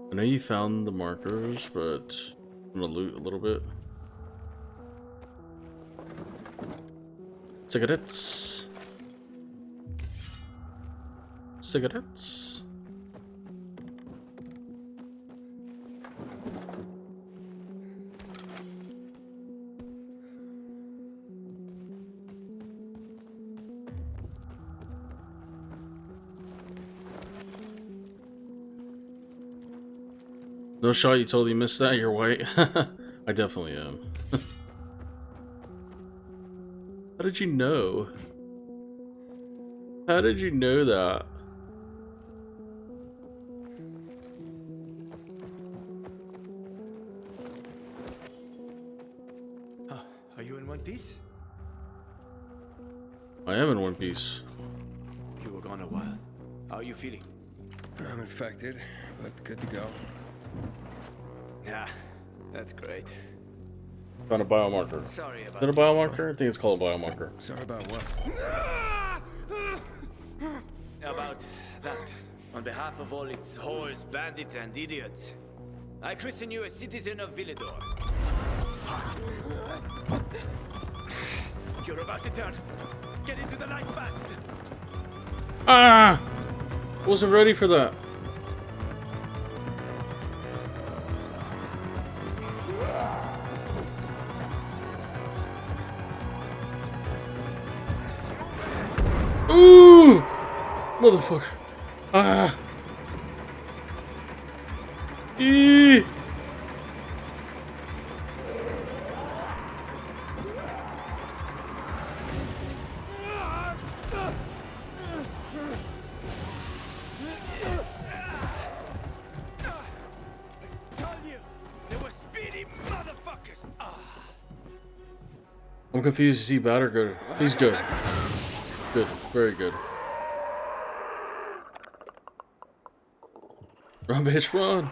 I know you found the markers, but I'm gonna loot a little bit. Cigarettes. Cigarettes. No shot, you totally missed that, you're white. I definitely am. How did you know? How did you know that? Are you in one piece? I am in one piece. You were gone a while. How are you feeling? I'm infected, but good to go. Yeah, that's great. Found a biomarker. Sorry about Is it a biomarker? I think it's called a biomarker. Sorry about what? About that. On behalf of all its whores, bandits, and idiots, I christen you a citizen of Villador. You're about to turn. Get into the light fast. Ah! Wasn't ready for that. Ooh! Motherfucker. Ah! Eee! Told you, there were speedy I'm confused. Is he bad or good? He's good. Good. Very good. Run, bitch, run!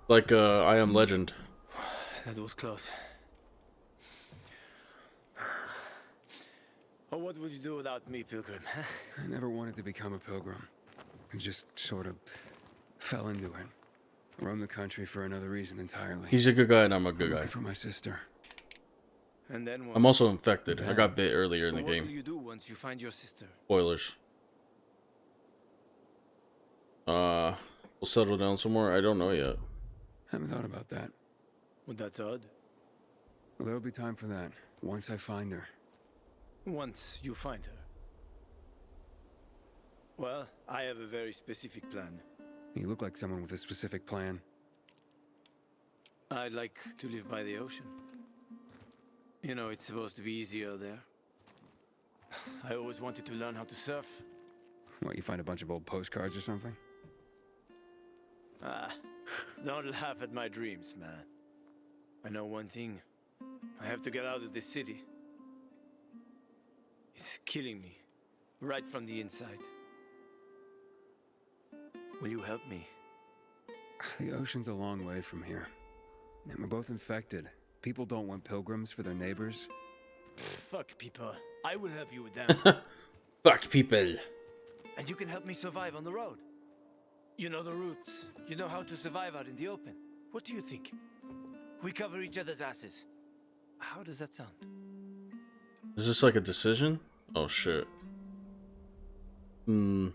Like, I Am Legend. That was close. Oh, what would you do without me, Pilgrim? I never wanted to become a pilgrim. I just sort of fell into it. I roamed the country for another reason entirely. He's a good guy and I'm a good guy. Looking for my sister. And then what? I'm also infected. I got bit earlier in the What game. will you do once you find your sister? Spoilers. We'll settle down somewhere. I don't know yet. Haven't thought about that. Well, that's odd. Well, there'll be time for that once I find her. Once you find her. Well, I have a very specific plan. You look like someone with a specific plan. I'd like to live by the ocean. You know, it's supposed to be easier there. I always wanted to learn how to surf. What, you find a bunch of old postcards or something? Ah, don't laugh at my dreams, man. I know one thing. I have to get out of this city. It's killing me, right from the inside. Will you help me? The ocean's a long way from here. And we're both infected. People don't want pilgrims for their neighbors. Fuck people. I will help you with them. Fuck people. And you can help me survive on the road. You know the routes. You know how to survive out in the open. What do you think? We cover each other's asses. How does that sound? Is this like a decision? Oh shit. Deal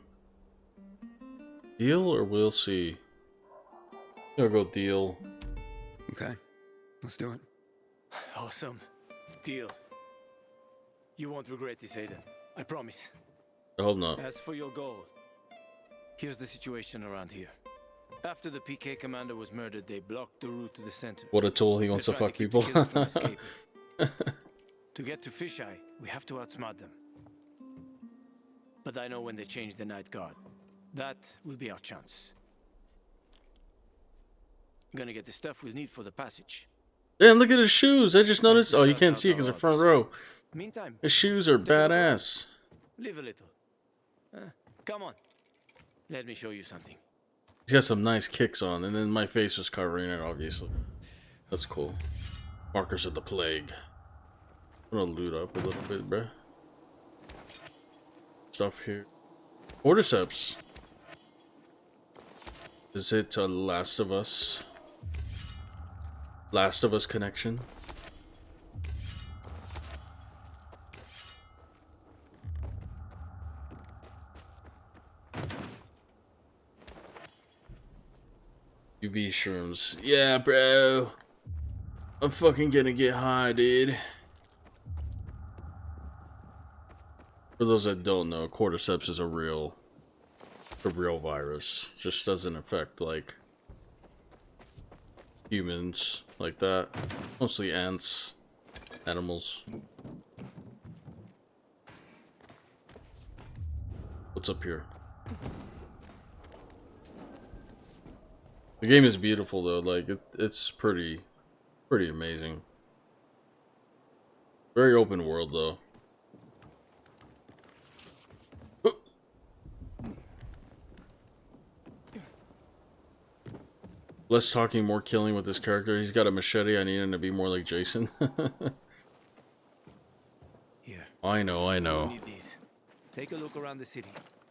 or we'll see? I'll go deal. Okay. Let's do it. Awesome. Deal. You won't regret this, Aiden. I promise. I hope not. As for your goal, here's the situation around here. After the PK commander was murdered, they blocked the route to the center. What a tool, he wants to fuck people. To get to Fisheye, we have to outsmart them. But I know when they change the night guard. That will be our chance. I'm gonna get the stuff we'll need for the passage. Damn, look at his shoes. I just noticed. Oh, you can't see it because they're front row. Meantime, his shoes are badass. Live a little. Come on. Let me show you something. He's got some nice kicks on, and then my face was covering it, obviously. That's cool. Markers of the plague. I'm gonna loot up a little bit, bruh. Stuff here. Cordyceps. Is it a Last of Us? Last of Us connection? UV shrooms. Yeah, bro. I'm fucking gonna get high, dude. For those that don't know, cordyceps is a real virus. Just doesn't affect like humans like that. Mostly ants, animals. What's up here? The game is beautiful though. Like it's pretty amazing. Very open world though. Less talking, more killing with this character. He's got a machete. I need him to be more like Jason. Here. I know. Need these. Take a look around the city.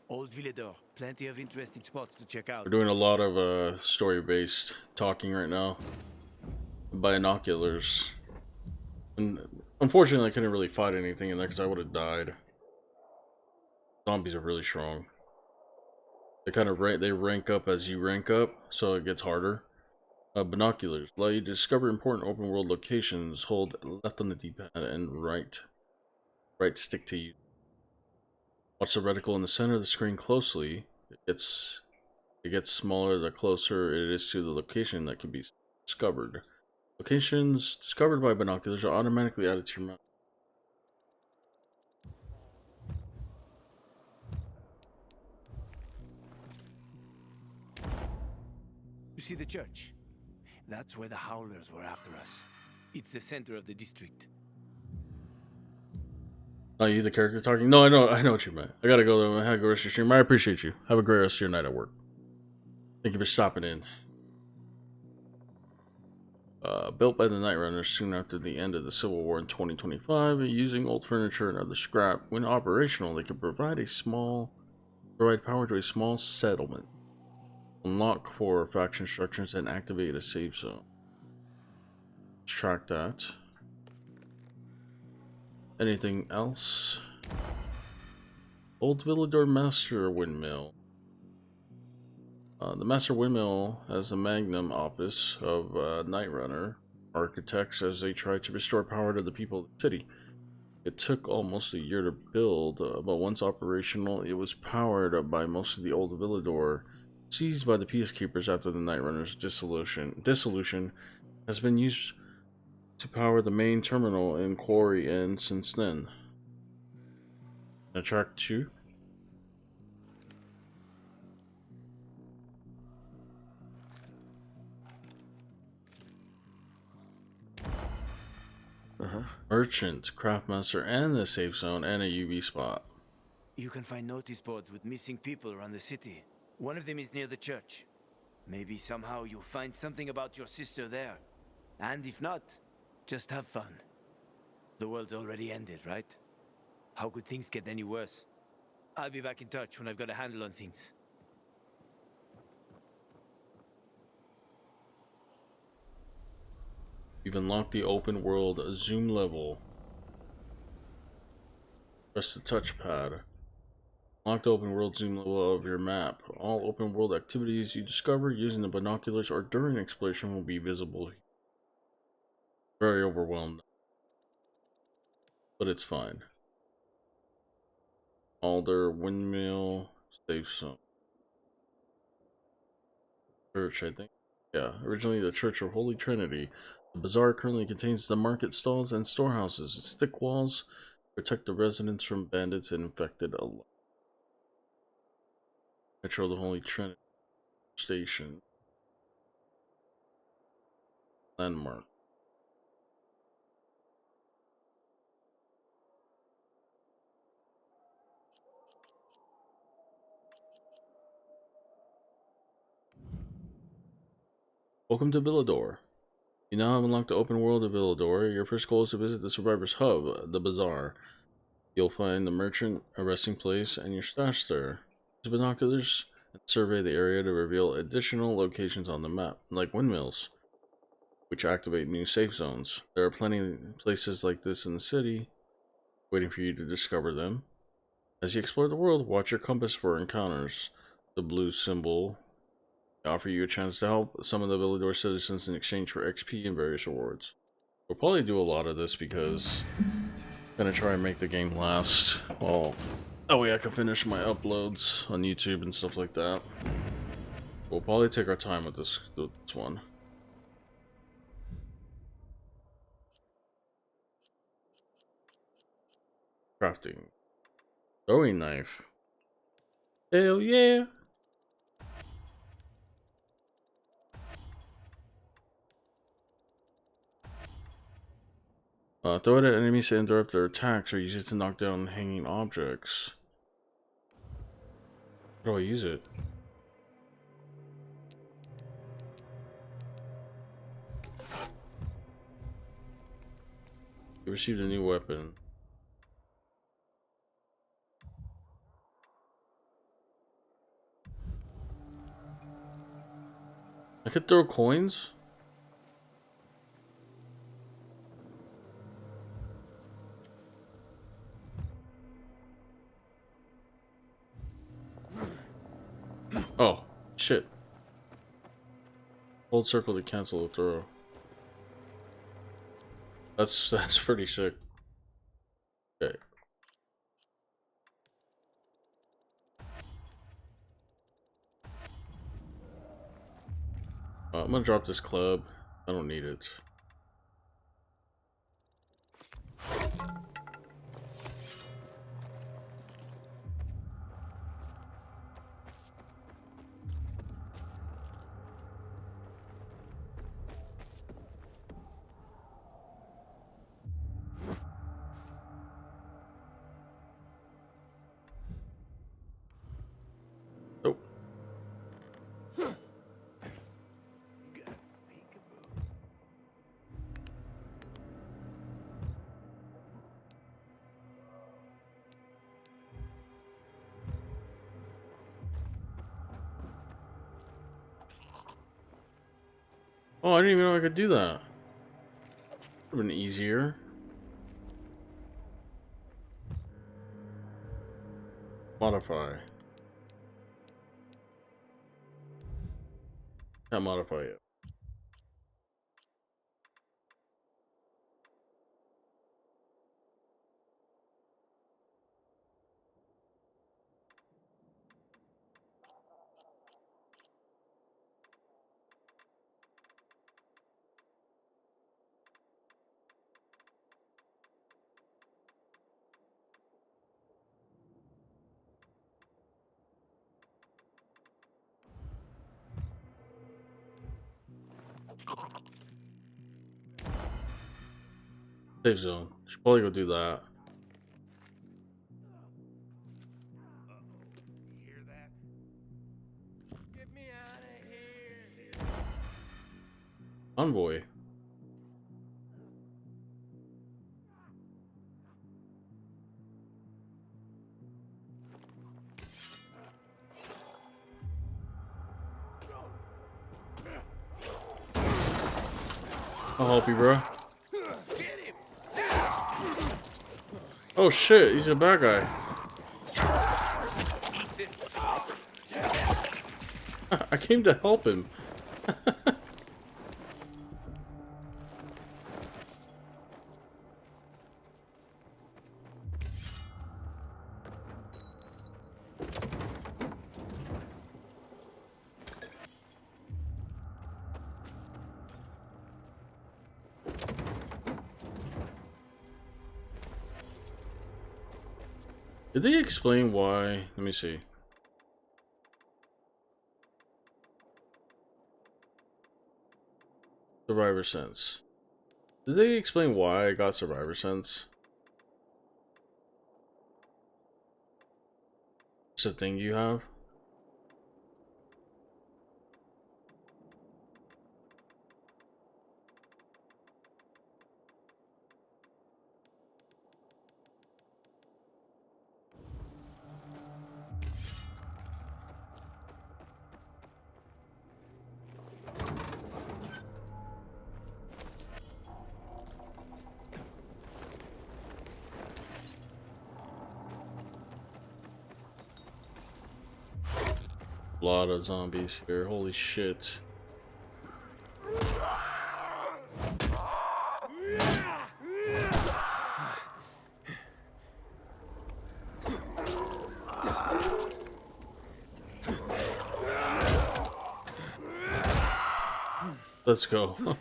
Old Villador. Plenty of interesting spots to check out. We're doing a lot of story-based talking right now. Binoculars. And unfortunately, I couldn't really fight anything in there because I would have died. Zombies are really strong. They kind of rank up as you rank up, so it gets harder. Binoculars allow you to discover important open world locations. Hold left on the D-pad and right stick to you. Watch the reticle in the center of the screen closely. It gets smaller the closer it is to the location that can be discovered. Locations discovered by binoculars are automatically added to your map. You see the church? That's where the Howlers were after us. It's the center of the district. Oh, you the character talking? No, I know what you meant. I gotta go though. I gotta go rest your stream. I appreciate you. Have a great rest of your night at work. Thank you for stopping in. Built by the Night Runners soon after the end of the Civil War in 2025, using old furniture and other scrap. When operational, they could provide power to a small settlement, unlock 4 faction structures, and activate a safe zone. Let's track that. Anything else? Old Villador Master Windmill. The Master Windmill has the magnum opus of Night Runner architects as they try to restore power to the people of the city. It took almost a year to build, but once operational, it was powered by most of the old Villador, seized by the Peacekeepers after the Night Runner's dissolution has been used to power the main terminal in Quarry End since then. Now, track 2. Merchant, Craftmaster, and the safe zone, and a UV spot. You can find notice boards with missing people around the city. One of them is near the church. Maybe somehow you'll find something about your sister there. And if not, just have fun. The world's already ended, right? How could things get any worse? I'll be back in touch when I've got a handle on things. You've unlocked the open world zoom level. Press the touchpad. Unlock the open world zoom level of your map. All open world activities you discover using the binoculars or during exploration will be visible. Very overwhelmed, but it's fine. Alder, Windmill, safe zone. Church, I think. Yeah, originally the Church of Holy Trinity. The bazaar currently contains the market stalls and storehouses. Its thick walls protect the residents from bandits and infected alike. Metro of the Holy Trinity Station. Landmark. Welcome to Villador. You now have unlocked the open world of Villador. Your first goal is to visit the Survivor's Hub, the Bazaar. You'll find the merchant, a resting place, and your stash there. Use binoculars and survey the area to reveal additional locations on the map, like windmills, which activate new safe zones. There are plenty of places like this in the city, waiting for you to discover them. As you explore the world, watch your compass for encounters. The blue symbol offer you a chance to help some of the Villador citizens in exchange for XP and various rewards. We'll probably do a lot of this because I'm gonna try and make the game last. Well, that way I can finish my uploads on YouTube and stuff like that. We'll probably take our time with this one. Crafting. Throwing knife. Hell yeah! Throw it at enemies to interrupt their attacks or use it to knock down hanging objects. How do I use it? You received a new weapon. I could throw coins? Oh, shit. Hold circle to cancel the throw. That's pretty sick. Okay. I'm gonna drop this club. I don't need it. Oh, I didn't even know I could do that. Would have been easier. Modify. Can't modify it. Safe zone. Should probably go do that. Envoy. I'll help you, bro. Oh shit, he's a bad guy. I came to help him. Did they explain why? Let me see. Survivor Sense. Did they explain why I got Survivor Sense? It's a thing you have? A lot of zombies here. Holy shit. Let's go.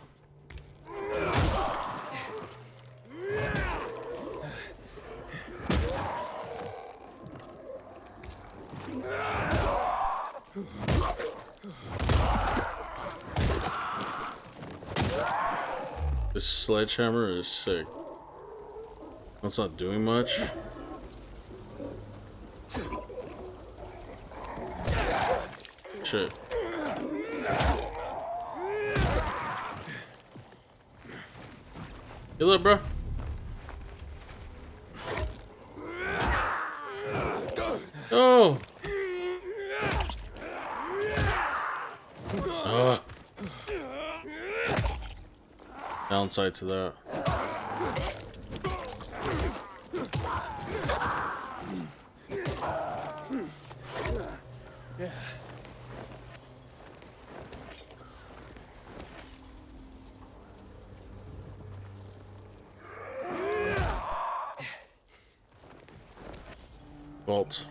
This sledgehammer is sick. That's not doing much. Shit. Heal up, bro. Oh. Downside to that. Yeah. Vault.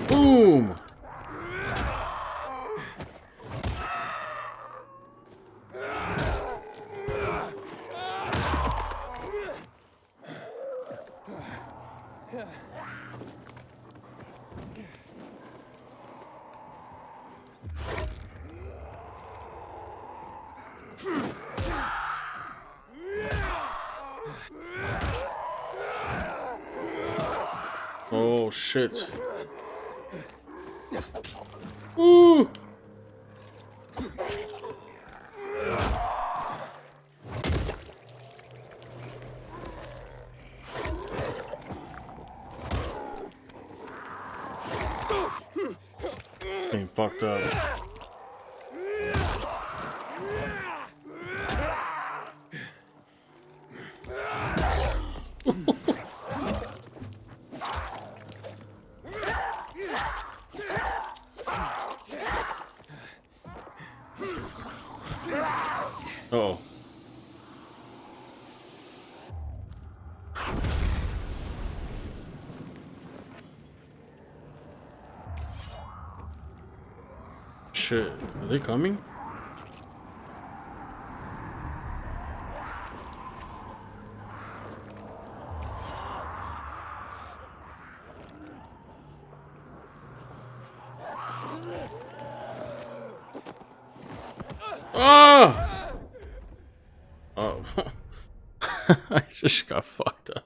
Boom! Oh shit. Ooh. Being fucked up. Uh-oh. Shit, are they coming? Ah! Oh. I just got fucked up.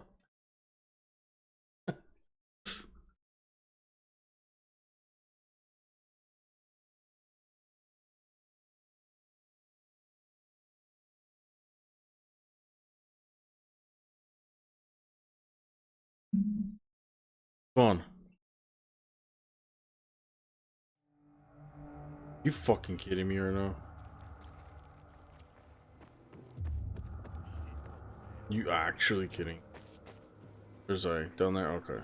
Come on. You fucking kidding me right now? You actually kidding? There's a down there. Okay,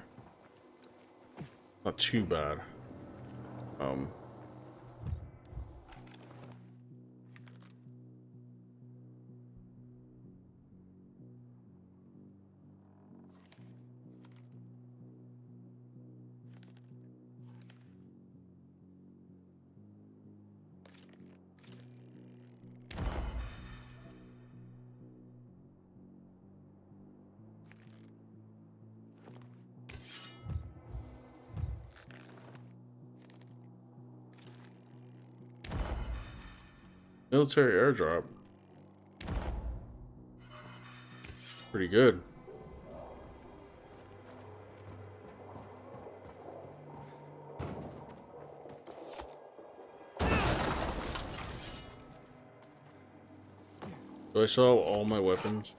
not too bad. Military airdrop. Pretty good. Do I sell all my weapons?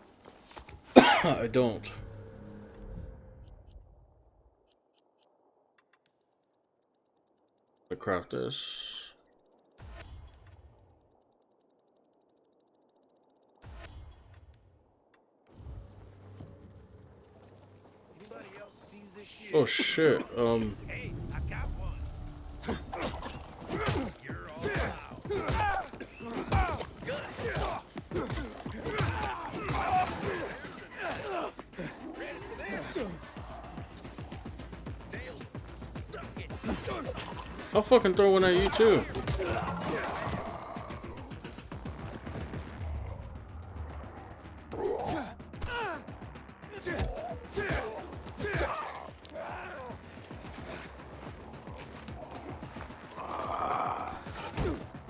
I don't. I craft this. Oh shit. Hey, I got one. You're all out. Good. Ready for this? Nailed it. Suck it. I'll fucking throw one at you too.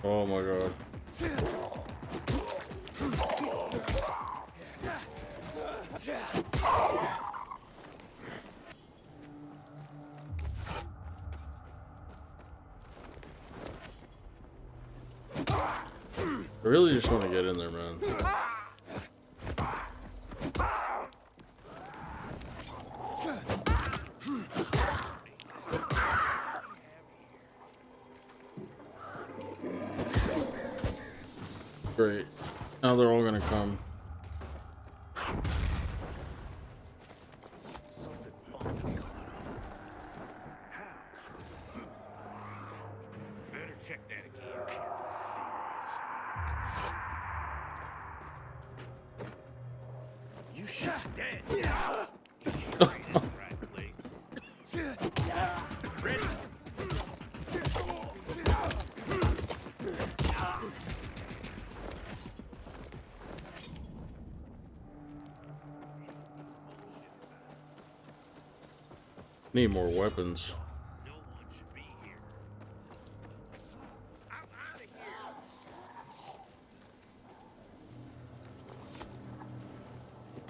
Oh my god. I really just want to get in there, man. Great. Now they're all gonna come. Better check that again. You shot dead. You sure ain't in the right place. Ready? Need more weapons. No one should be here. I'm out of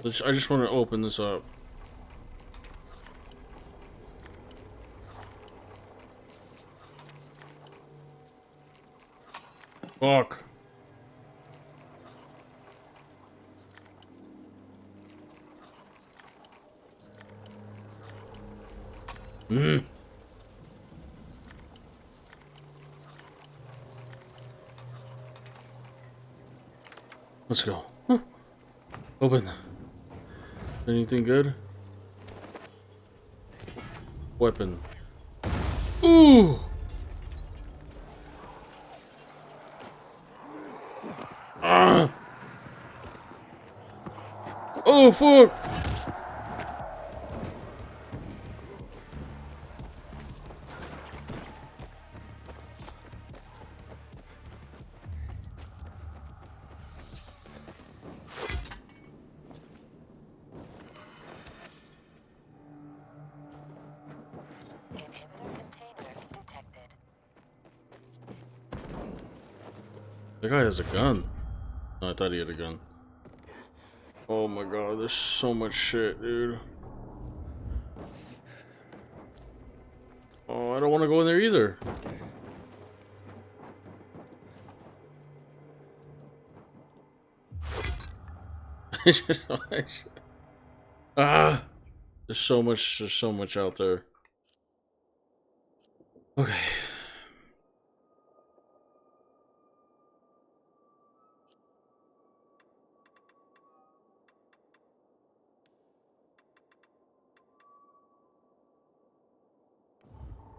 here. I just want to open this up. Fuck. Let's go. Open. Anything good? Weapon. Ooh! Ah! Oh, fuck! The guy has a gun. Oh, I thought he had a gun. Oh my god, there's so much shit, dude. Oh, I don't want to go in there either. Ah, there's so much out there. Okay.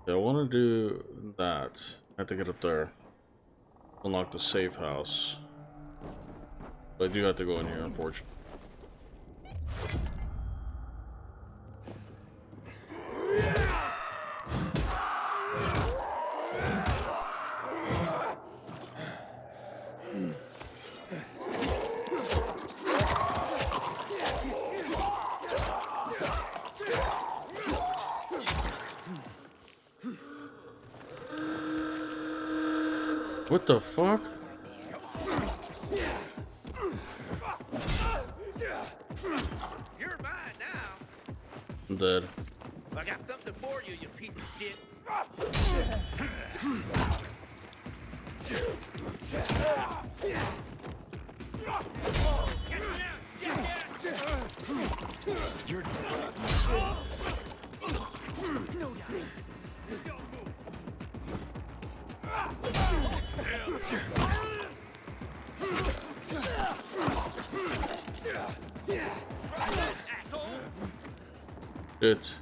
Yeah, I want to do that. I have to get up there. Unlock the safe house. But I do have to go in here, unfortunately. What the fuck? You're mine now. I'm dead. I got something for you, you piece of shit. You're no dice. It.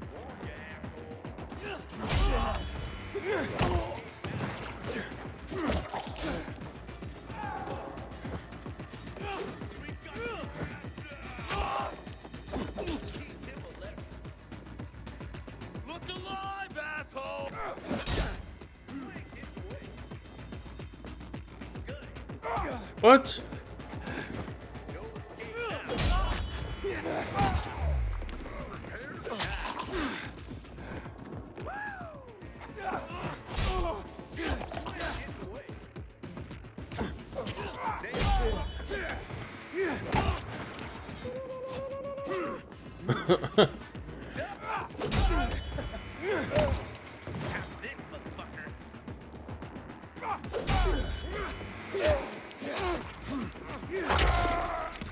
Look alive, asshole! What?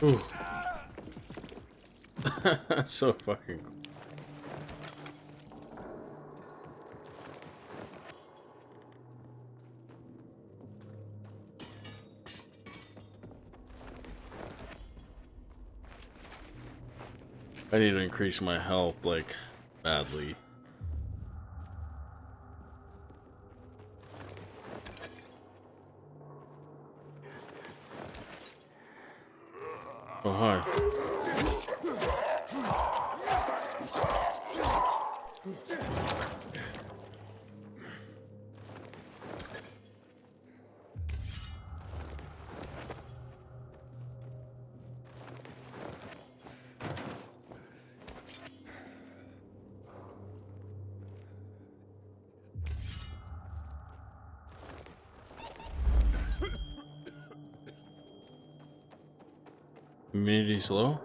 Ooh. That's so fucking cool. I need to increase my health, like, badly. Oh, hi. Immunity's low?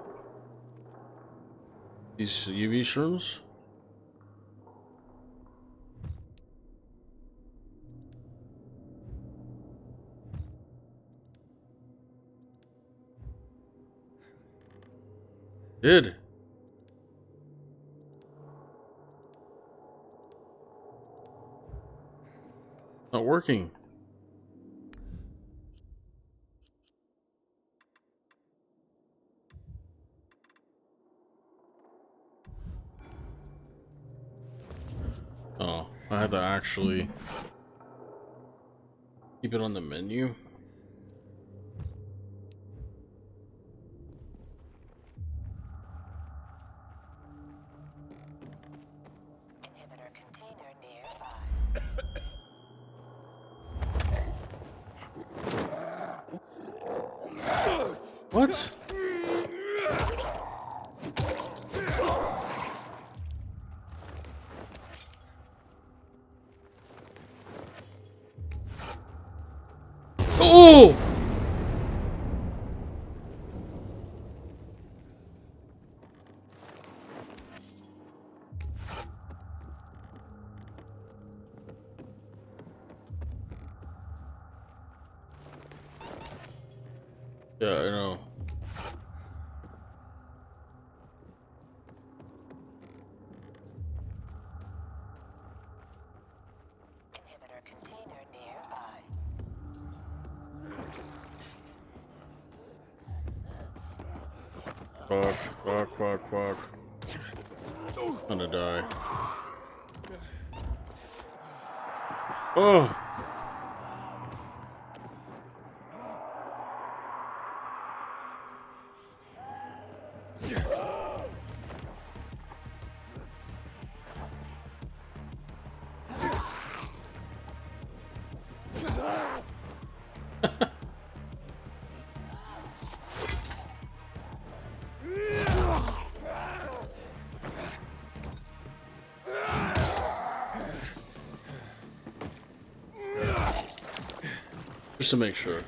These UV shrooms? Did. Not working. I have to actually keep it on the menu. Inhibitor container nearby. What? Oh! Yeah, I know. Inhibitor container nearby. Fuck. I'm gonna die. Oh! Just to make sure.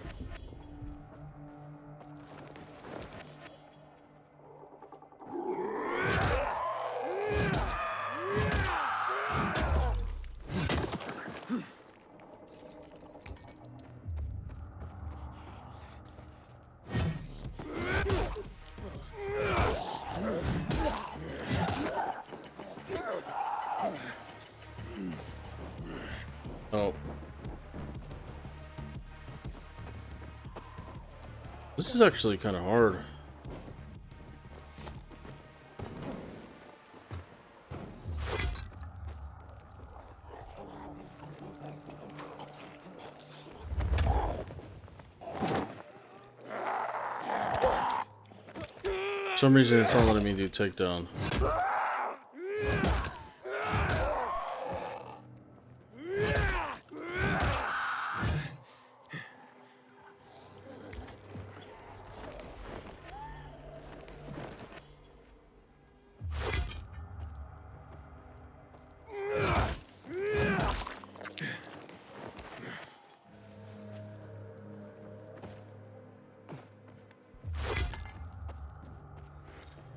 Oh. This is actually kind of hard. For some reason it's not letting me do takedown.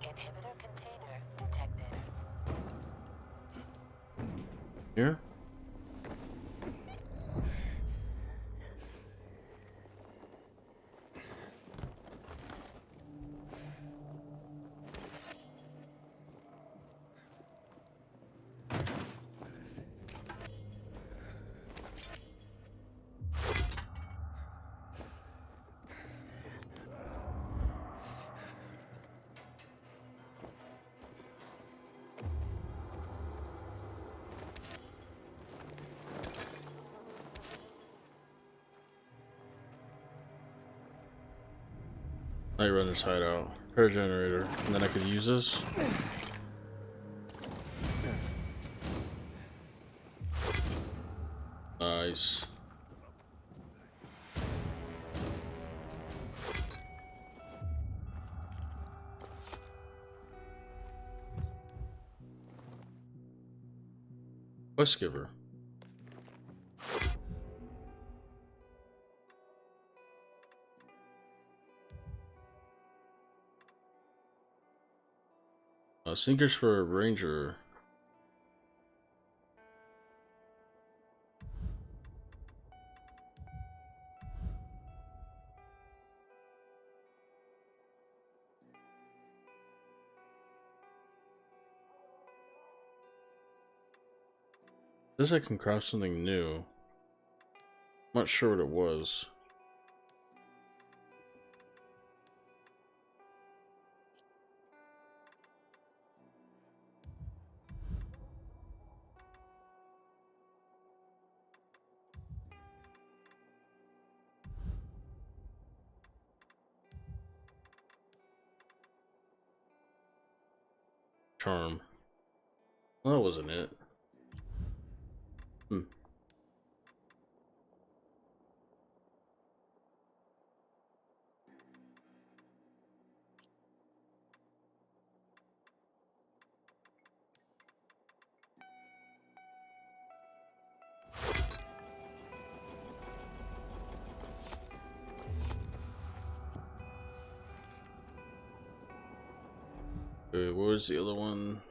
Inhibitor container detected. Here? Night Runner's hideout. Repair generator. And then I could use this. Nice. Quest giver. Sneakers for a ranger. Says I can craft something new. I'm not sure what it was. charm. Well, that wasn't it. Okay, what was the other one?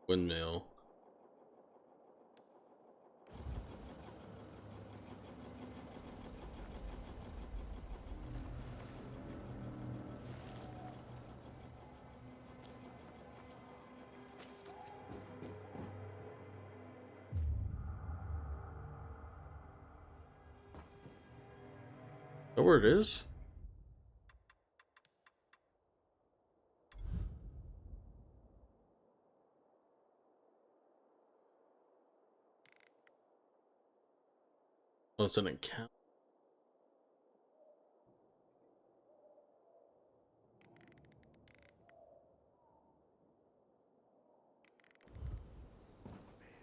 Windmill. Is that where it is? Oh, it's an account.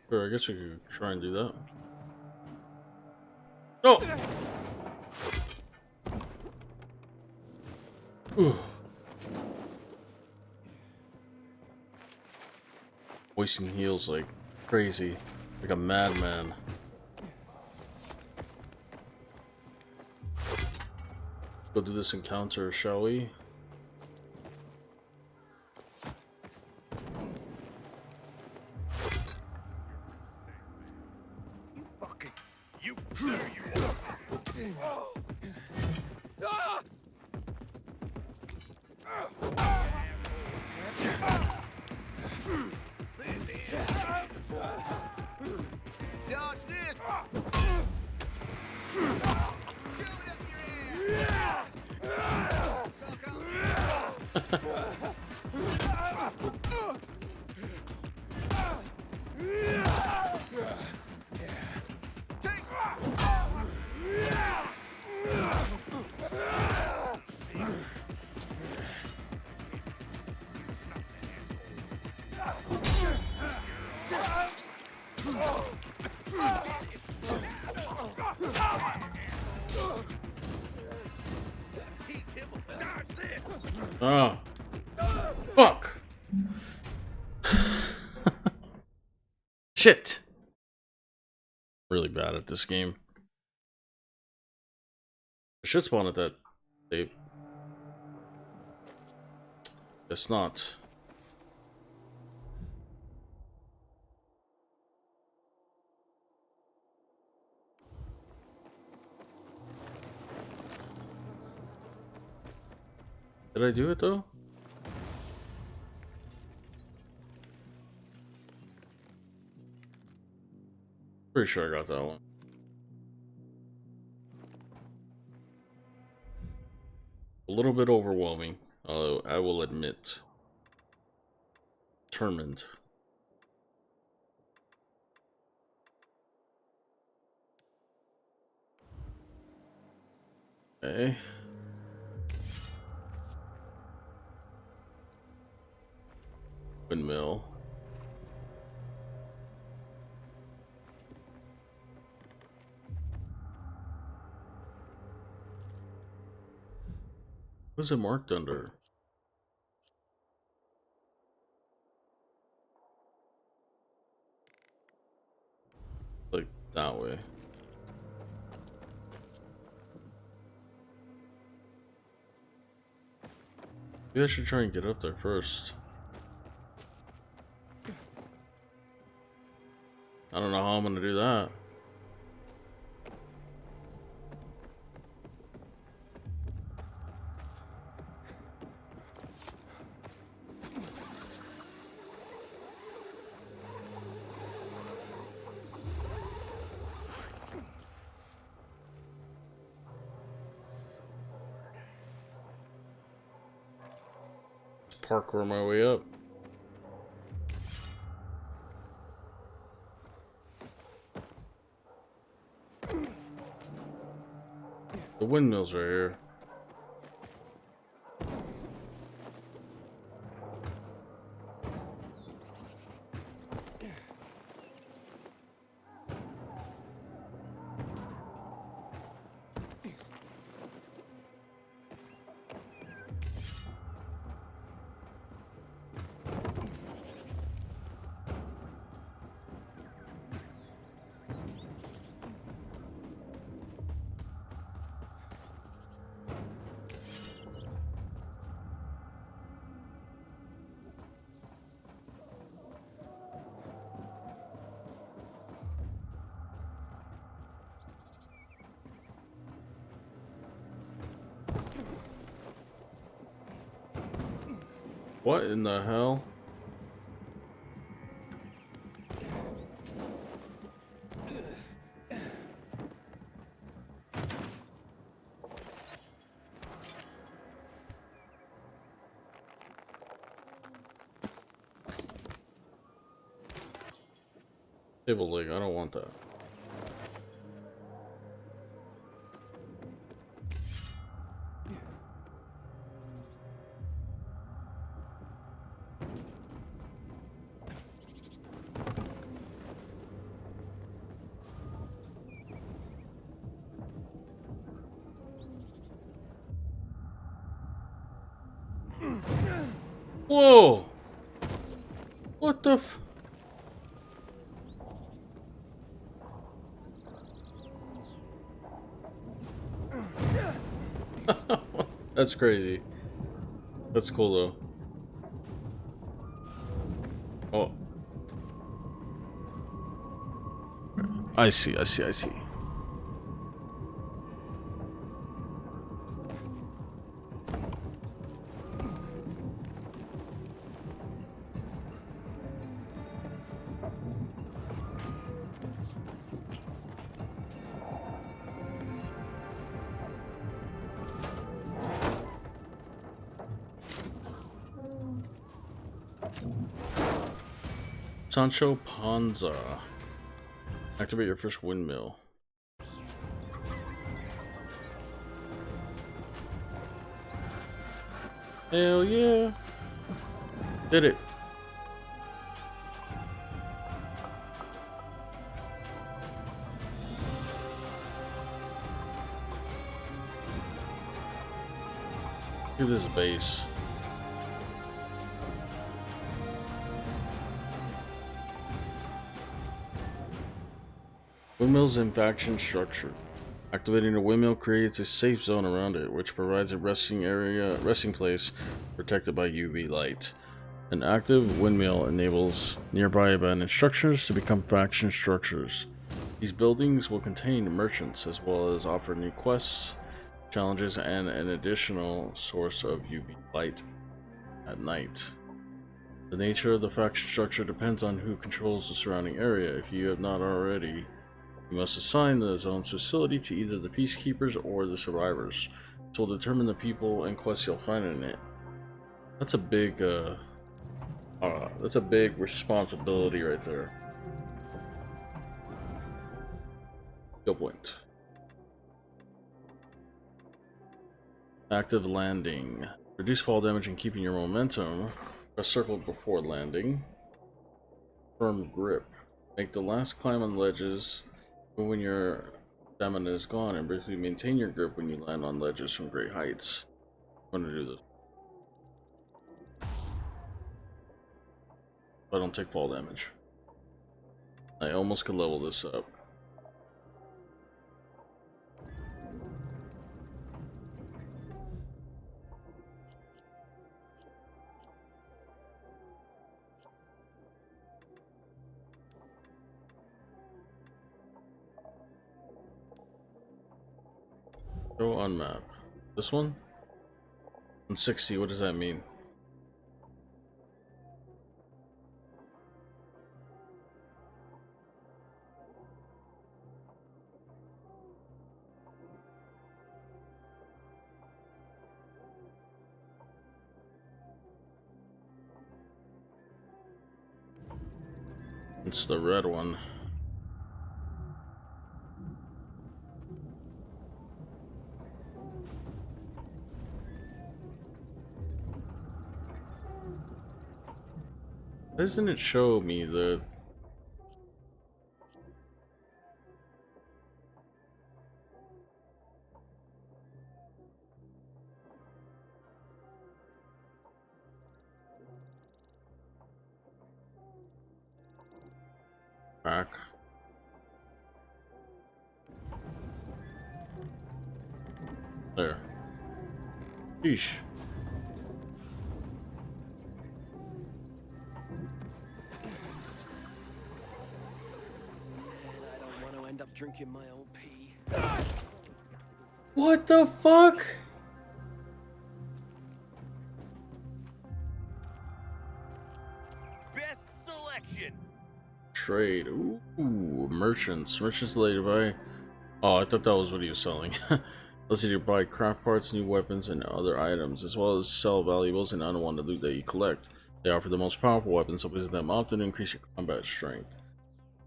Sure, I guess we could try and do that. No! Ooh. Wasting heals like crazy. Like a madman. Go do this encounter, shall we? You, there you are. Dodge this. Ah. Fuck. Shit. Really bad at this game. I should spawn at that tape. It's not. Did I do it though? Pretty sure I got that one. A little bit overwhelming, although I will admit. Determined. Okay. Windmill. What's it marked under? Like that way. Maybe I should try and get up there first. I don't know how I'm gonna do that. Parkour my way up. The windmill's right here. What in the hell? Table leg, I don't want that. Whoa! What the f- That's crazy. That's cool though. Oh. I see. Sancho Panza. Activate your first windmill. Hell yeah. Did it. Look at this base. Windmills in faction structure. Activating a windmill creates a safe zone around it, which provides a resting place protected by UV light. An active windmill enables nearby abandoned structures to become faction structures. These buildings will contain merchants as well as offer new quests, challenges, and an additional source of UV light at night. The nature of the faction structure depends on who controls the surrounding area. If you have not already, you must assign the zone's facility to either the peacekeepers or the survivors. This will determine the people and quests you'll find in it. That's a big responsibility right there. Go point. Active landing. Reduce fall damage and keeping your momentum. Press circle before landing. Firm grip. Make the last climb on ledges when your stamina is gone, and briefly maintain your grip when you land on ledges from great heights. I'm gonna do this. I don't take fall damage. I almost could level this up. Show on map. This one? 160, what does that mean? It's the red one. Doesn't it show me the... back? There. Sheesh. I don't want to end up drinking my own pee. What the fuck? collection. Trade. Ooh, merchants. Merchants later buy. Oh, I thought that was what he was selling. Let's either buy craft parts, new weapons, and other items, as well as sell valuables and unwanted loot that you collect. They offer the most powerful weapons, so visit them often to increase your combat strength.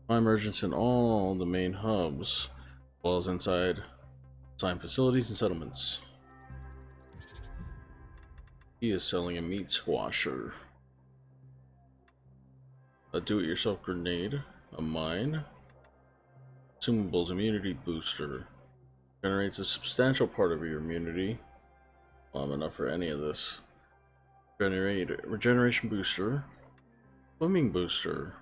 Find merchants in all the main hubs, as well as inside assigned facilities and settlements. He is selling a meat squasher, a do-it-yourself grenade, a mine, consumables immunity booster. Generates a substantial part of your immunity. Well, I'm enough for any of this. Generate regeneration booster, swimming booster,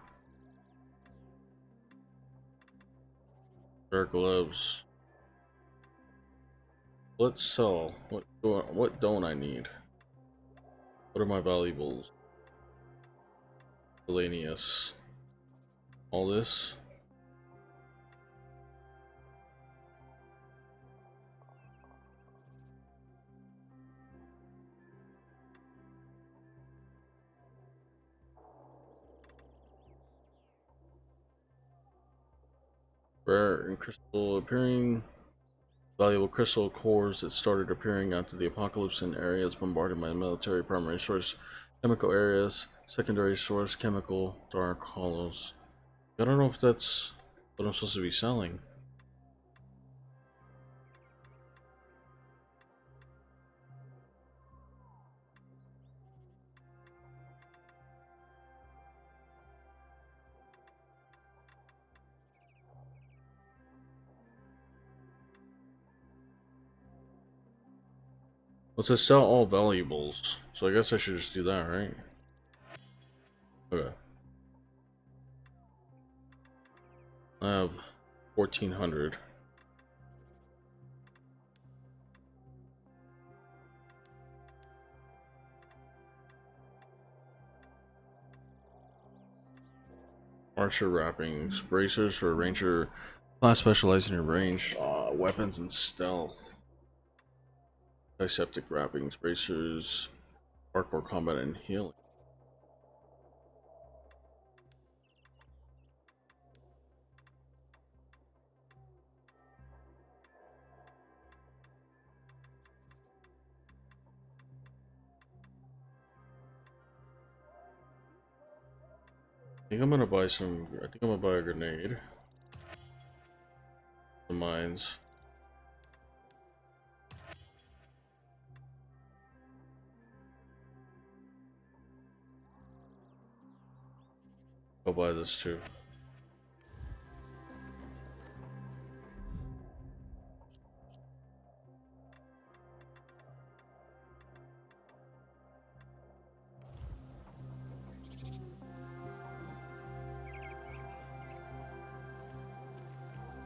rare gloves. Let's sell. What don't I need? What are my valuables? Miscellaneous. All this. Rare and crystal appearing. Valuable crystal cores that started appearing after the apocalypse in areas bombarded by the military. Primary source, chemical areas. Secondary source, chemical, dark hollows. I don't know if that's what I'm supposed to be selling. Let's just sell all valuables. So I guess I should just do that, right? Okay. I have 1400. Archer wrappings, bracers for a ranger class specializing in range weapons and stealth. Diseptic wrappings, bracers, hardcore combat and healing. I think I'm gonna buy some. I think I'm gonna buy a grenade. The mines. I'll buy this too.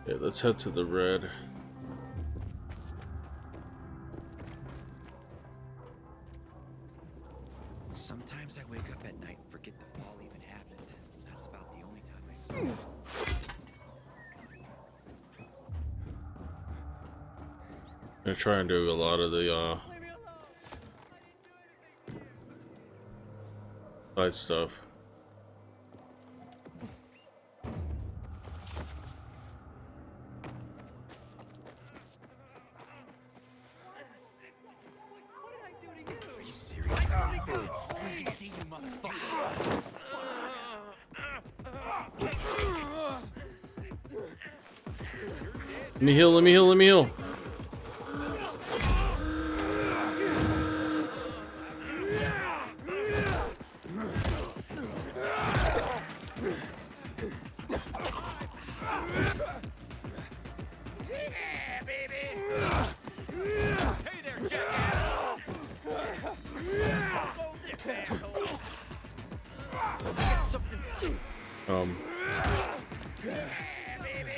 Okay, let's head to the red. Sometimes I wake up at night and forget the fall even happened. That's about the only time I sleep. I'm gonna try and do a lot of the side stuff. Are you serious? See you, motherfucker. Let me heal, let me heal, let me heal. Yeah, baby. Hey there, jackass. Go this asshole. Get something. Yeah, baby.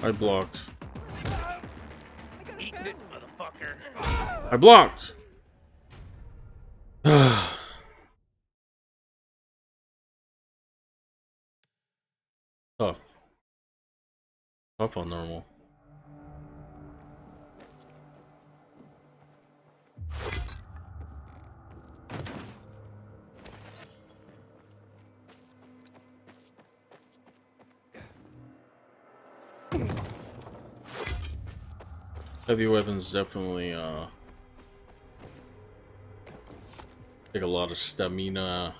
I blocked. Eat this, motherfucker. I blocked. Tough. Tough on normal. Heavy weapons definitely take a lot of stamina.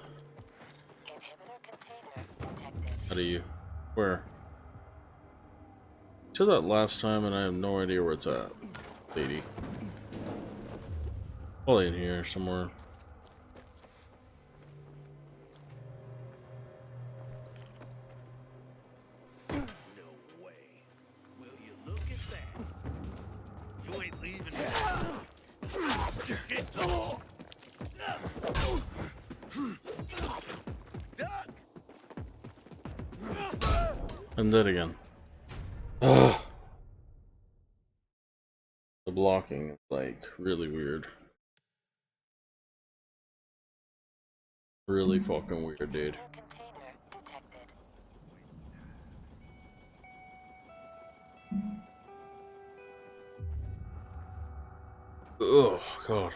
How do you? Where? To that last time, and I have no idea where it's at, lady. Probably in here somewhere. No way. Will you look at that? You ain't leaving. Duck! I'm dead again. Ugh. The blocking is like really weird. Really fucking weird, dude. Oh god.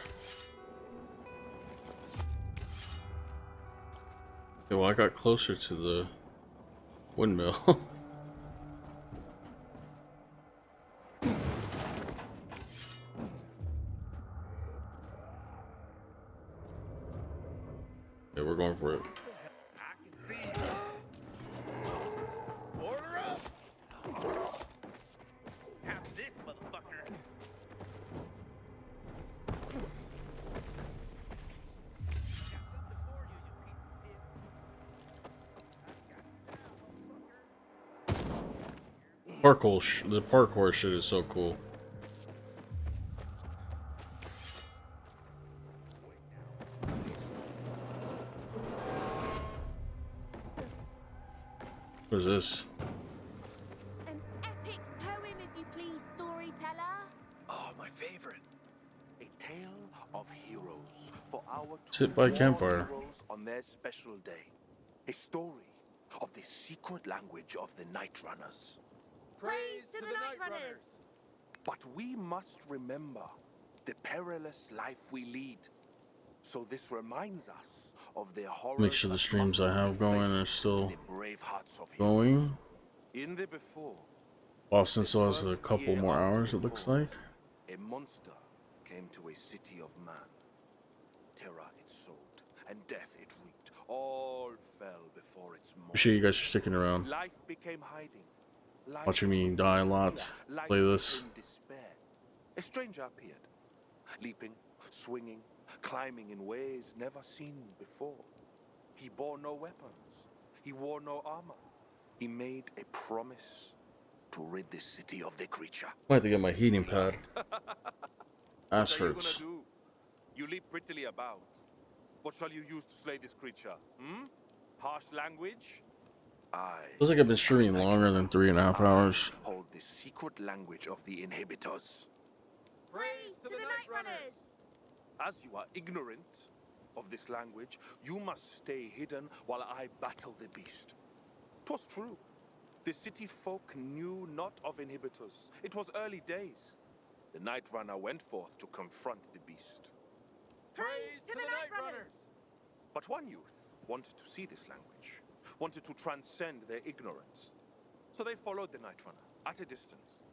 Okay, well, I got closer to the windmill. Okay, we're going for it. Order up! Have this, motherfucker. The parkour shit is so cool. What is this? An epic poem, if you please, storyteller. Oh, my favorite. A tale of heroes for our Sit by campfire. heroes on their special day. A story of the secret language of the Night Runners. Praise to the Night Runners! But we must remember the perilous life we lead. So this reminds us of their horrors. Make sure the streams I have going are still going. In the before, Boston still has a couple more hours, it looks like. a monster came to a city of man. Terror it sowed, and death it reaped. All fell before its moment. Appreciate you guys for sticking around. Life became hiding. Life Watching me die a lot. Life Play this. became despair. A stranger appeared, leaping, swinging, climbing in ways never seen before. He bore no weapons. He wore no armor. He made a promise to rid the city of the creature. I have to get my heating pad. Ass What are you hurts. gonna do? You leap prettily about. What shall you use to slay this creature? Harsh language? Feels like I've been streaming longer than 3.5 hours. Hold the secret language of the inhibitors. Praise to the Night Runners! As you are ignorant of this language, you must stay hidden while I battle the beast. 'Twas true. The city folk knew not of inhibitors. It was early days. The Night Runner went forth to confront the beast. Praise to the Night Runners! But one youth wanted to see this language, wanted to transcend their ignorance. So they followed the Night Runner at a distance.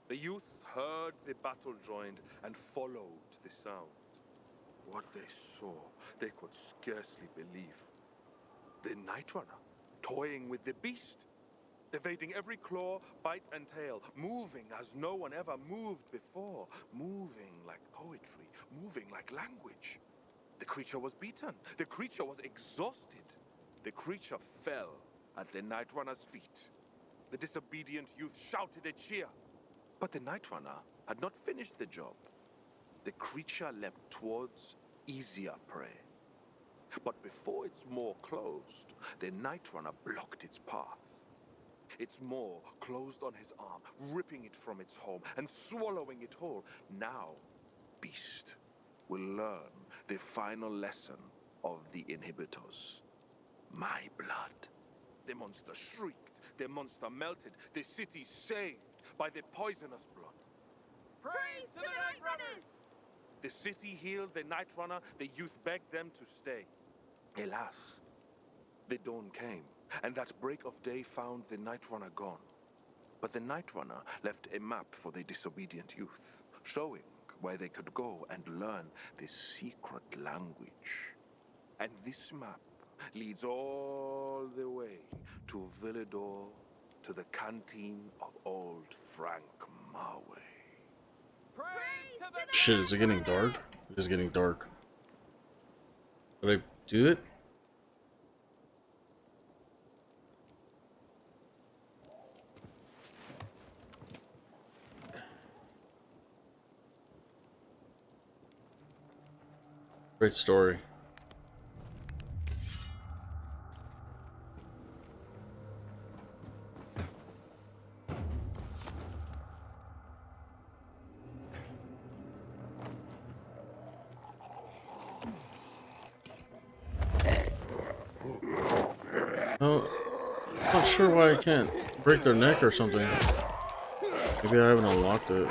The youth heard the battle joined and followed the sound. What they saw, they could scarcely believe. The Night Runner, toying with the beast, evading every claw, bite, and tail, moving as no one ever moved before, moving like poetry, moving like language. The creature was beaten. The creature was exhausted. The creature fell at the Night Runner's feet. The disobedient youth shouted a cheer. But the Night Runner had not finished the job. The creature leapt towards easier prey. But before its maw closed, the Night Runner blocked its path. Its maw closed on his arm, ripping it from its home and swallowing it whole. Now, Beast will learn the final lesson of the inhibitors. My blood. The monster shrieked, the monster melted, the city saved by the poisonous blood. Praise to the Night Runners! The city healed the Night Runner, the youth begged them to stay. Alas, the dawn came, and that break of day found the Night Runner gone. But the Night Runner left a map for the disobedient youth, showing where they could go and learn this secret language. And this map leads all the way to Villador, to the canteen of old Frank Marway. Shit, is it getting dark? It is getting dark. Did I do it? Great story. Oh, I'm not sure why I can't break their neck or something. Maybe I haven't unlocked it.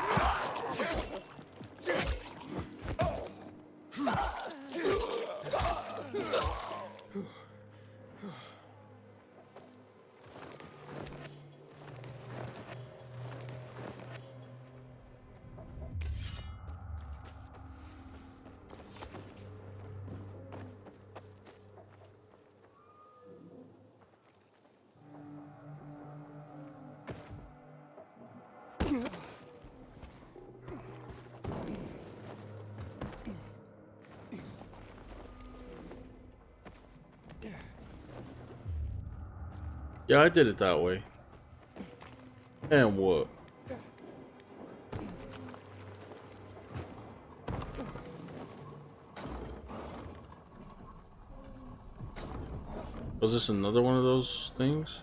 Yeah, I did it that way. And what? Was this another one of those things?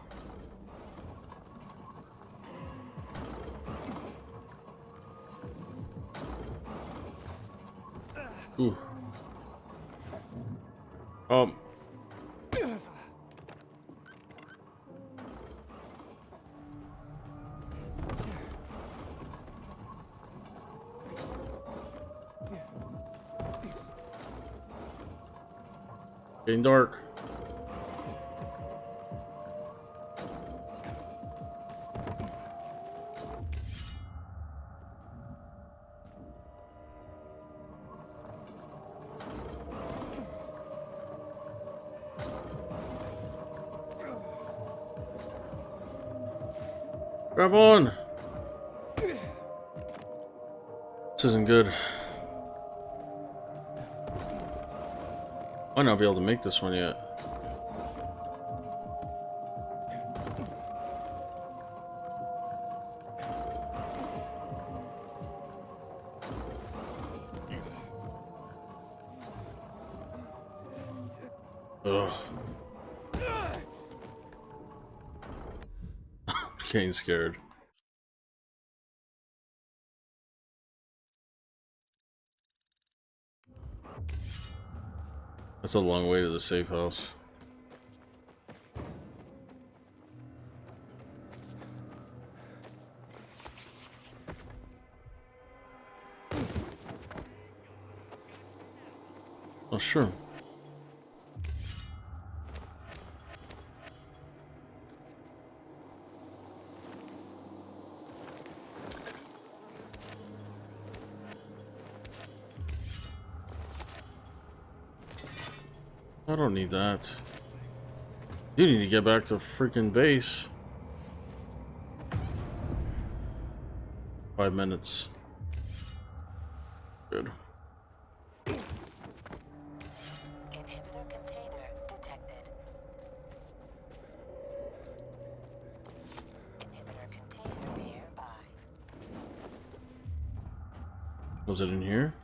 Ooh. Getting dark. Grab on! This isn't good. Might not be able to make this one yet. Ugh. I'm getting scared. That's a long way to the safe house. Oh, sure. I don't need that. You need to get back to freaking base. 5 minutes. Good. Inhibitor container detected. Inhibitor container nearby. Was it in here?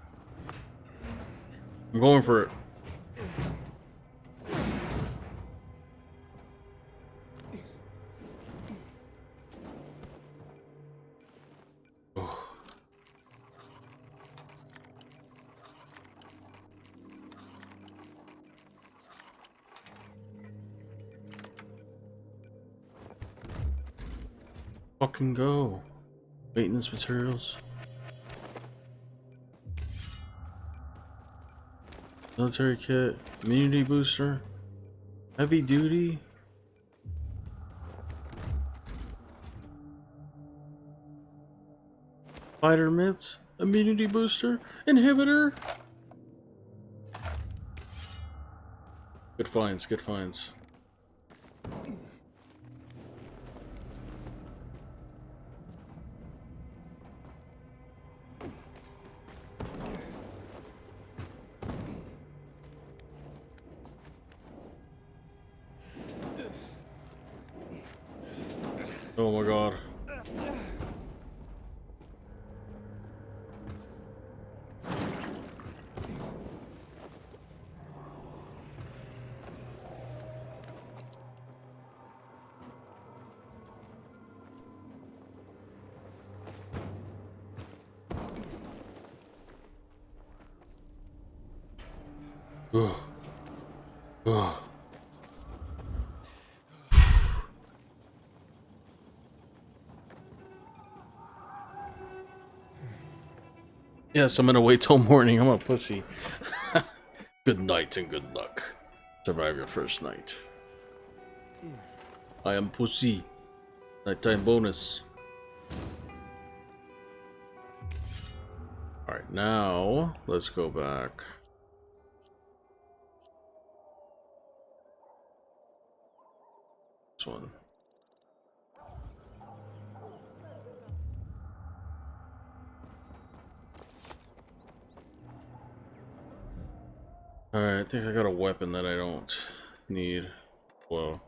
I'm going for it. Fucking go. Maintenance materials. Military kit. Immunity booster. Heavy duty. Fighter mitts. Immunity booster? Inhibitor? Good finds, good finds. Oh my god. Ugh. Ugh. Yes, I'm gonna wait till morning. I'm a pussy. Good night and good luck. Survive your first night. I am pussy. Nighttime bonus. Alright, now let's go back. This one. Alright, I think I got a weapon that I don't need. Whoa.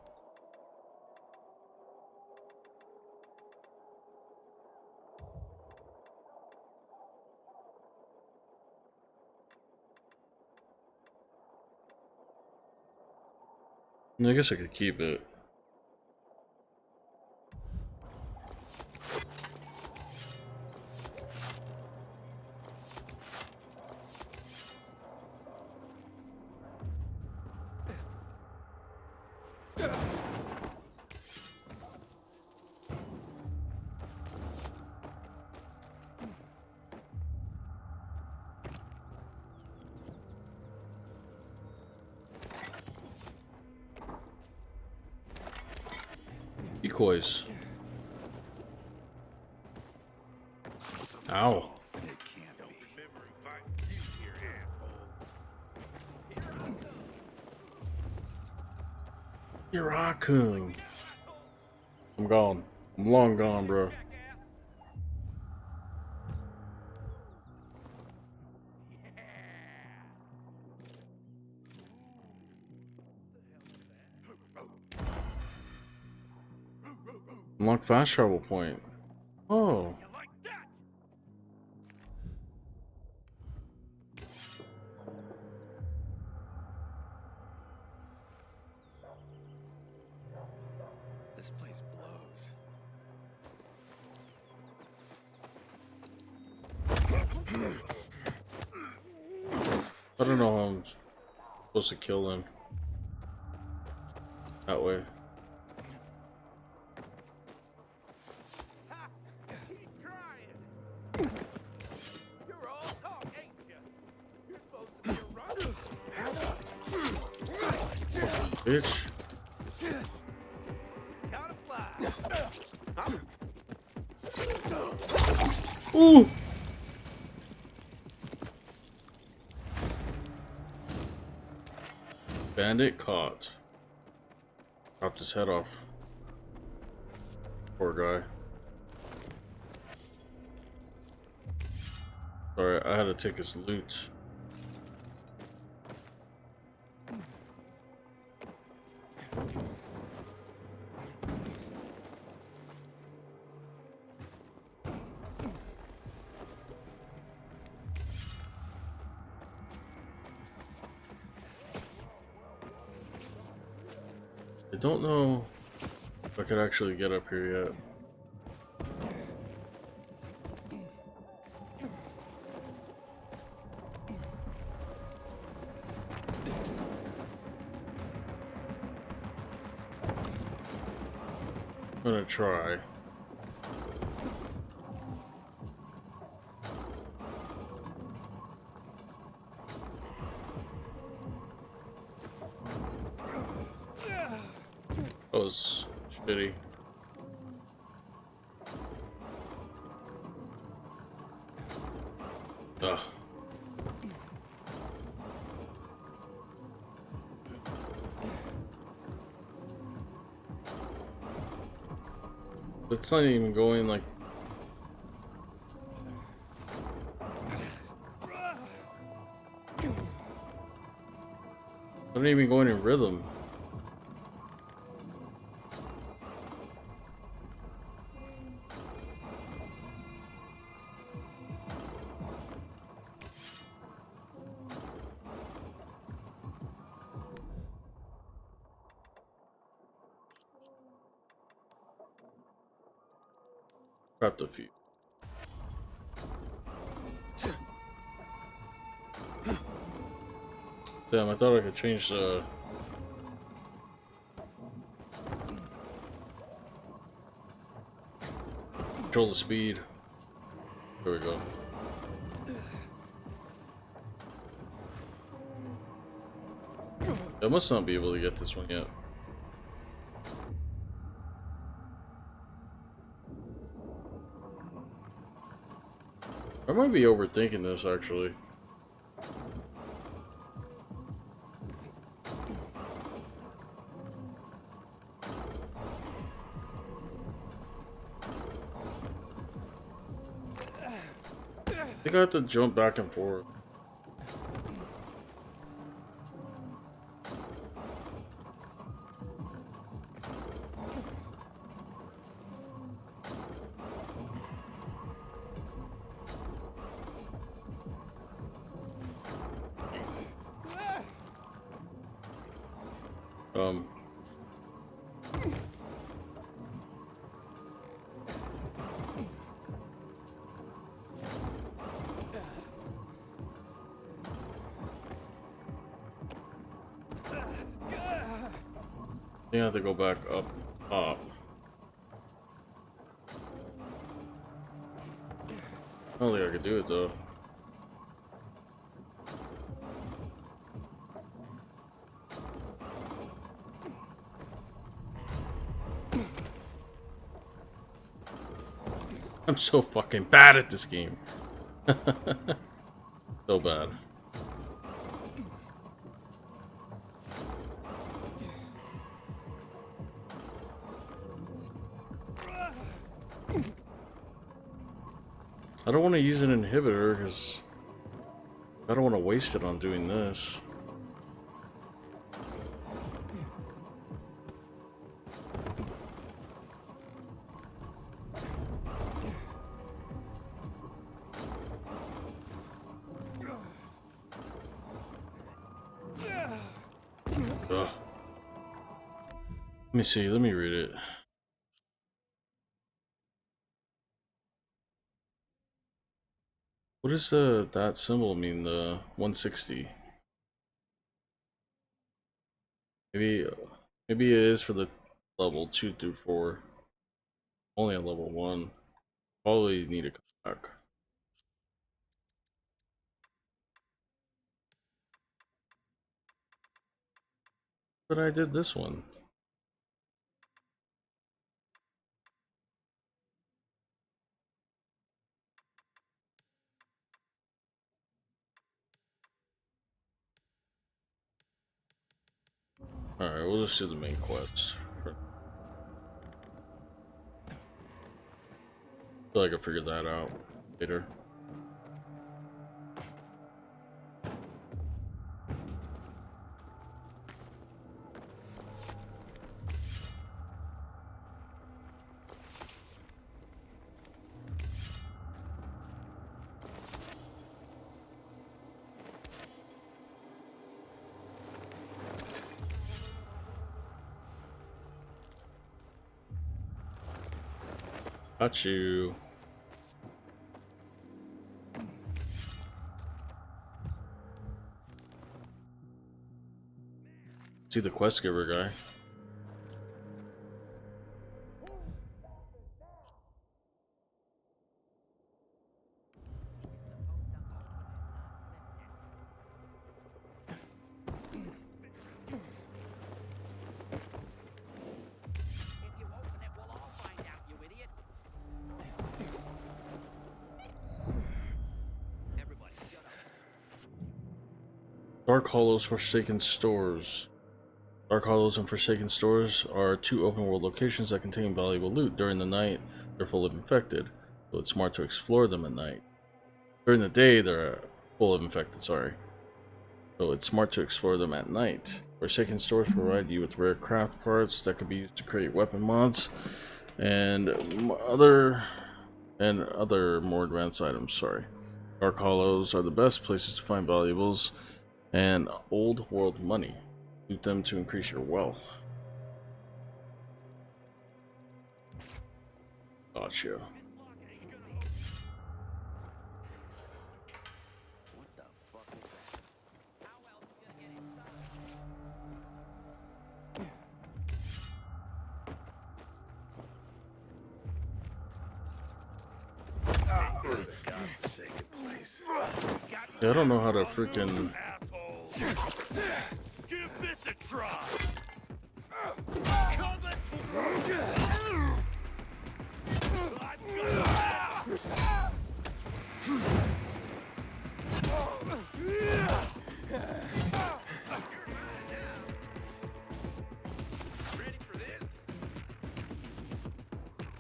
I guess I could keep it. Decoys. Ow. You're Raccoon. I'm gone. I'm long gone, bro. Unlock fast travel point. Oh. This place blows. I don't know how I'm supposed to kill him. That way. Bitch. Ooh! Bandit caught. Chopped his head off. Poor guy. Sorry, I had to take his loot. I don't know if I could actually get up here yet. I'm gonna try. That was shitty. Ugh. It's not even going like. Not even going in rhythm. Grabbed a few. Damn, I thought I could change the... Control the speed. There we go. I must not be able to get this one yet. I might be overthinking this actually. I think I have to jump back and forth. I have to go back up top. I don't think I could do it though. I'm so fucking bad at this game. So bad. I don't want to use an inhibitor because I don't want to waste it on doing this. Ugh. Let me see, let me read it. What does that symbol mean, the 160? Maybe it is for the level 2 through 4. Only at level 1. Probably need to come back. But I did this one. Alright, we'll just do the main quest. I feel like I figured that out later. Got you. See the quest giver guy. Dark Hollows, Forsaken Stores. Dark Hollows and Forsaken Stores are two open world locations that contain valuable loot. During the night, they're full of infected, so it's smart to explore them at night. During the day, they're full of infected, sorry. So it's smart to explore them at night. Forsaken Stores provide you with rare craft parts that can be used to create weapon mods and other more advanced items, sorry. Dark Hollows are the best places to find valuables and old world money. Loot them to increase your wealth. Gotcha. Yeah, I don't know how to freaking... Give this a try.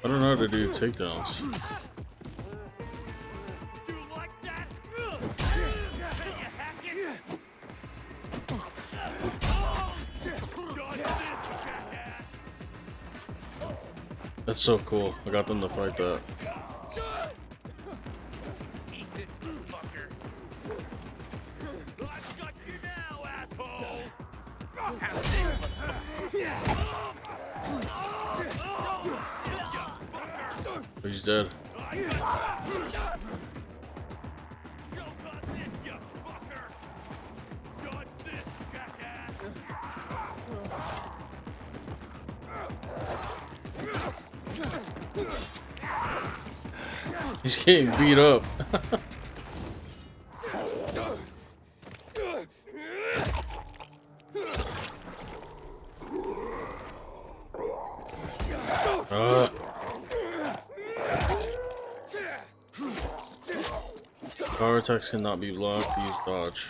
I don't know how to do takedowns. That's so cool. I got them to fight that. He's dead. He's getting beat up. Power attacks cannot be blocked. Use dodge.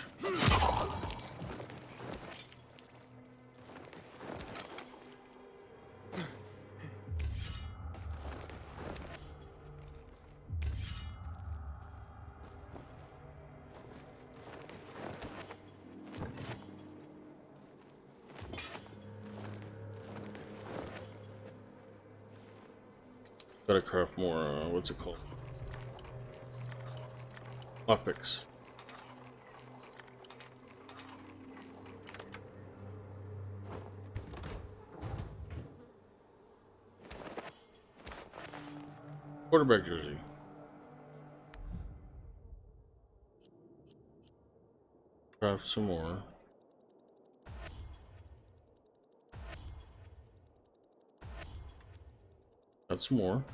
Gotta craft more, what's it called? Lockpicks. Quarterback jersey. Craft some more. That's more.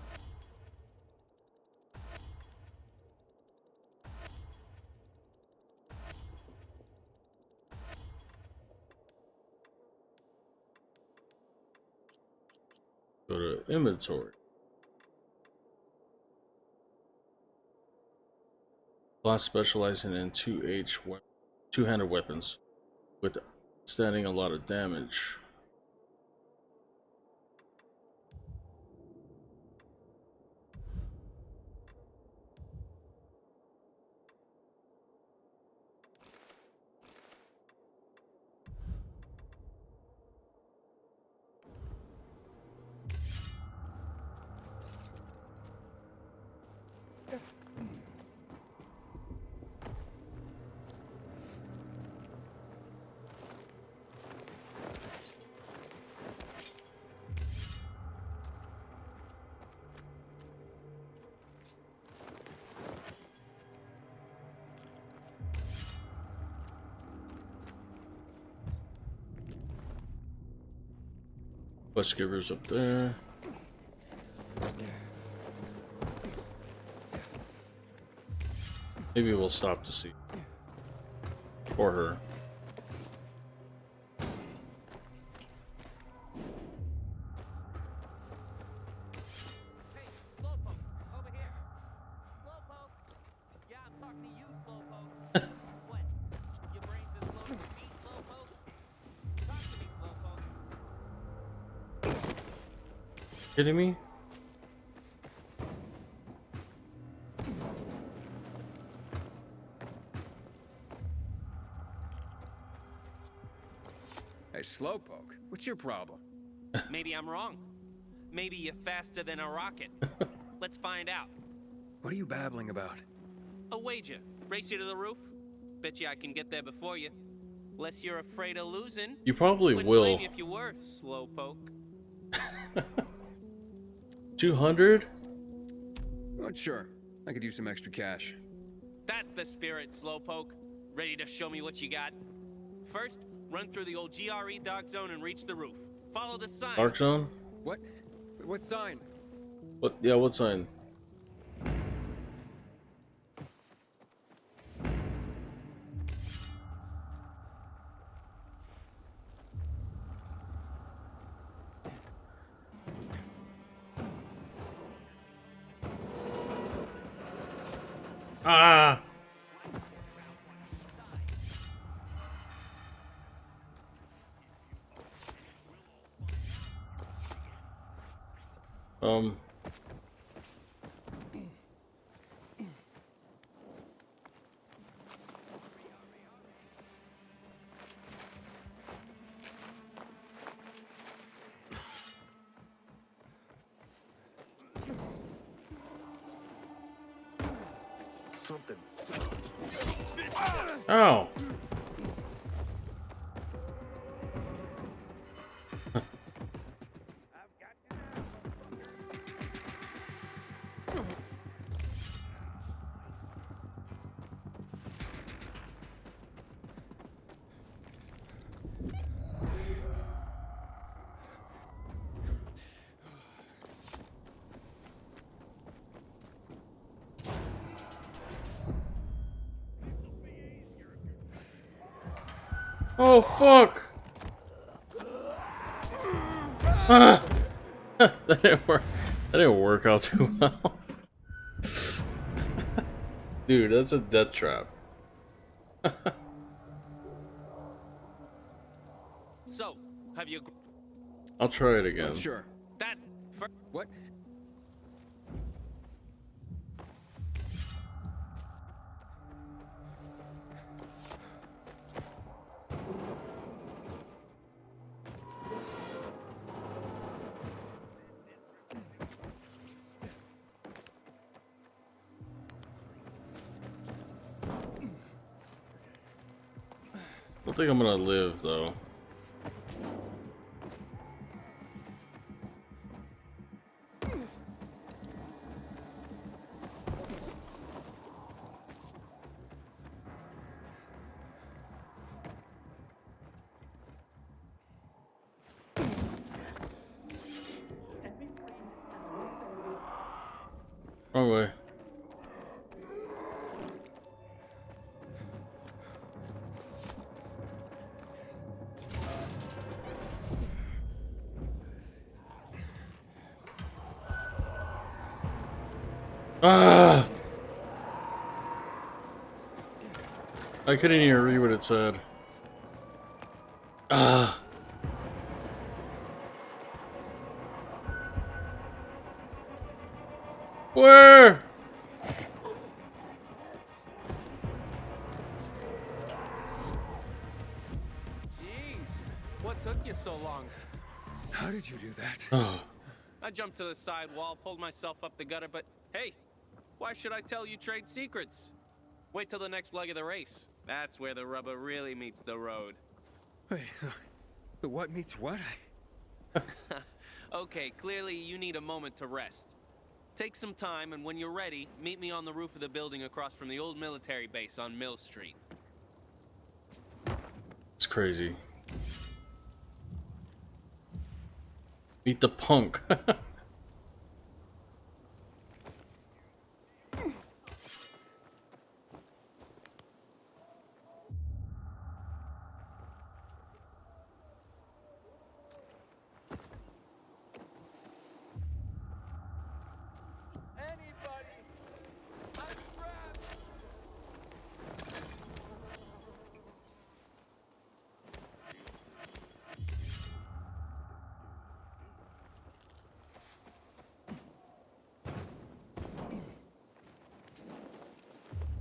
Go to inventory. Class specializing in 2-handed weapons with standing a lot of damage. Quest givers up there. Maybe we'll stop to see. Or her. Kidding me? Hey, Slowpoke, what's your problem? Maybe I'm wrong. Maybe you're faster than a rocket. Let's find out. What are you babbling about? A wager. Race you to the roof? Bet you I can get there before you. Unless you're afraid of losing. You probably Wouldn't will. blame you if you were, Slowpoke. 200? Oh, sure. I could use some extra cash. That's the spirit, Slowpoke. Ready to show me what you got? First, run through the old GRE dark zone and reach the roof. Follow the sign. Dark zone? What? What sign? What? Yeah, what sign? Ah! Something. Ow! Oh fuck! Ah! that didn't work. That didn't work out too well. Dude, that's a death trap. So, have you... I'll try it again. Oh, sure. That's... What? I don't think I'm gonna live though. Wrong way. Ah! I couldn't even read what it said. Ah! Where? Jeez, what took you so long? How did you do that? I jumped to the side wall, pulled myself up the gutter, but hey, why should I tell you trade secrets? Wait till the next leg of the race. That's where the rubber really meets the road. Wait, the what meets what? Okay, clearly you need a moment to rest. Take some time, and when you're ready, meet me on the roof of the building across from the old military base on Mill Street. It's crazy. Beat the punk.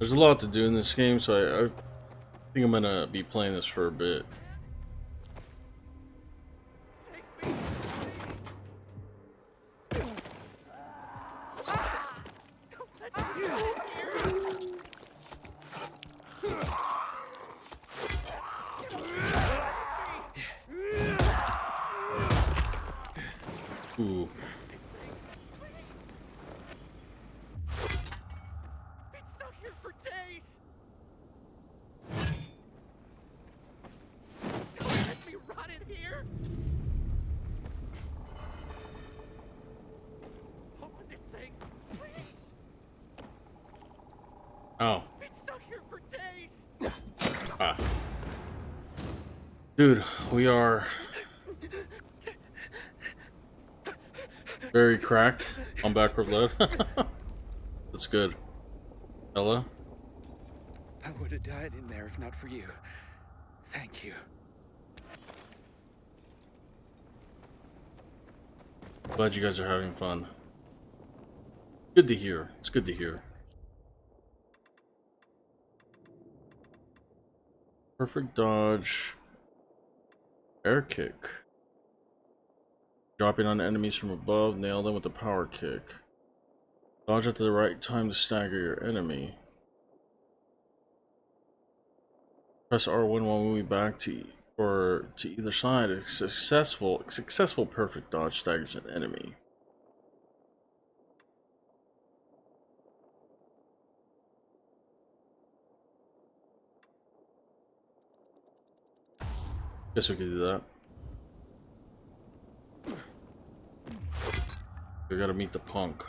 There's a lot to do in this game, so I think I'm gonna be playing this for a bit. Ooh. Been stuck here for days. Don't let me rot in here. Open this thing, please. Oh. Been stuck here for days. Ah. Dude, we are very cracked on backward load. That's good. Ella? I would have died in there if not for you. Thank you. Glad you guys are having fun. Good to hear. It's good to hear. Perfect dodge. Air kick. Dropping on enemies from above, nail them with a power kick. Dodge at the right time to stagger your enemy. Press R1 while moving back to either side. A successful perfect dodge staggers an enemy. Guess we could do that. We gotta meet the punk.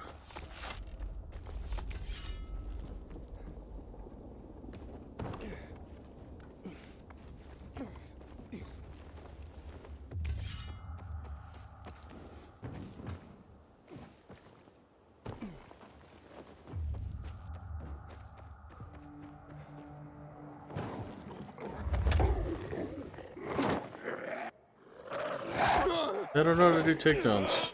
I don't know how to do takedowns.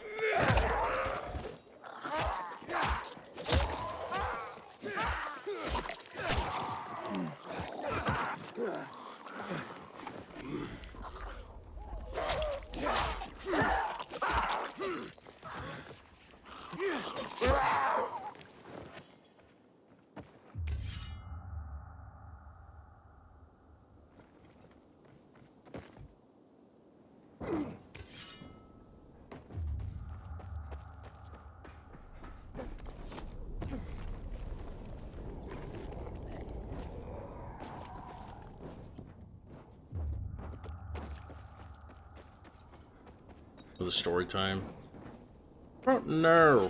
For the story time. I don't know.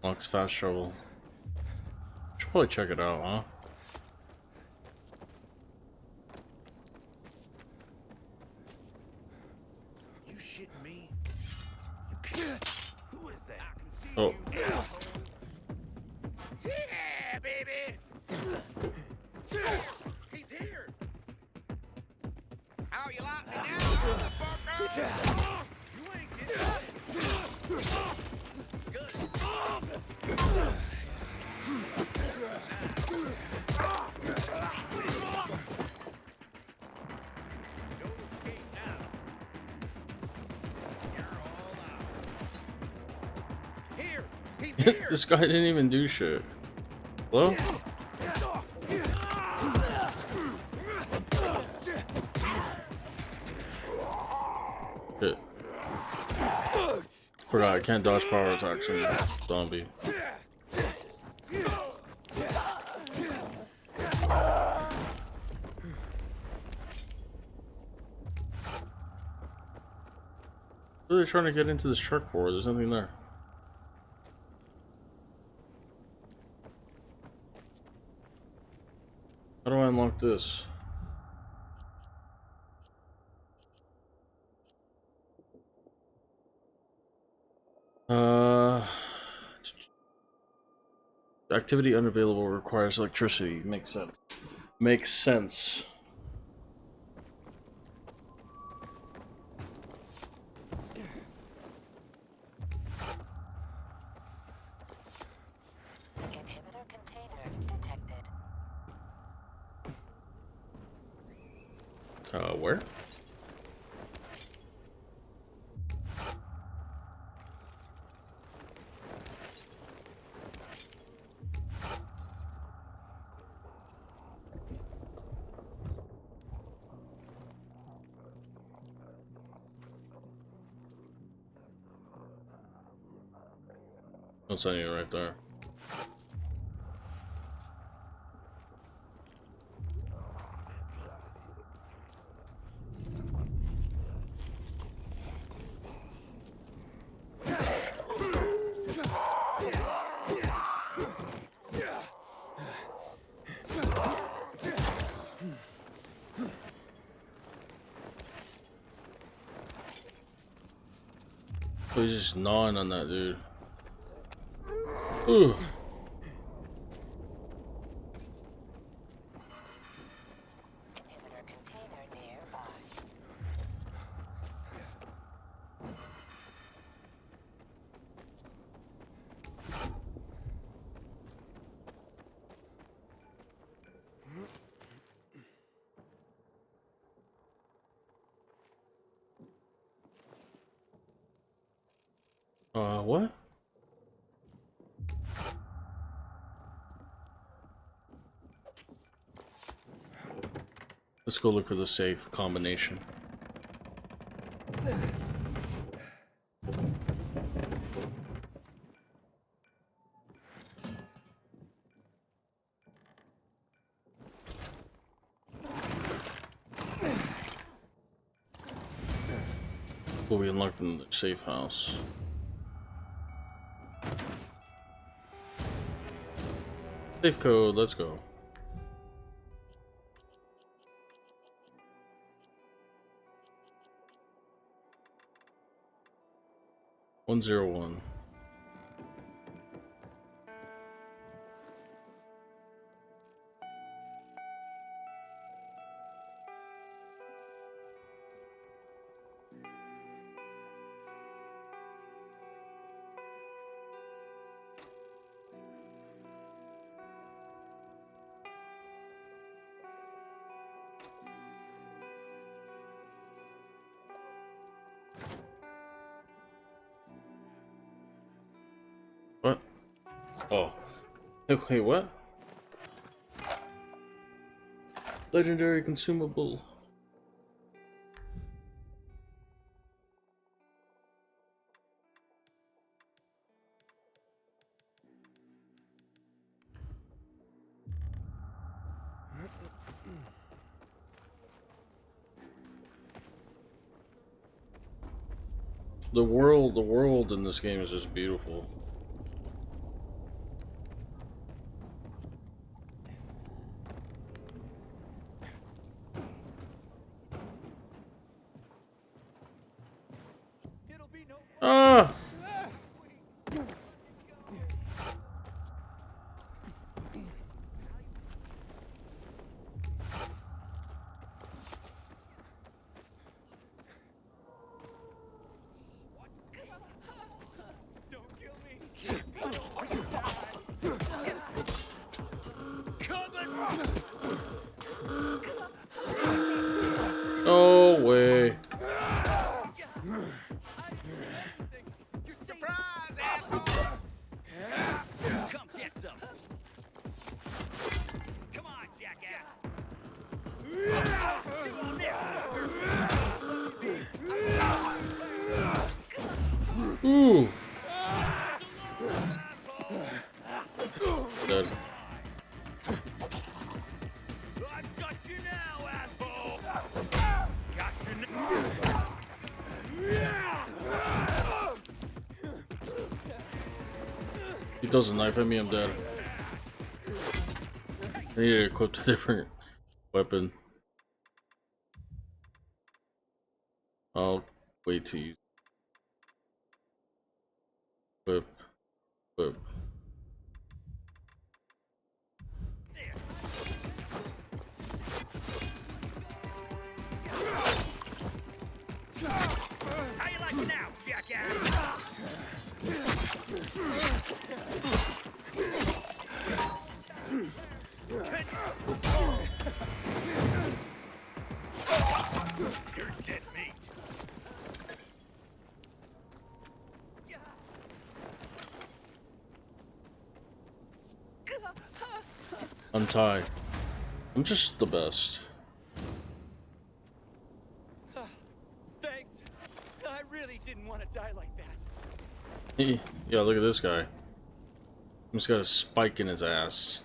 Lux fast travel. Should probably check it out, huh? You shitting me? You can't. Who is that? I can see Oh. you. Yeah, baby. He's here. How you like me now, motherfucker? You ain't getting it. This guy didn't even do shit. Hello? Shit. Forgot I can't dodge power attacks from zombie. What are they trying to get into this truck for? There's nothing there. How do I unlock this? Activity unavailable requires electricity. Makes sense. Makes sense. Where? That's on you right there. Oh, he's just gnawing on that dude. Ooh. Inhibitor container nearby. What? Let's go look for the safe combination. Will be unlocked in the safe house. Safe code, let's go. One 101. What? Oh. Wait, what? Legendary consumable. The world in this game is just beautiful. Ah! No way. Surprise, asshole! Come get some. Come on, jackass. Ooh. Dead. I've got you now, asshole. Got you now. He throws a knife at me, I'm dead. I need to equip a different weapon. I'll wait to use whip. How you like it now, jackass? untie. I'm just the best. Thanks. I really didn't want to die like that. Yeah, look at this guy. He's got a spike in his ass.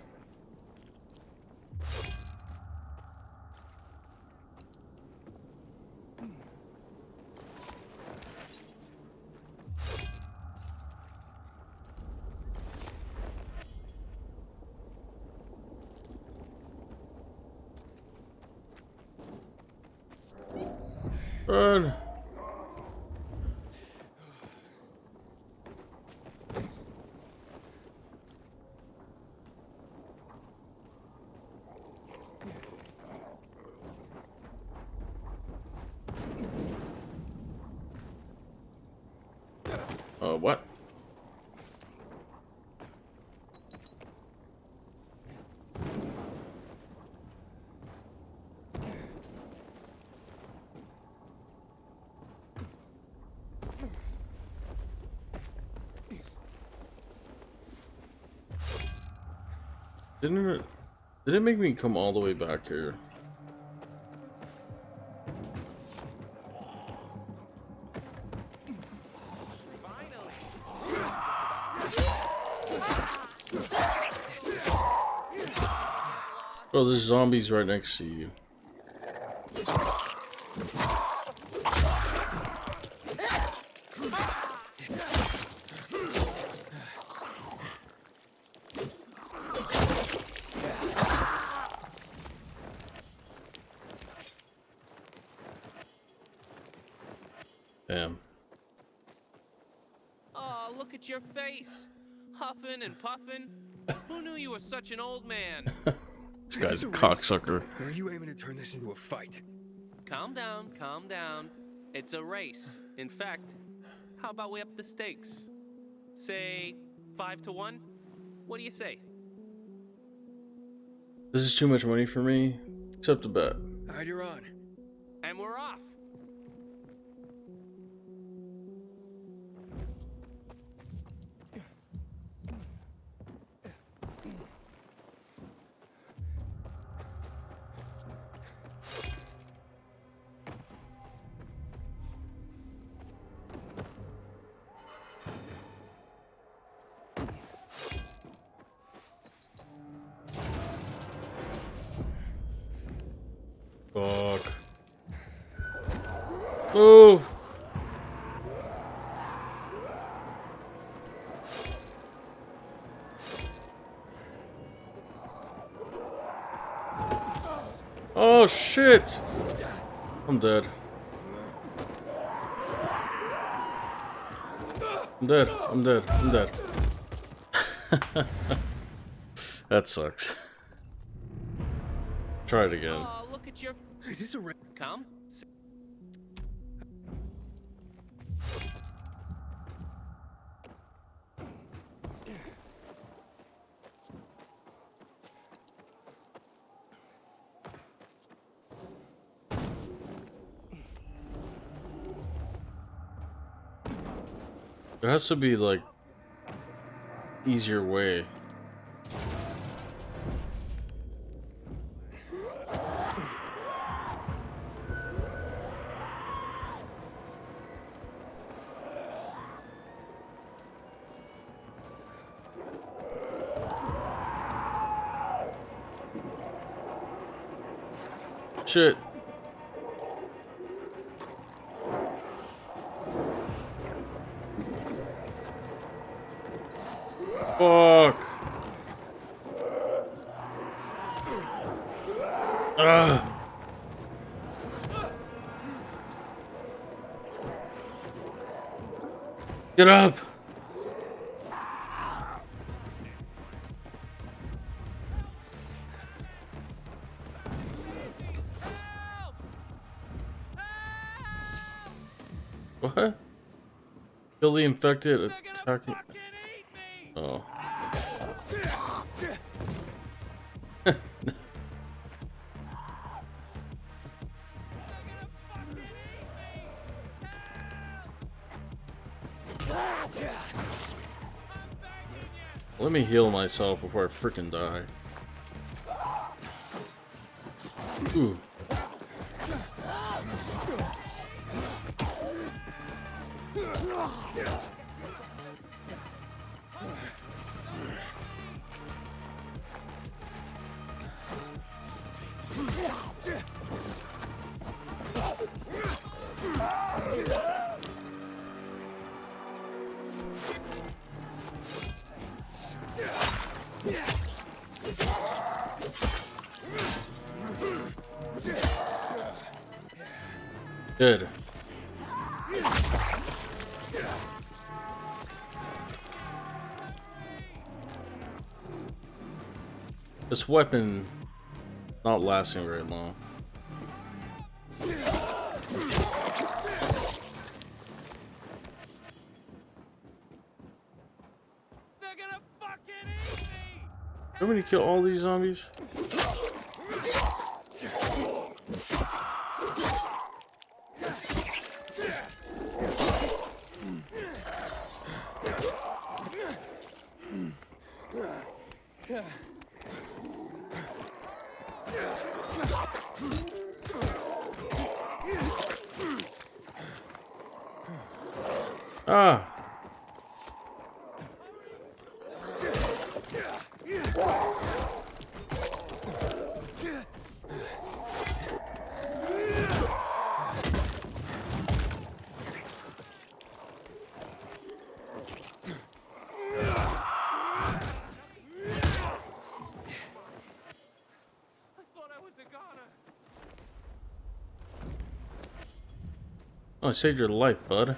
Run! What? Did it make me come all the way back here? Bro, there's zombies right next to you. Damn. Oh, look at your face. Huffing and puffing. Who knew you were such an old man? This guy's a cocksucker. Or are you aiming to turn this into a fight? Calm down, calm down. It's a race. In fact, how about we up the stakes? Say 5-1? What do you say? This is too much money for me. Accept a bet. Alright, you're on. And we're off. Fuck. Move! Oh shit! I'm dead. I'm dead. I'm dead. I'm dead. That sucks. Try it again. Oh, look at your... Is this a Come. There has to be like easier way. Shit. Fuck. Ugh. Get up. What? Kill the infected attacking. Oh. Let me heal myself before I freaking die. Ooh. Good. This weapon not lasting very long. Remember when you kill all these zombies? Ah. Oh, I saved your life, bud.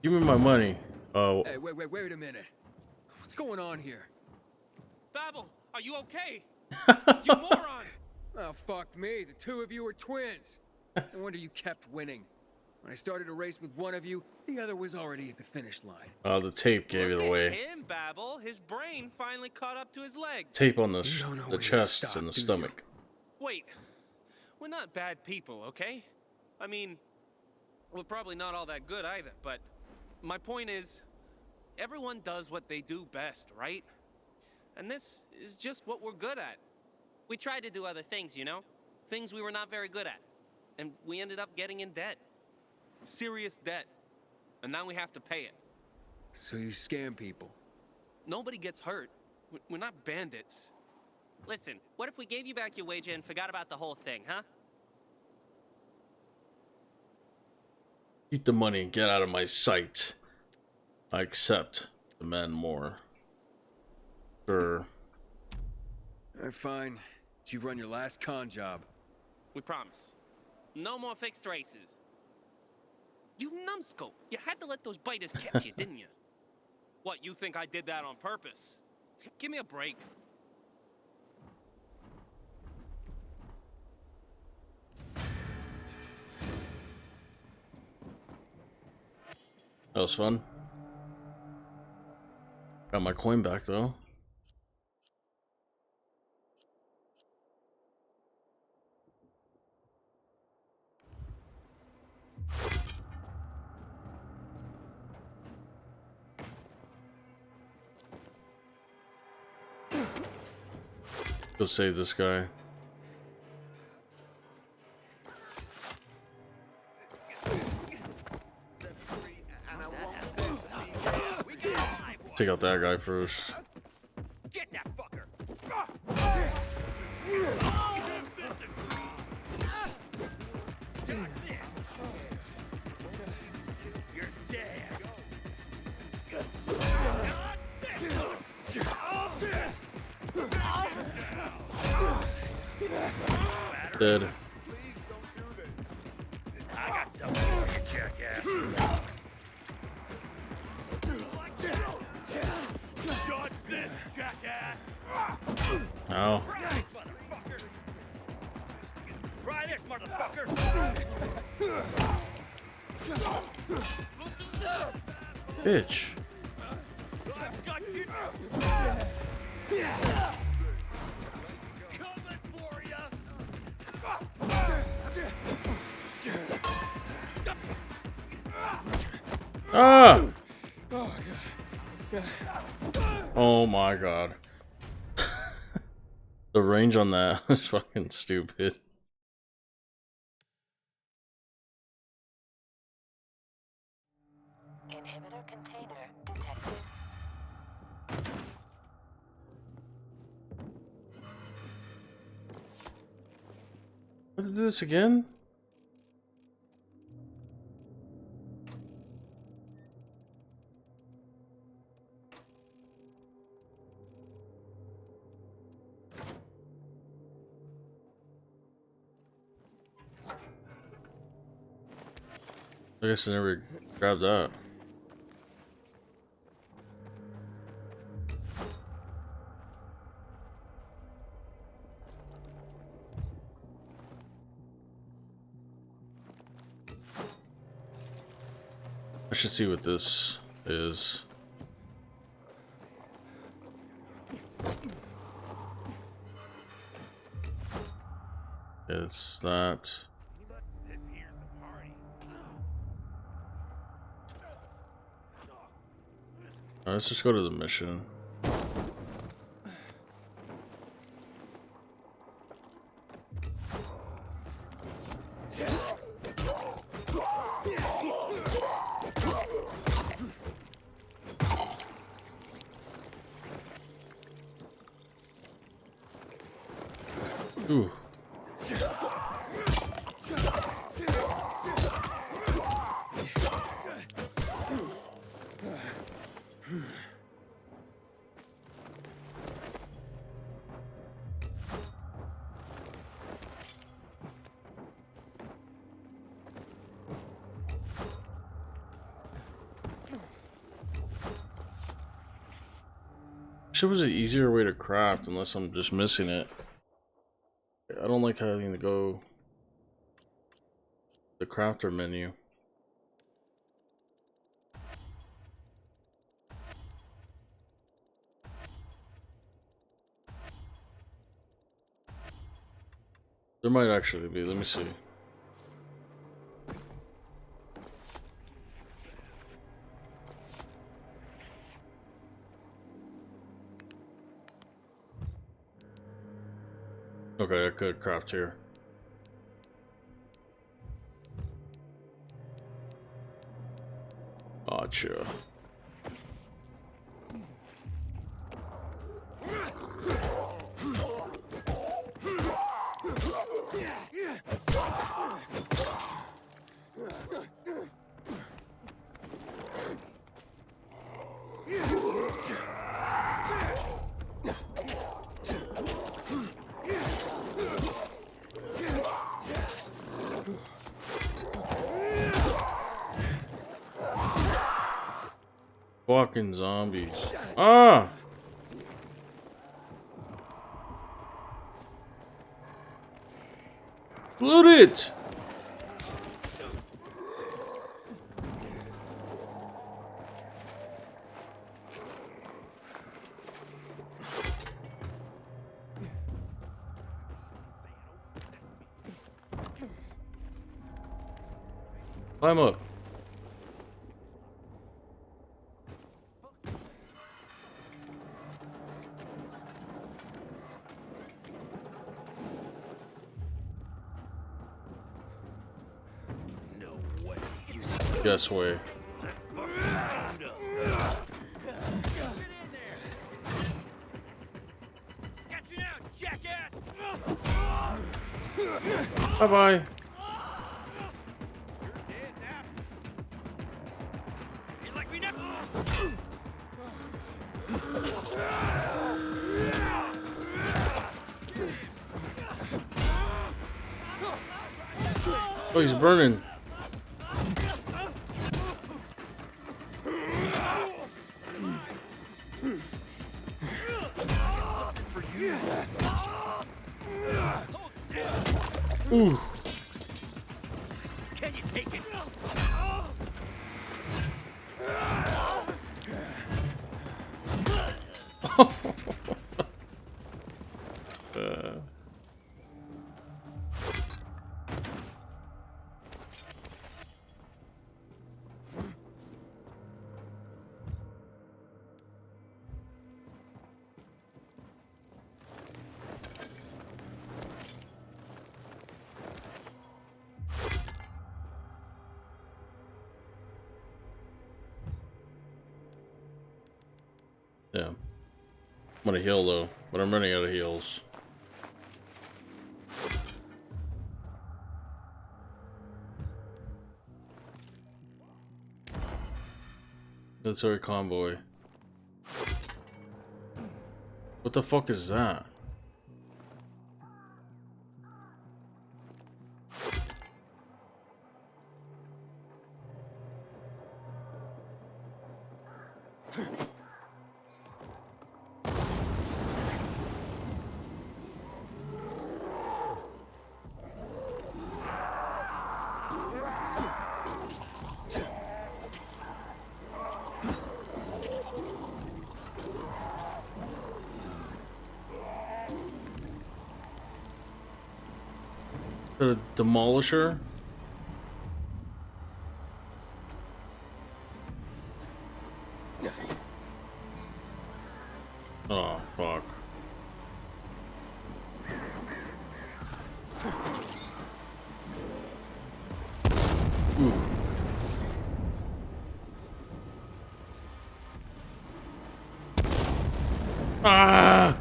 Give me my money. Oh. Hey, wait a minute. What's going on here? Babel, are you okay? You moron! Oh, fuck me. The two of you are twins. No wonder you kept winning. When I started a race with one of you, the other was already at the finish line. Oh, the tape gave it away. Him, Babel. His brain finally caught up to his legs. Tape on the chest and the stomach. Wait, we're not bad people, okay? I mean, we're probably not all that good either, but my point is, everyone does what they do best, right? And this is just what we're good at. We tried to do other things, you know? Things we were not very good at. And we ended up getting in debt. Serious debt. And now we have to pay it. So you scam people? Nobody gets hurt. We're not bandits. Listen, what if we gave you back your wager and forgot about the whole thing, huh? Keep the money and get out of my sight. I accept. Demand more. Sure. Alright, fine. But you've run your last con job. We promise. No more fixed races. You numbskull! You had to let those biters catch you, didn't you? What, you think I did that on purpose? Give me a break. That was fun. Got my coin back though. Go save this guy. Take out that guy first. Get that fucker! You're dead. Dead. I got something for you, jackass. Dodge this, jackass. Ow. Try this, motherfucker. Bitch. I've got you. Coming for ya. Ah! Oh, God. Oh my god. The range on that is fucking stupid. Inhibitor container detected. What is this again? I guess I never grabbed that. I should see what this is. It's that. Let's just go to the mission. Ooh. Wish there was an easier way to craft, unless I'm just missing it. I don't like having to go the crafter menu. There might actually be. Let me see. Okay, I could craft here. Gotcha. Fucking zombies. Ah! Loot it! Climb up. Guess way. Bye bye. Oh, he's burning. Ooh. Can you take it? Yeah. I'm gonna heal though, but I'm running out of heals. That's our convoy. What the fuck is that? The demolisher? Oh, fuck. Ooh. Ah!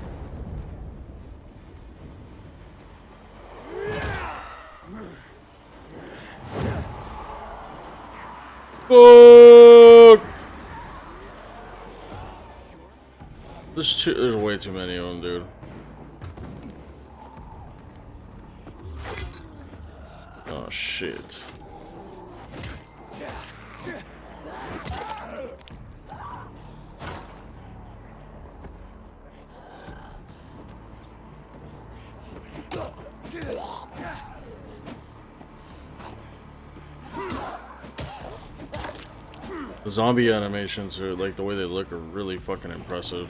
Fuck! There's way too many of them, dude. Oh shit. The zombie animations are like the way they look are really fucking impressive.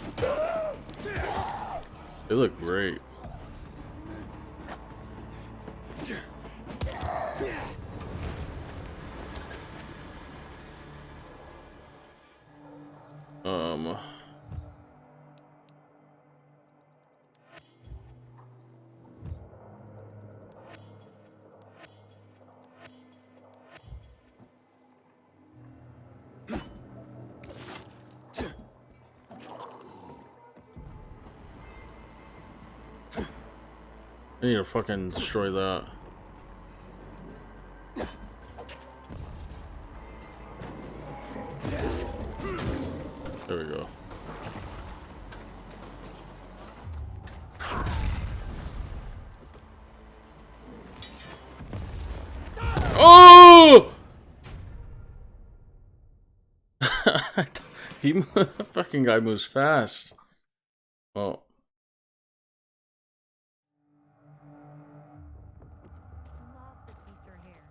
They look great. I need to fucking destroy that. There we go. Oh! He fucking guy moves fast. Oh.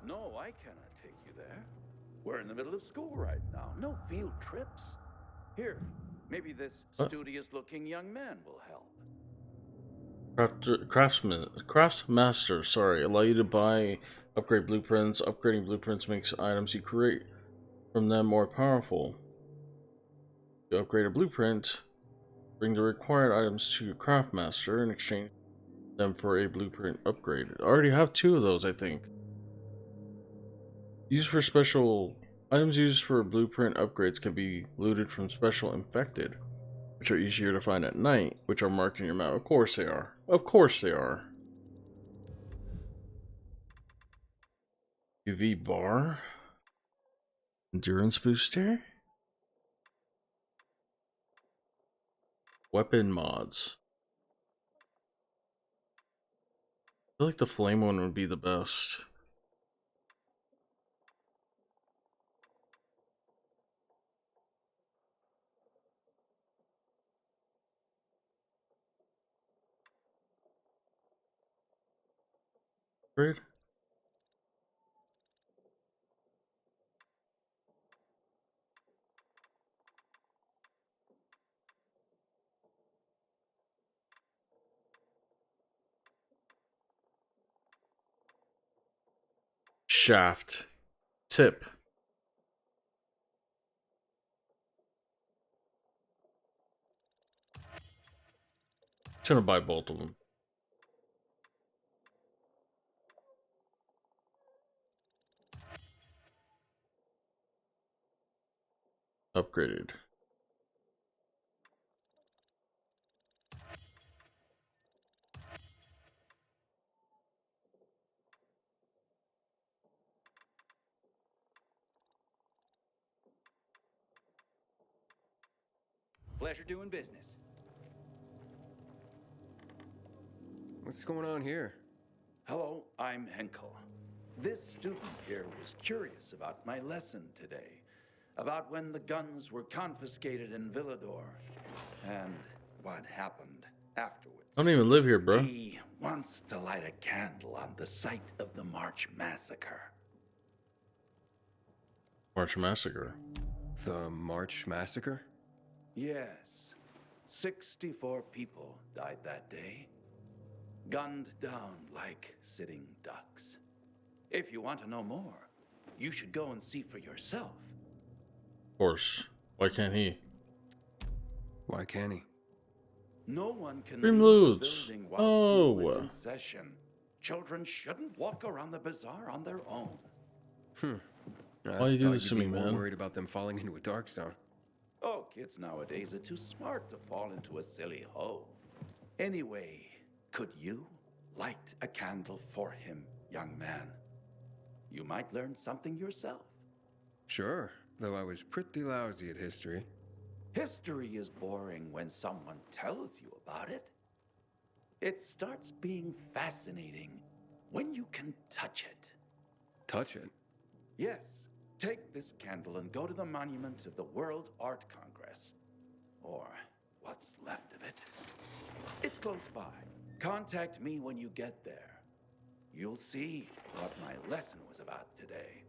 No, I cannot take you there. We're in the middle of school right now. No field trips. Here, maybe this studious-looking young man will help. Craftsmaster, sorry, allow you to buy, upgrade blueprints. Upgrading blueprints makes items you create from them more powerful. To upgrade a blueprint, bring the required items to Craftmaster and exchange them for a blueprint upgrade. I already have 2 of those, I think. Used for special items used for blueprint upgrades can be looted from special infected, which are easier to find at night, which are marked in your map. Of course they are. Of course they are. UV bar. Endurance booster. Weapon mods. I feel like the flame one would be the best. Right? Shaft. Tip. I'm gonna buy both of them. Upgraded. Pleasure doing business. What's going on here? Hello, I'm Henkel. This student here was curious about my lesson today, about when the guns were confiscated in Villador, and what happened afterwards. I don't even live here, bro. He wants to light a candle on the site of the March Massacre. March Massacre. The March Massacre? Yes. 64 people died that day. Gunned down like sitting ducks. If you want to know more, you should go and see for yourself. Of course. Why can't he? Why can't he? No one can Dream leave the Loots. building while school is Oh. in session. Children shouldn't walk around the bazaar on their own. Why you do this to me, more man? Worried about them falling into a dark zone. Oh, kids nowadays are too smart to fall into a silly hole. Anyway, could you light a candle for him, young man? You might learn something yourself. Sure, though I was pretty lousy at history. History is boring when someone tells you about it. It starts being fascinating when you can touch it. Touch it? Yes. Take this candle and go to the monument of the World Art Congress. Or what's left of it. It's close by. Contact me when you get there. You'll see what my lesson was about today.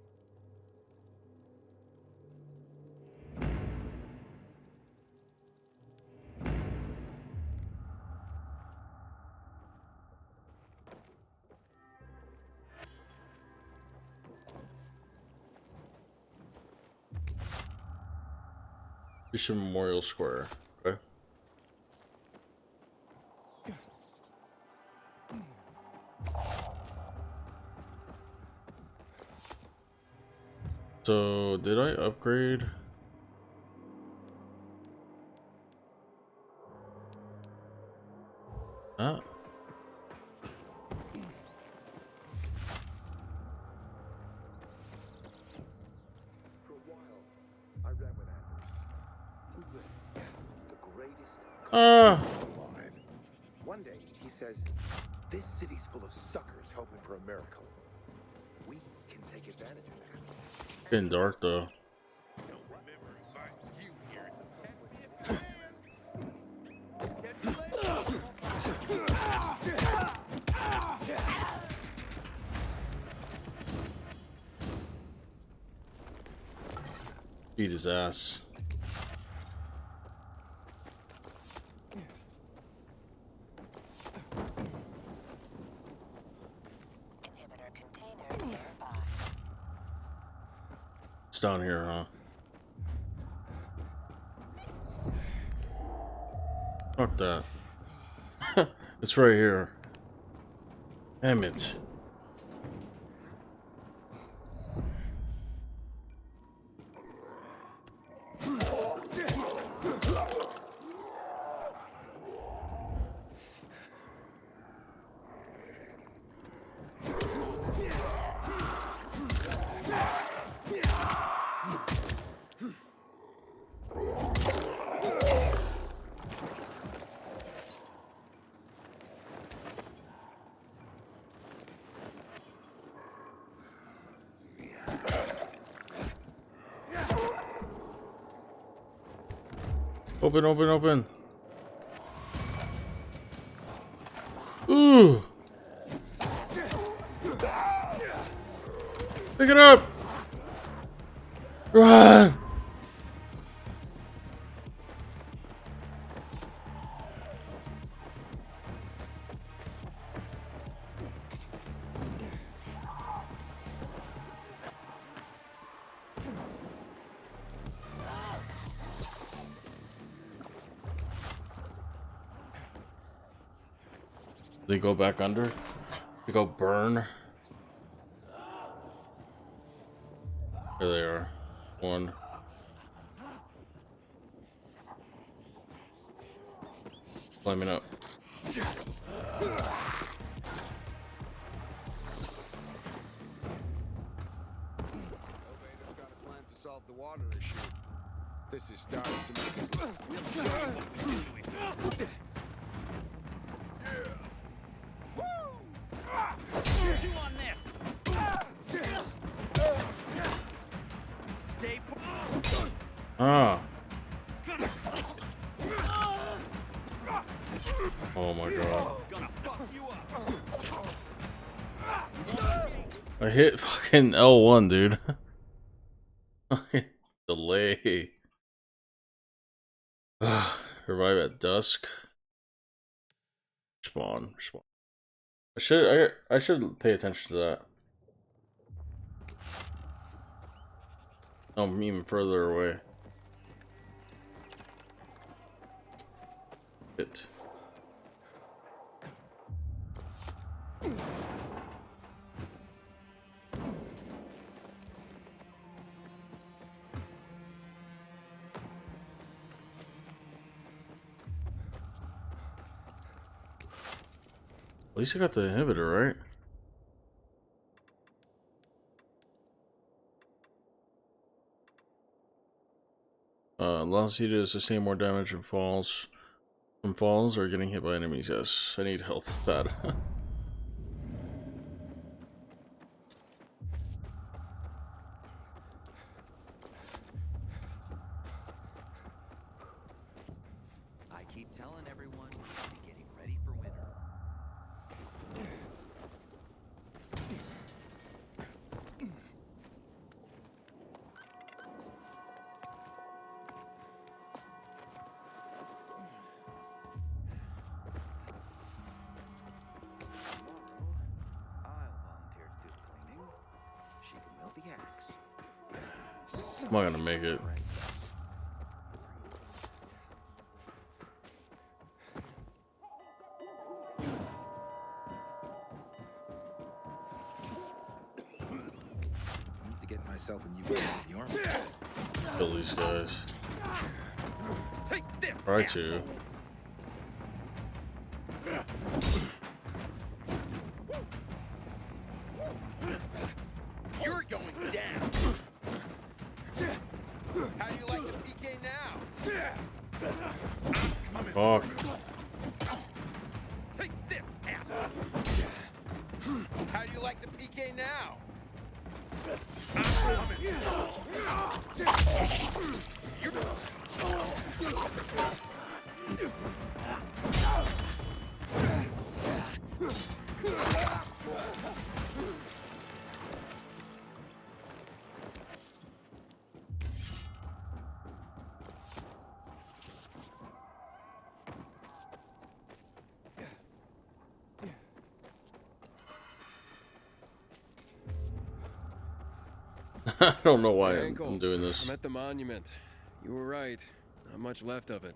Bishop Memorial Square. Okay. So, did I upgrade? Huh? For a while, I ran with Andrew. Who's the greatest Ah! alive. One day, he says, this city's full of suckers hoping for a miracle. We can take advantage of that. Getting dark though. Beat his ass. Inhibitor container nearby. It's down here, huh? Fuck that. It's right here. Damn it. Open, open, open. Ooh. Pick it up. Run. They go back under? They go burn? There they are. One. Climbing up. Elevator's got a plan to solve the water issue. This is starting to make us look. We'll show you what we can do with it. Chew on this. Stay put. Ah. Oh my god. Gonna fuck you up. I hit fucking L1, dude. Delay. Revive at dusk. Spawn. I should pay attention to that. Oh, I'm even further away. It. At least I got the inhibitor, right? Allows you to sustain more damage from falls or getting hit by enemies. Yes, I need health bad. I keep telling everyone, be getting ready for winter. She can wield the axe. I'm not gonna make it. I need to get myself a new weapon in the army. Kill these guys. Take this. Try to. You're going down. How do you like the PK now? Fuck. Take this, ass. How do you like the PK now? I don't know why Hey, I'm doing this. I'm at the monument. You were right. Not much left of it.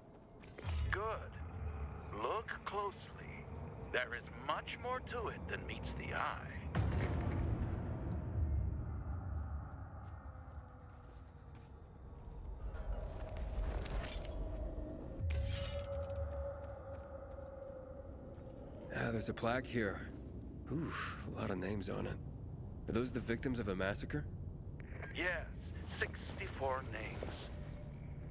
Good. Look closely. There is much more to it than meets the eye. Ah, there's a plaque here. Oof, a lot of names on it. Are those the victims of a massacre? Yes, 64 names.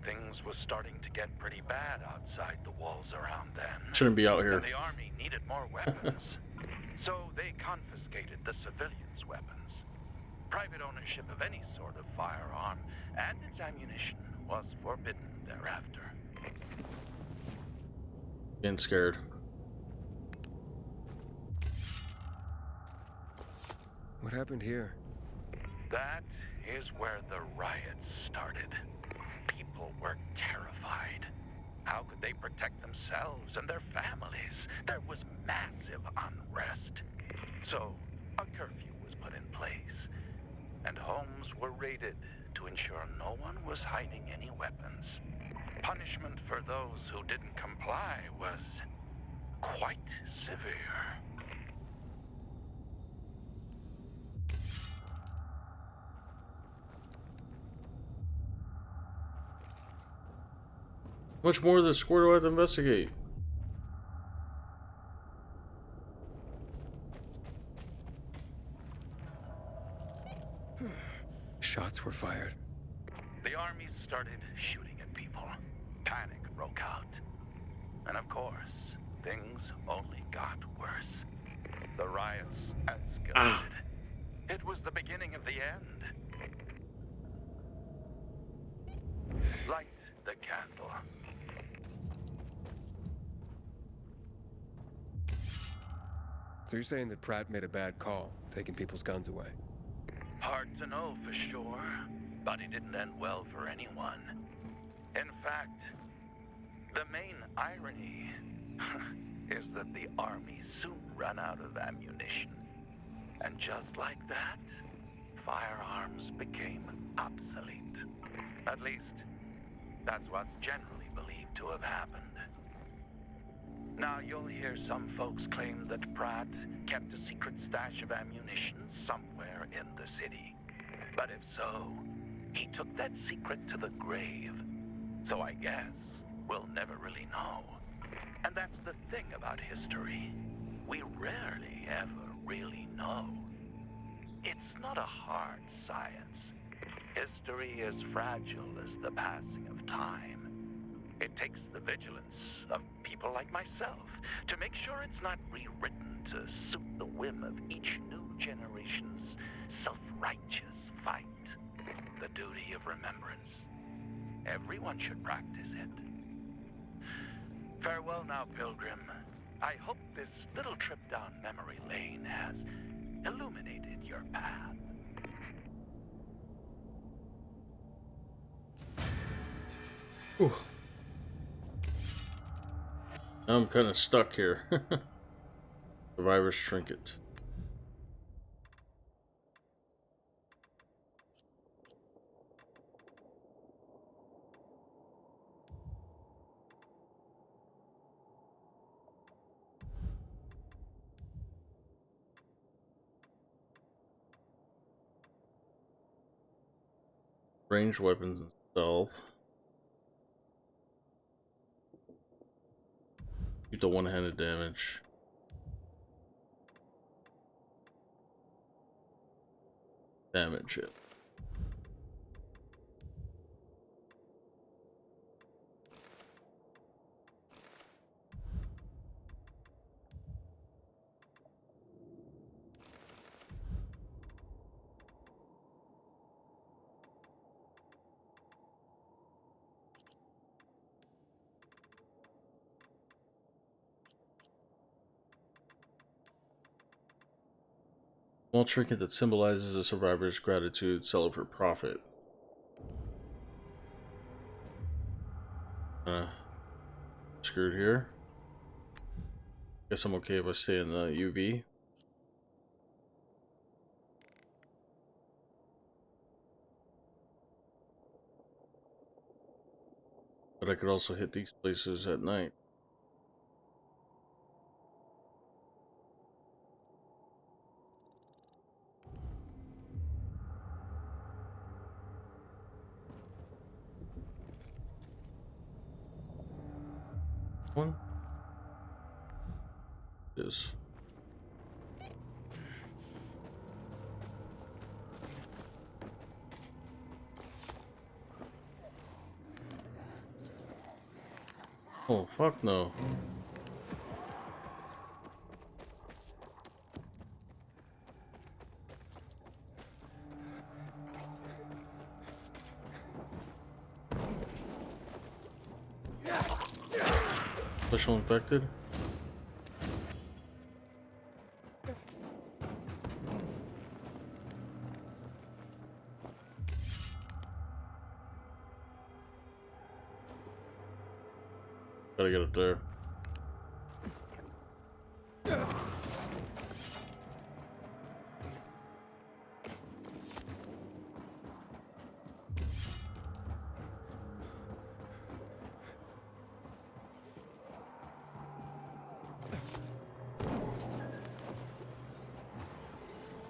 Things was starting to get pretty bad outside the walls around then. Shouldn't be out here. And the army needed more weapons. So they confiscated the civilians' weapons. Private ownership of any sort of firearm and its ammunition was forbidden thereafter. Getting scared. What happened here? That is where the riots started. People were terrified. How could they protect themselves and their families? There was massive unrest. So, a curfew was put in place, and homes were raided to ensure no one was hiding any weapons. Punishment for those who didn't comply was quite severe. How much more of this square do I have to investigate? Shots were fired. The army started shooting panic broke out. And of course, things only got worse. The riots escalated. It was the beginning of the end. Light the candle. So you're saying that Pratt made a bad call, taking people's guns away? Hard to know for sure, but it didn't end well for anyone. In fact, the main irony is that the army soon ran out of ammunition. And just like that, firearms became obsolete. At least, that's what's generally believed to have happened. Now, you'll hear some folks claim that Pratt kept a secret stash of ammunition somewhere in the city. But if so, he took that secret to the grave. So I guess we'll never really know. And that's the thing about history. We rarely ever really know. It's not a hard science. History is fragile as the passing of time. It takes the vigilance of people like myself to make sure it's not rewritten to suit the whim of each new generation's self-righteous fight. The duty of remembrance. Everyone should practice it. Farewell now, Pilgrim. I hope this little trip down memory lane has illuminated your path. Ooh. I'm kind of stuck here. Survivor's trinket. Ranged weapons and stealth. Keep the one-handed damage. Damage it. Small trinket that symbolizes a survivor's gratitude, sell it for profit. Screwed here. Guess I'm okay if I stay in the UV. But I could also hit these places at night. One is oh fuck no. Special infected? Gotta get up there.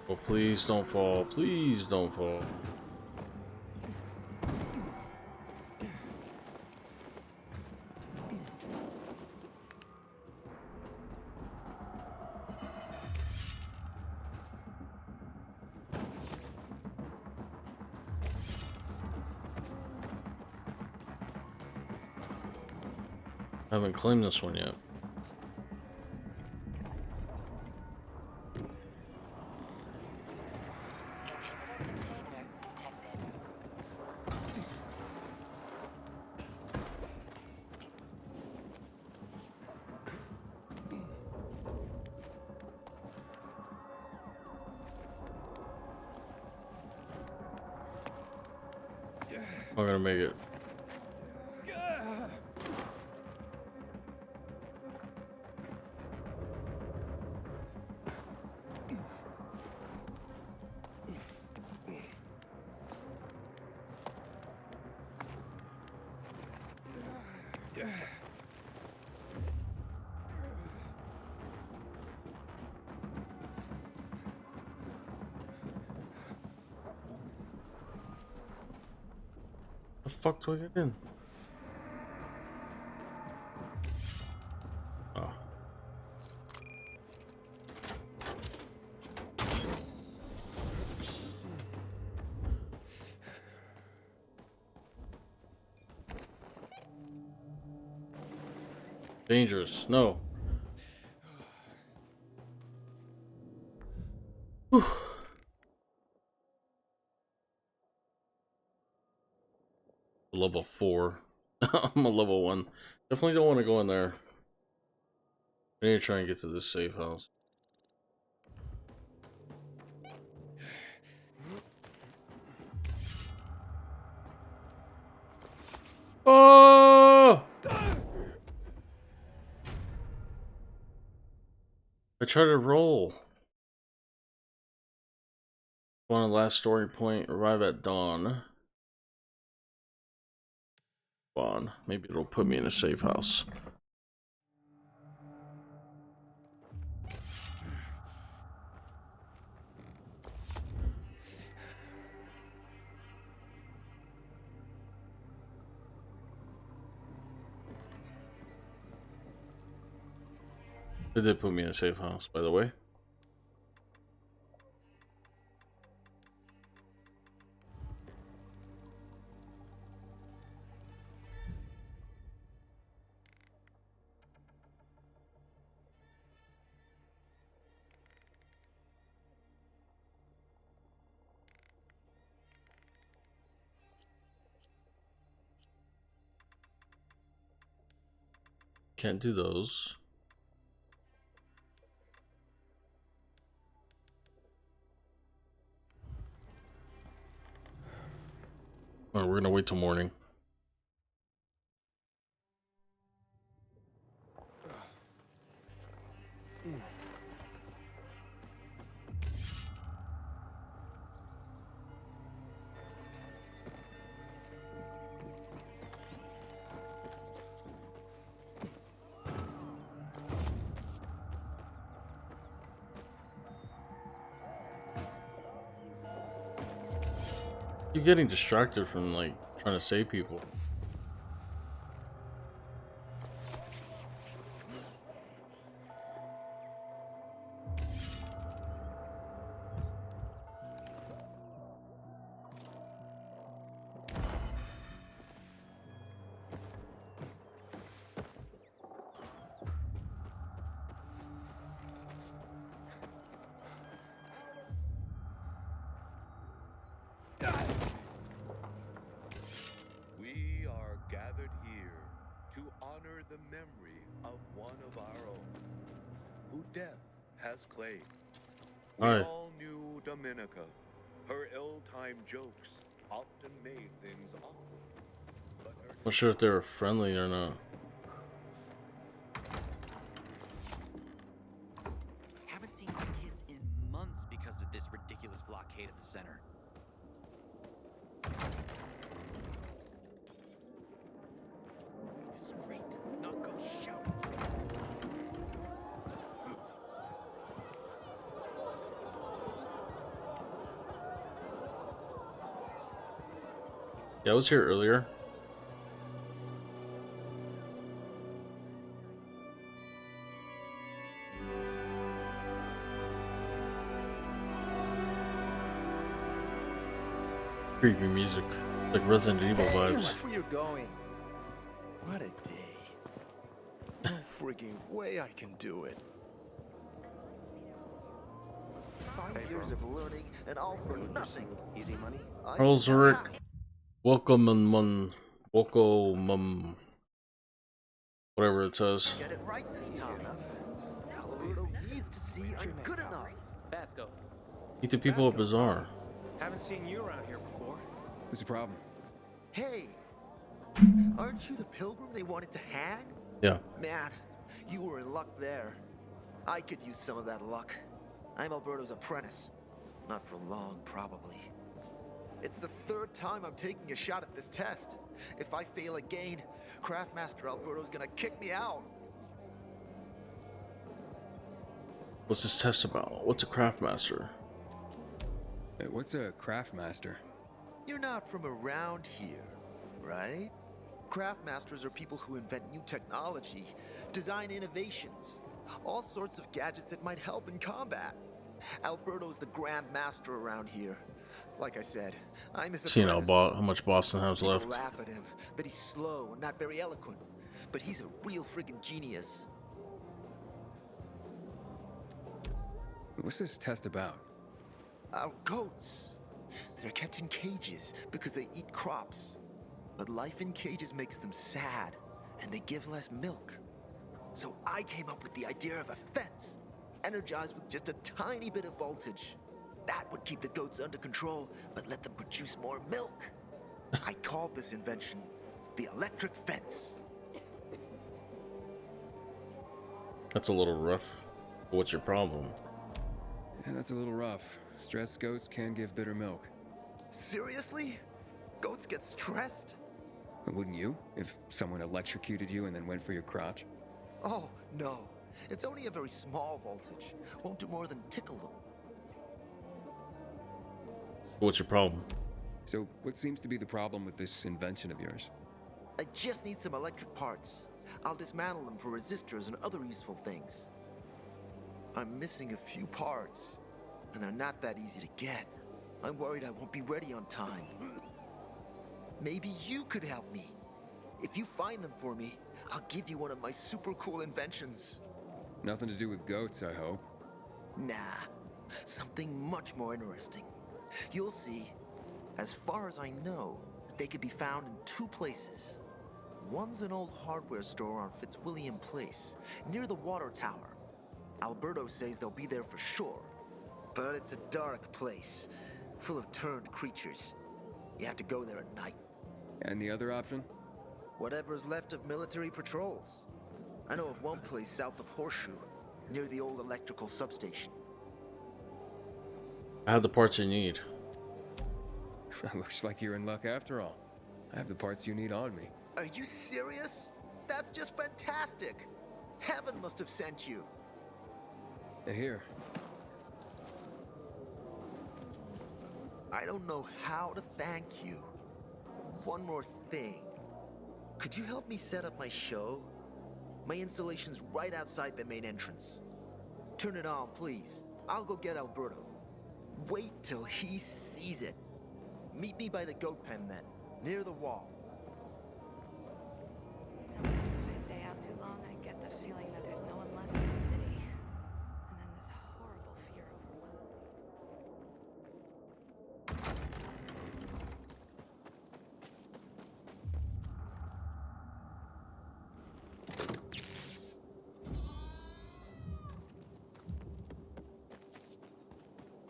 Oh, please don't fall. Please don't fall. I haven't claimed this one yet. I'm gonna make it. The fuck do I get in? Oh. Dangerous. No. Whew. Level 4. I'm a level 1. Definitely don't want to go in there. I need to try and get to this safe house. Oh! I tried to roll. Go on the last story point. Arrive at dawn. Spawn. Maybe it'll put me in a safe house. It did put me in a safe house, by the way. Can't do those. Alright, we're gonna wait till morning. You're getting distracted from like trying to save people. We are gathered here to honor the memory of one of our own, who death has claimed. We Hi. all knew Dominica. Her ill-timed jokes often made things awkward. But her Not sure if they were friendly or not. Haven't seen my kids in months because of this ridiculous blockade at the center. Discreet, not go shout. Yeah, I was here earlier. Creepy music, like Resident Evil vibes. Watch where you're going. What a day. frigging way I can do it. 5 years of learning and all for nothing. Easy money? Charles Rick, welcome, whatever it says. Get it right this time. Alberto needs to see I'm good enough. Basco. Eat the people of Bazaar. Haven't seen you around here before. What's the problem? Hey, aren't you the pilgrim they wanted to hang? Yeah. Man, you were in luck there. I could use some of that luck. I'm Alberto's apprentice. Not for long, probably. It's the 3rd time I'm taking a shot at this test. If I fail again, Craftmaster Alberto's gonna kick me out. What's this test about? What's a Craftmaster? Hey, what's a Craftmaster? You're not from around here, right? Craftmasters are people who invent new technology, design innovations, all sorts of gadgets that might help in combat. Alberto's the Grand Master around here. Like I said, I'm his apprentice. See how much Boston has People left. laugh at him, that he's slow and not very eloquent. But he's a real friggin' genius. What's this test about? Our goats. They're kept in cages because they eat crops. But life in cages makes them sad, and they give less milk. So I came up with the idea of a fence, energized with just a tiny bit of voltage. That would keep the goats under control, but let them produce more milk. I called this invention the electric fence. That's a little rough. What's your problem? Yeah, that's a little rough. Stressed goats can give bitter milk. Seriously? Goats get stressed? Wouldn't you? If someone electrocuted you and then went for your crotch? Oh, no. It's only a very small voltage. Won't do more than tickle them. What's your problem? So, what seems to be the problem with this invention of yours? I just need some electric parts. I'll dismantle them for resistors and other useful things. I'm missing a few parts, and they're not that easy to get. I'm worried I won't be ready on time. Maybe you could help me. If you find them for me, I'll give you one of my super cool inventions. Nothing to do with goats, I hope. Nah, something much more interesting. You'll see. As far as I know, they could be found in 2 places. One's an old hardware store on Fitzwilliam Place, near the water tower. Alberto says they'll be there for sure. But it's a dark place, full of turned creatures. You have to go there at night. And the other option? Whatever's left of military patrols. I know of one place south of Horseshoe, near the old electrical substation. I have the parts you need. Looks like you're in luck after all. I have the parts you need on me. Are you serious? That's just fantastic! Heaven must have sent you. Here. I don't know how to thank you. One more thing. Could you help me set up my show? My installation's right outside the main entrance. Turn it on, please. I'll go get Alberto. Wait till he sees it. Meet me by the goat pen then, near the wall. Sometimes if I stay out too long, I get the feeling that there's no one left in the city. And then this horrible fear overwhelms me.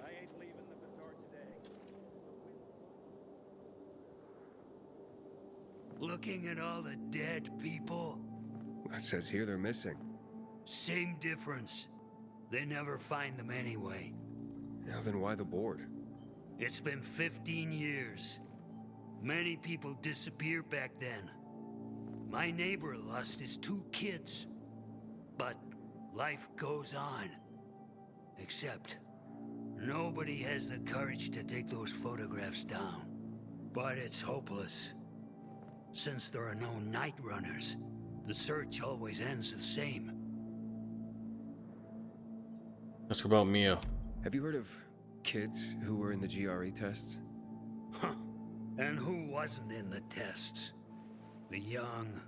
I ain't leaving the bazaar today. Looking at all the dead people? It says here they're missing. Same difference. They never find them anyway. Now then why the board? It's been 15 years. Many people disappeared back then. My neighbor lost his 2 kids. But life goes on. Except, nobody has the courage to take those photographs down. But it's hopeless. Since there are no night runners, the search always ends the same. Ask about Mia. Have you heard of kids who were in the GRE tests? Huh. And who wasn't in the tests? The young,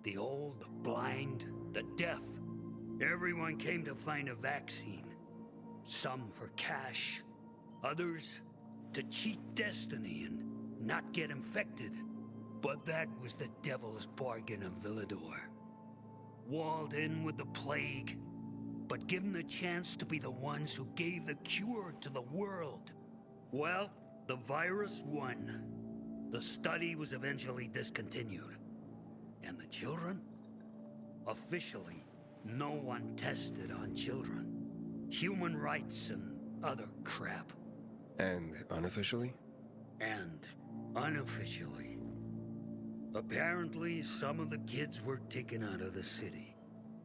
the old, the blind, the deaf, Everyone came to find a vaccine. Some for cash, others to cheat destiny and not get infected. But that was the devil's bargain of Villador. Walled in with the plague, but given the chance to be the ones who gave the cure to the world. Well, the virus won. The study was eventually discontinued. And the children? Officially, no one tested on children. Human rights and other crap. And unofficially? And unofficially. Apparently, some of the kids were taken out of the city.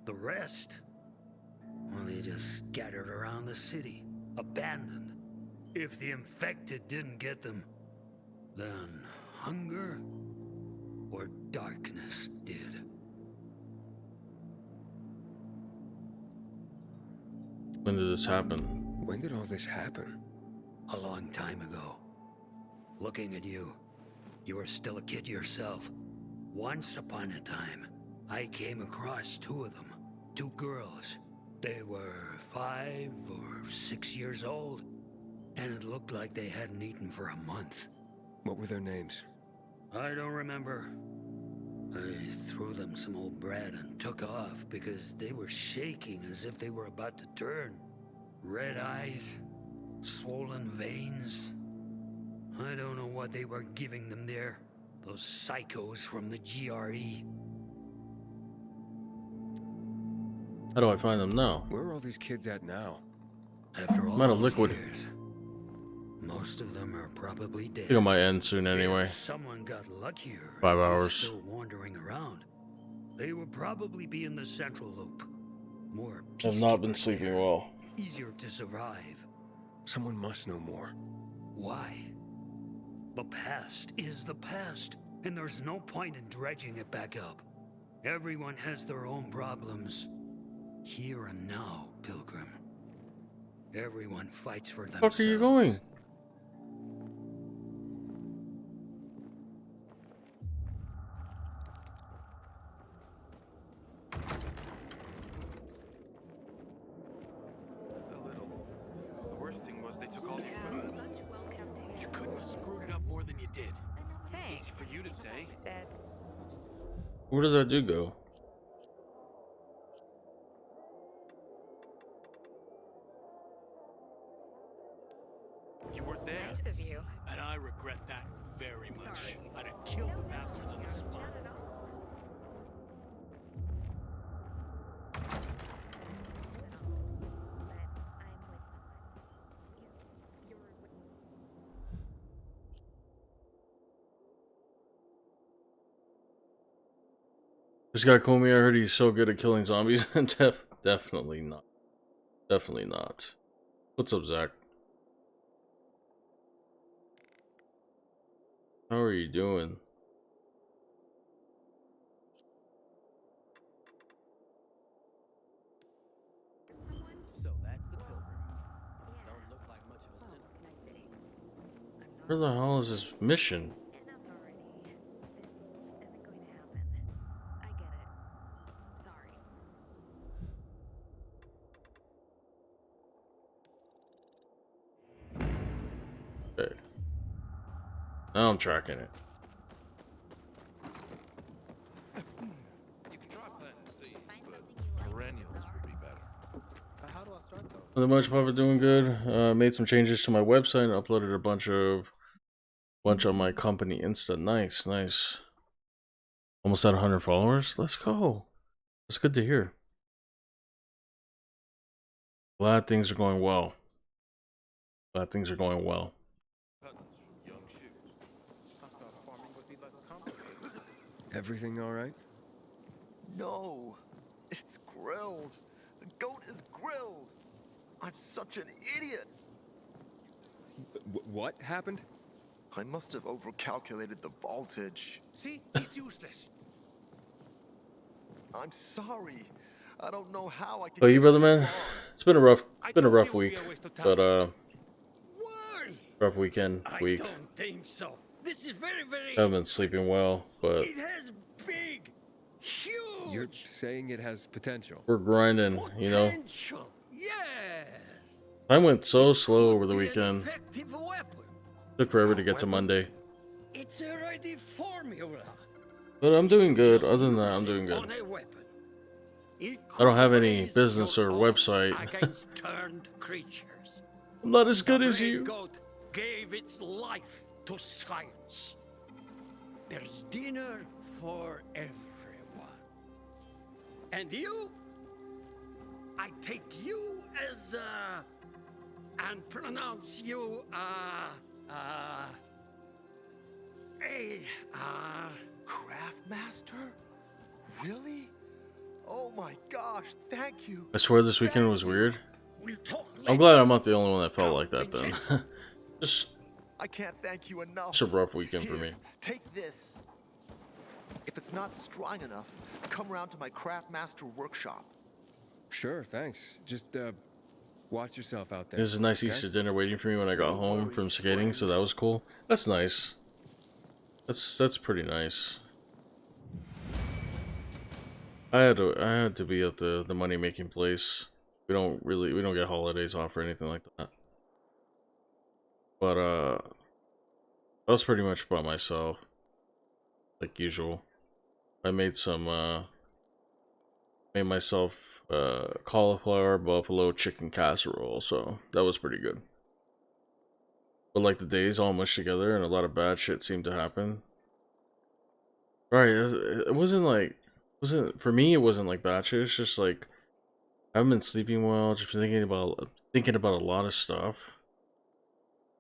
The rest, well, they just scattered around the city, abandoned. If the infected didn't get them, then hunger or darkness did. When did this happen? When did all this happen? A long time ago. Looking at you, you were still a kid yourself. Once upon a time, I came across two of them. Two girls. They were 5 or 6 years old, and it looked like they hadn't eaten for a month. What were their names? I don't remember. I threw them some old bread and took off because they were shaking as if they were about to turn. Red eyes, swollen veins. I don't know what they were giving them there. Those psychos from the GRE. How do I find them now? Where are all these kids at now? After all I'm out of those liquid. years, most of them are probably dead. I think I might end soon anyway. If someone got luckier, 5 and was hours. still wandering around, they would probably be in the central loop. More I've not been sleeping well. easier to survive. Someone must know more. Why? The past is the past, and there's no point in dredging it back up. Everyone has their own problems. Here and now, Pilgrim. Everyone fights for themselves. Where the fuck are you going? The worst thing was they took all the equipment. You couldn't have screwed it up more than you did. Thanks. Easy for you to say. That Where did that dude go? You were there. nice of you. And I regret that very much. Sorry. I'd have killed the bastards on the spot. Not at all. This guy called me. I heard he's so good at killing zombies. Definitely not. Definitely not. What's up, Zach? How are you doing? So that's the pilgrim. Don't look like much of a sinner. Where the hell is this mission? Enough already. This isn't going to happen. I get it. Sorry. Okay. Now I'm tracking it. You could try planting seeds, but perennials would be better. How do I start though? Nothing much, Papa. Doing good. Made some changes to my website and uploaded a bunch on my company Insta. Nice, nice. Almost at 100 followers. Let's go. That's good to hear. Glad things are going well. Glad things are going well. Patents from young shoots. I thought farming would be less complicated. Everything all right? No, it's grilled. The goat is grilled. I'm such an idiot. What happened? I must have overcalculated the voltage. See? He's useless. I'm sorry. I don't know how I can. Oh, you brother, get so man. far. It's been a rough Why? week, but rough weekend week. I don't think so. This is very, very... I haven't been sleeping well, but It has big, Huge. You're saying it has potential. We're grinding, you know. Potential. Yes. Time went so slow over the Be an weekend. effective weapon. Took forever to get to Monday. It's a ready formula. But I'm doing good. Other than that, I'm doing good. On a weapon. It I don't have could any raise business your or odds website. against turned creatures. I'm not as good The as brave you. goat gave its life to science. There's dinner for everyone. And you? I take you as and pronounce you Craftmaster? Really? Oh my gosh, thank you. I swear this weekend was weird. We'll talk I'm glad I'm not the only one that felt like that then. just I can't thank you enough. it's a rough weekend for me. Take this. If it's not strong enough, come around to my Craftmaster workshop. Sure, thanks. Just watch yourself out there. There's a nice okay? Easter dinner waiting for me when I got home from skating, so that was cool. That's nice. That's pretty nice. I had to be at the money making place. We don't get holidays off or anything like that. But I was pretty much by myself, like usual. I made made myself cauliflower buffalo chicken casserole, so that was pretty good. But like the days all mushed together and a lot of bad shit seemed to happen. Right, it wasn't like for me it wasn't like bad shit, it's just like I haven't been sleeping well, just been thinking about a lot of stuff.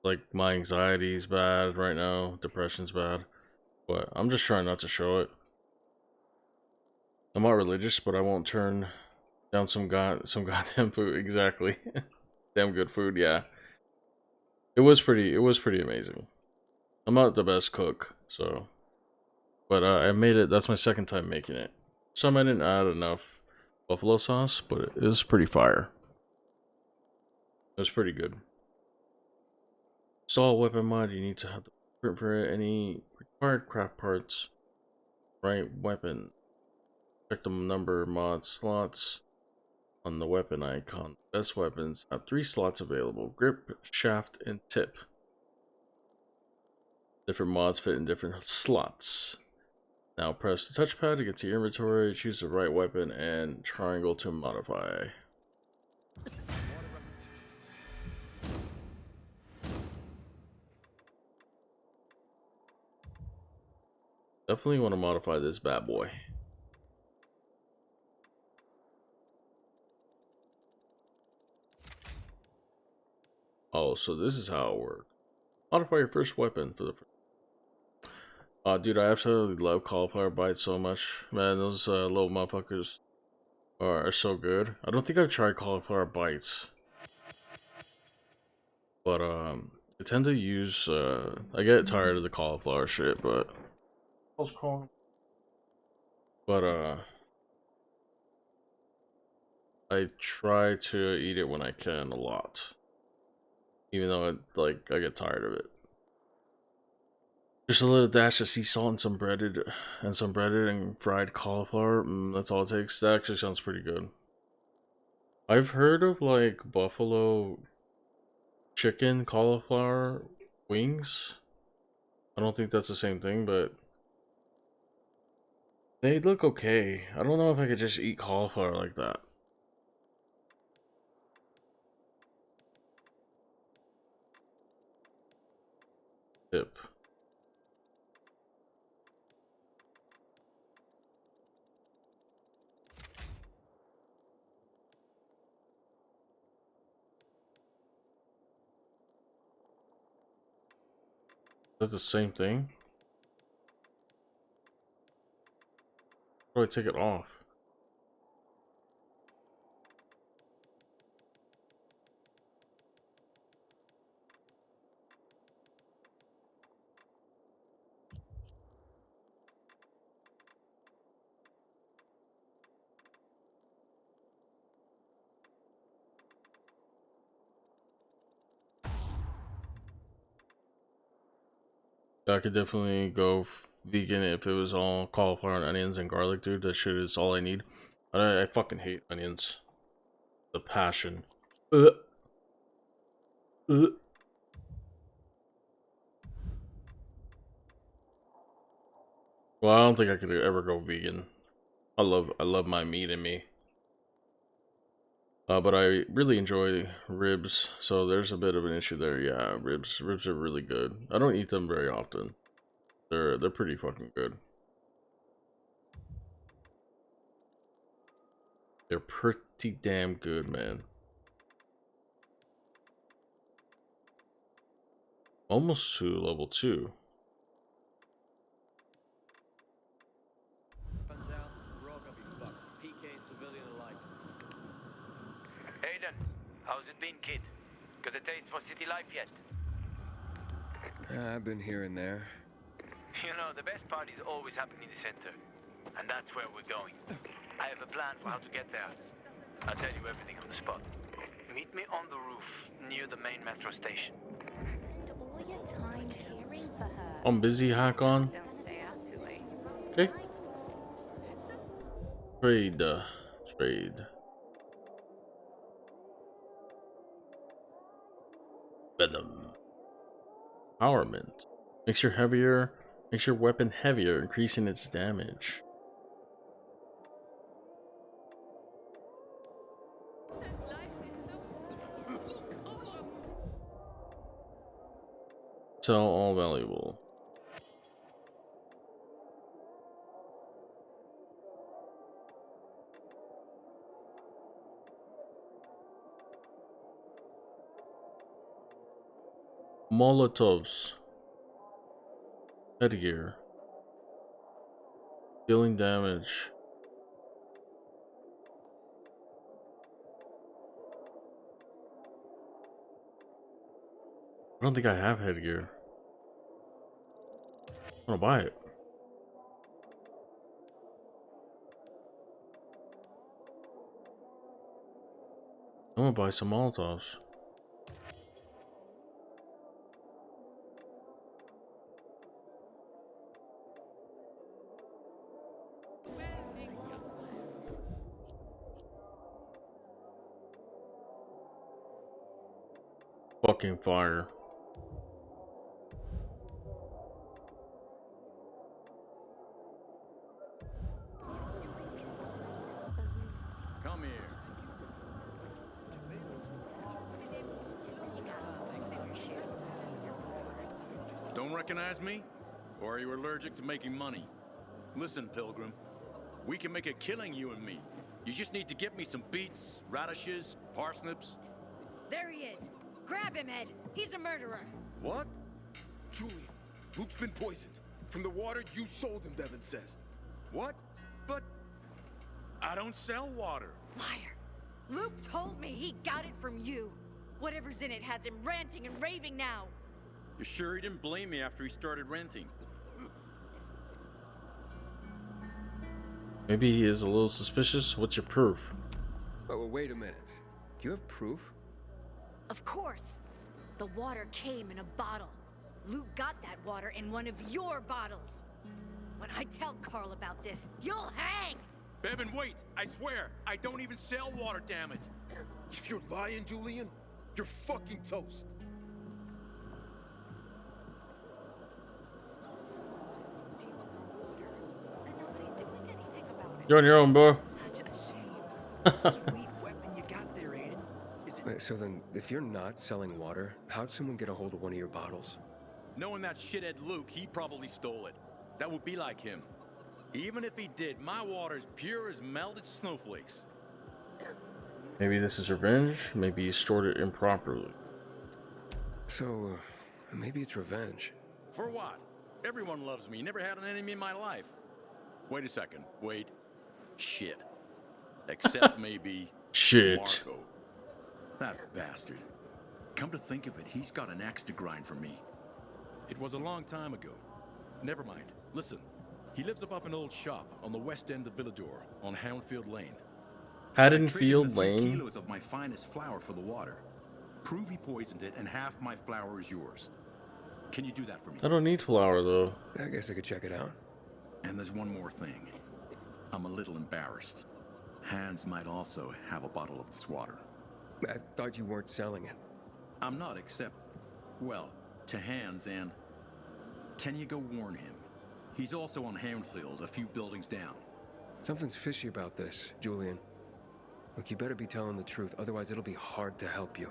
Like my anxiety's bad right now, depression's bad. But I'm just trying not to show it. I'm not religious, but I won't turn down some goddamn food. Exactly. Damn good food, yeah. It was pretty amazing. I'm not the best cook, so but I made it. That's my second time making it. Some I didn't add enough buffalo sauce, but it was pretty fire. It was pretty good. Install weapon mod, you need to have the print for any required craft parts. Right weapon. Check the number mod slots on the weapon icon. Best weapons have 3 slots available: grip, shaft, and tip. Different mods fit in different slots. Now press the touchpad to get to your inventory, choose the right weapon, and triangle to modify. Definitely want to modify this bad boy. Oh, so this is how it works. Modify your first weapon for the dude, I absolutely love cauliflower bites so much. Man, those little motherfuckers are so good. I don't think I've tried cauliflower bites. But I tend to use I get tired of the cauliflower shit, but I try to eat it when I can a lot. Even though I get tired of it. Just a little dash of sea salt and some breaded and fried cauliflower. That's all it takes. That actually sounds pretty good. I've heard of like buffalo chicken cauliflower wings. I don't think that's the same thing, but they look okay. I don't know if I could just eat cauliflower like that. Tip. Is that the same thing? How do I take it off? I could definitely go vegan if it was all cauliflower and onions and garlic, dude. That shit is all I need. But I fucking hate onions. The passion. Well, I don't think I could ever go vegan. I love my meat in me. But I really enjoy ribs, so there's a bit of an issue there. Yeah, ribs are really good. I don't eat them very often. They're pretty fucking good. They're pretty damn good, man. Almost to level 2. Aiden, how's it been, kid? Got a taste for city life yet? I've been here and there. You know, the best parties always happen in the center. And that's where we're going. I have a plan for how to get there. I'll tell you everything on the spot. Meet me on the roof near the main metro station. All your time caring for her. I'm busy, hack on. Don't stay out too late. Okay. Trade. Venom. Empowerment. Makes your weapon heavier, increasing its damage. Sell all valuable. Molotovs. Headgear. Dealing damage. I don't think I have headgear. I want to buy it. I want to buy some Molotovs. Fucking fire. Come here. Don't recognize me? Or are you allergic to making money? Listen, Pilgrim. We can make a killing, you and me. You just need to get me some beets, radishes, parsnips. There he is. Grab him, Ed. He's a murderer. What? Julian, Luke's been poisoned. From the water you sold him, Bevan says. What? But I don't sell water. Liar. Luke told me he got it from you. Whatever's in it has him ranting and raving now. You sure he didn't blame me after he started renting? Maybe he is a little suspicious. What's your proof? Well, wait a minute. Do you have proof? Of course. The water came in a bottle. Luke got that water in one of your bottles. When I tell Carl about this, you'll hang! Bevan, wait! I swear, I don't even sell water, damn it! If you're lying, Julian, you're fucking toast. You're on your own, bro. Sweet weapon you got there, Aiden. Is it... Wait, so then, if you're not selling water, how'd someone get a hold of one of your bottles? Knowing that shithead Luke, he probably stole it. That would be like him. Even if he did, my water's pure as melted snowflakes. Maybe this is revenge. Maybe he stored it improperly. So, maybe it's revenge. For what? Everyone loves me. Never had an enemy in my life. Wait a second. Wait. Shit. Except maybe... Shit. Marco. That bastard. Come to think of it, he's got an axe to grind for me. It was a long time ago. Never mind. Listen. He lives above an old shop on the west end of Villador, on Houndfield Lane. Haddonfield Lane? Kilos of my finest flour for the water. Prove he poisoned it, and half my flour is yours. Can you do that for me? I don't need flour though. I guess I could check it out. And there's one more thing. I'm a little embarrassed. Hans might also have a bottle of this water. I thought you weren't selling it. I'm not, except, well, to Hans, and can you go warn him? He's also on Hamfield, a few buildings down. Something's fishy about this, Julian. Look, you better be telling the truth, otherwise it'll be hard to help you.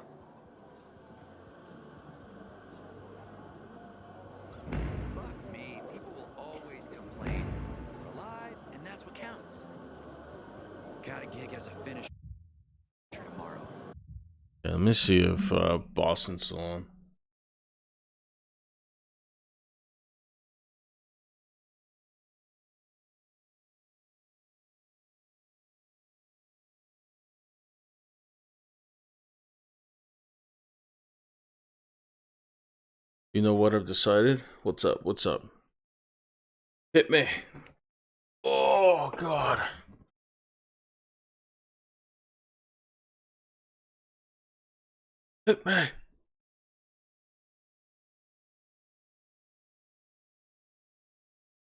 Fuck me. People will always complain. We're alive, and that's what counts. Got a gig as a finisher tomorrow. Yeah, let me see if Boston's still on. You know what I've decided? What's up? What's up? Hit me. Oh, God. Hit me.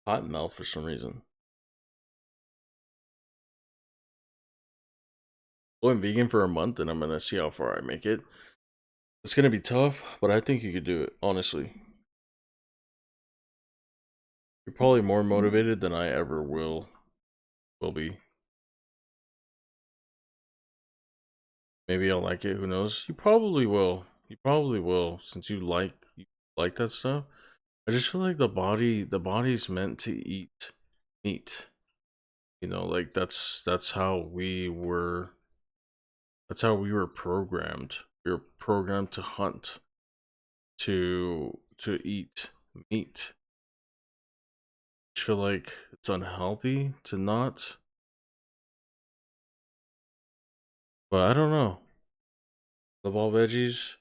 Hot mouth for some reason. Going vegan for a month and I'm gonna see how far I make it. It's gonna be tough, but I think you could do it, honestly. You're probably more motivated than I ever will be. Maybe I'll like it, who knows? You probably will. You probably will, since you like that stuff. I just feel like the body's meant to eat meat. You know, like that's how we were programmed. We were programmed to hunt, to eat meat. I feel like it's unhealthy to not. But I don't know. Love all veggies.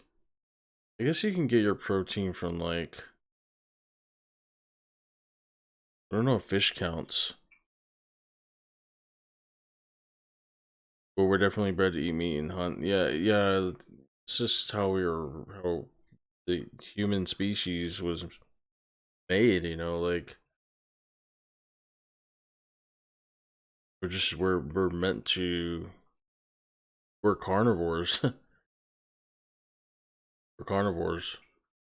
I guess you can get your protein from like, I don't know if fish counts. But we're definitely bred to eat meat and hunt. Yeah, yeah. It's just how how the human species was made, you know, like we're meant to, we're carnivores. We're carnivores.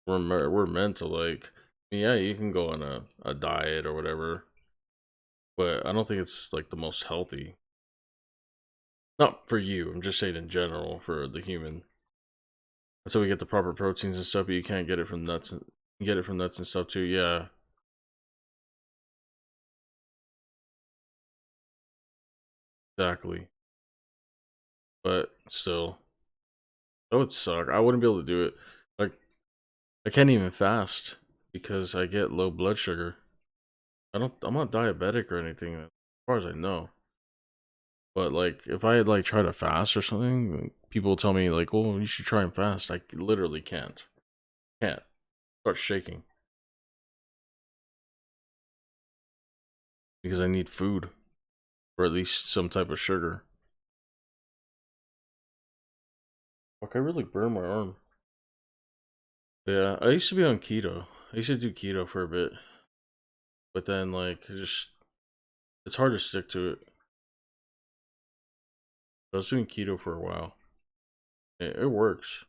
We're meant to like, yeah, you can go on a diet or whatever, but I don't think it's like the most healthy. Not for you, I'm just saying in general for the human. That's how we get the proper proteins and stuff, but you can't get it from nuts. You can get it from nuts and stuff too, yeah. Exactly. But still, that would suck. I wouldn't be able to do it. Like, I can't even fast because I get low blood sugar. I'm not diabetic or anything, as far as I know. But like, if I had like try to fast or something, like, people tell me like, "Well, you should try and fast." I literally can't. Can't. Start shaking because I need food, or at least some type of sugar. Fuck, I really burned my arm. Yeah, I used to be on keto. I used to do keto for a bit, but then like, it's hard to stick to it. I was doing keto for a while. It works.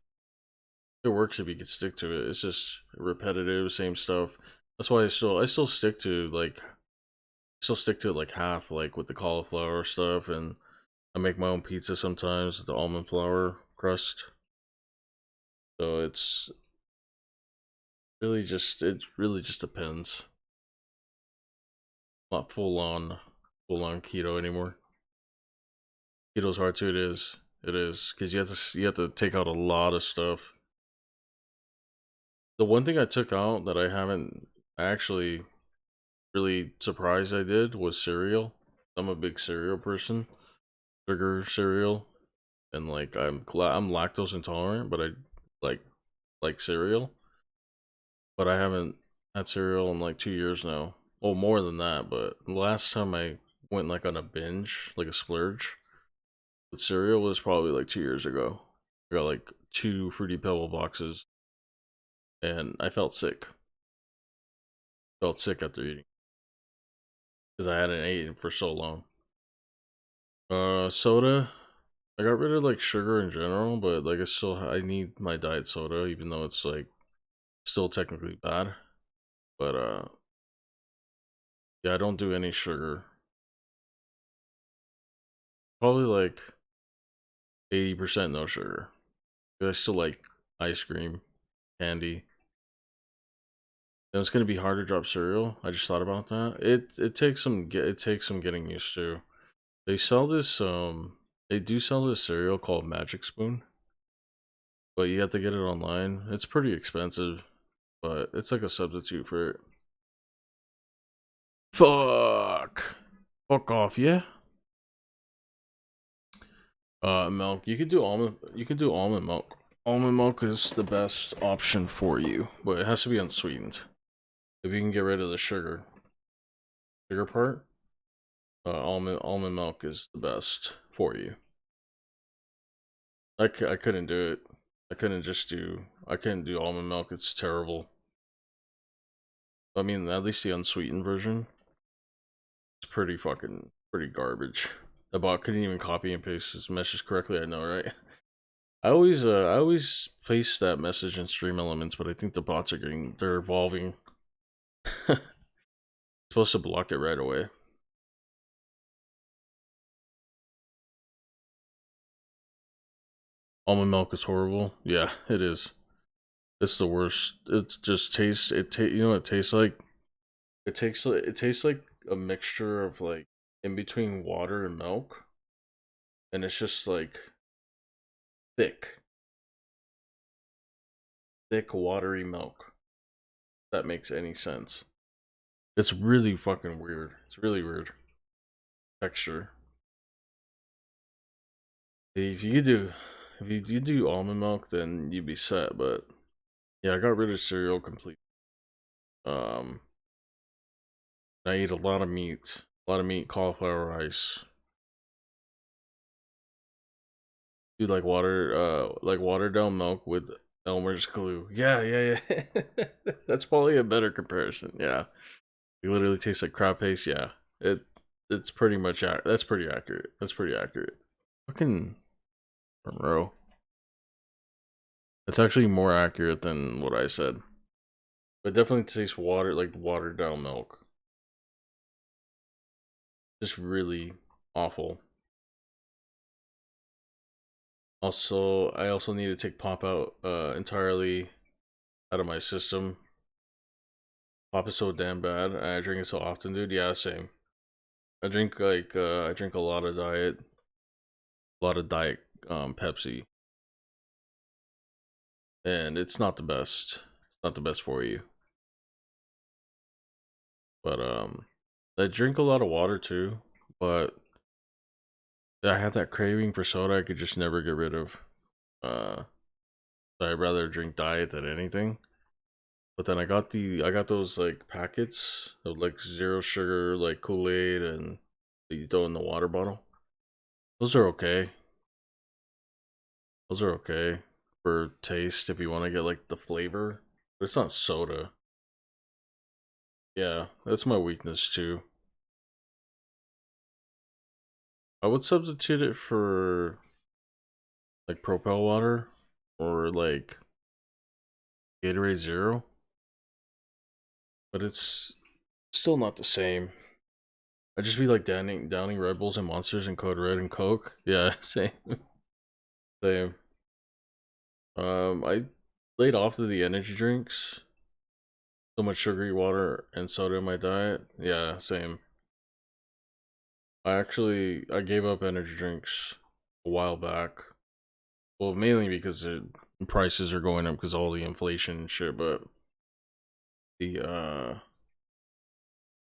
It works if you can stick to it. It's just repetitive, same stuff. That's why I still stick to like, still stick to it like half, like with the cauliflower stuff, and I make my own pizza sometimes with the almond flour crust. So it really just depends. Not full on keto anymore. Keto's hard too. It is because you have to take out a lot of stuff. The one thing I took out that I haven't actually really surprised I did was cereal. I'm a big cereal person, sugar cereal, and like I'm lactose intolerant, but I like cereal. But I haven't had cereal in like 2 years now. Well, more than that, but the last time I went like on a binge, like a splurge with cereal was probably like 2 years ago. I got like two Fruity Pebble boxes, and I felt sick. Felt sick after eating because I hadn't eaten for so long. Soda. I got rid of like sugar in general, but like I need my diet soda, even though it's like still technically bad. But yeah, I don't do any sugar. Probably like 80% no sugar. But I still like ice cream, candy. And it's gonna be hard to drop cereal. I just thought about that. It takes some getting used to. They sell this they do sell this cereal called Magic Spoon, but you have to get it online. It's pretty expensive, but it's like a substitute for it. Fuck. Fuck off, yeah. Milk. You could do almond milk. Almond milk is the best option for you, but it has to be unsweetened. If you can get rid of the sugar part, almond milk is the best for you. I couldn't do it. I couldn't do almond milk. It's terrible. I mean, at least the unsweetened version, it's pretty garbage. The bot couldn't even copy and paste his message correctly. I know, right? I always paste that message in Stream Elements, but I think the bots they're evolving. Supposed to block it right away. Almond milk is horrible. Yeah, it is. It's the worst. It just tastes. You know what it tastes like? It tastes like a mixture of like in between water and milk, and it's just like thick, watery milk. If that makes any sense. It's really fucking weird. It's really weird texture. If you do almond milk, then you'd be set. But yeah, I got rid of cereal completely. I eat a lot of meat, cauliflower rice. Do like watered down milk with Elmer's glue. Yeah. That's probably a better comparison. Yeah, it literally tastes like crab paste. Yeah, it's pretty much that's pretty accurate. That's pretty accurate. Fucking Monroe. It's actually more accurate than what I said. But definitely tastes like watered down milk. Just really awful. Also, I also need to take pop out entirely out of my system. Pop is so damn bad. I drink it so often, dude. Yeah, same. I drink I drink a lot of diet Pepsi. And it's not the best. It's not the best for you. But I drink a lot of water too, but I have that craving for soda I could just never get rid of. So I'd rather drink diet than anything. But then I got those like packets of like zero sugar like Kool-Aid and that you throw in the water bottle. Those are okay. Those are okay for taste if you want to get like the flavor, but it's not soda. Yeah, that's my weakness too. I would substitute it for like Propel water or like Gatorade Zero, but it's still not the same. I'd just be like downing Red Bulls and Monsters and Code Red and Coke. Yeah, same. Same. I laid off of the energy drinks. So much sugary water and soda in my diet. Yeah, same. I gave up energy drinks a while back. Well, mainly because the prices are going up because all the inflation and shit, but the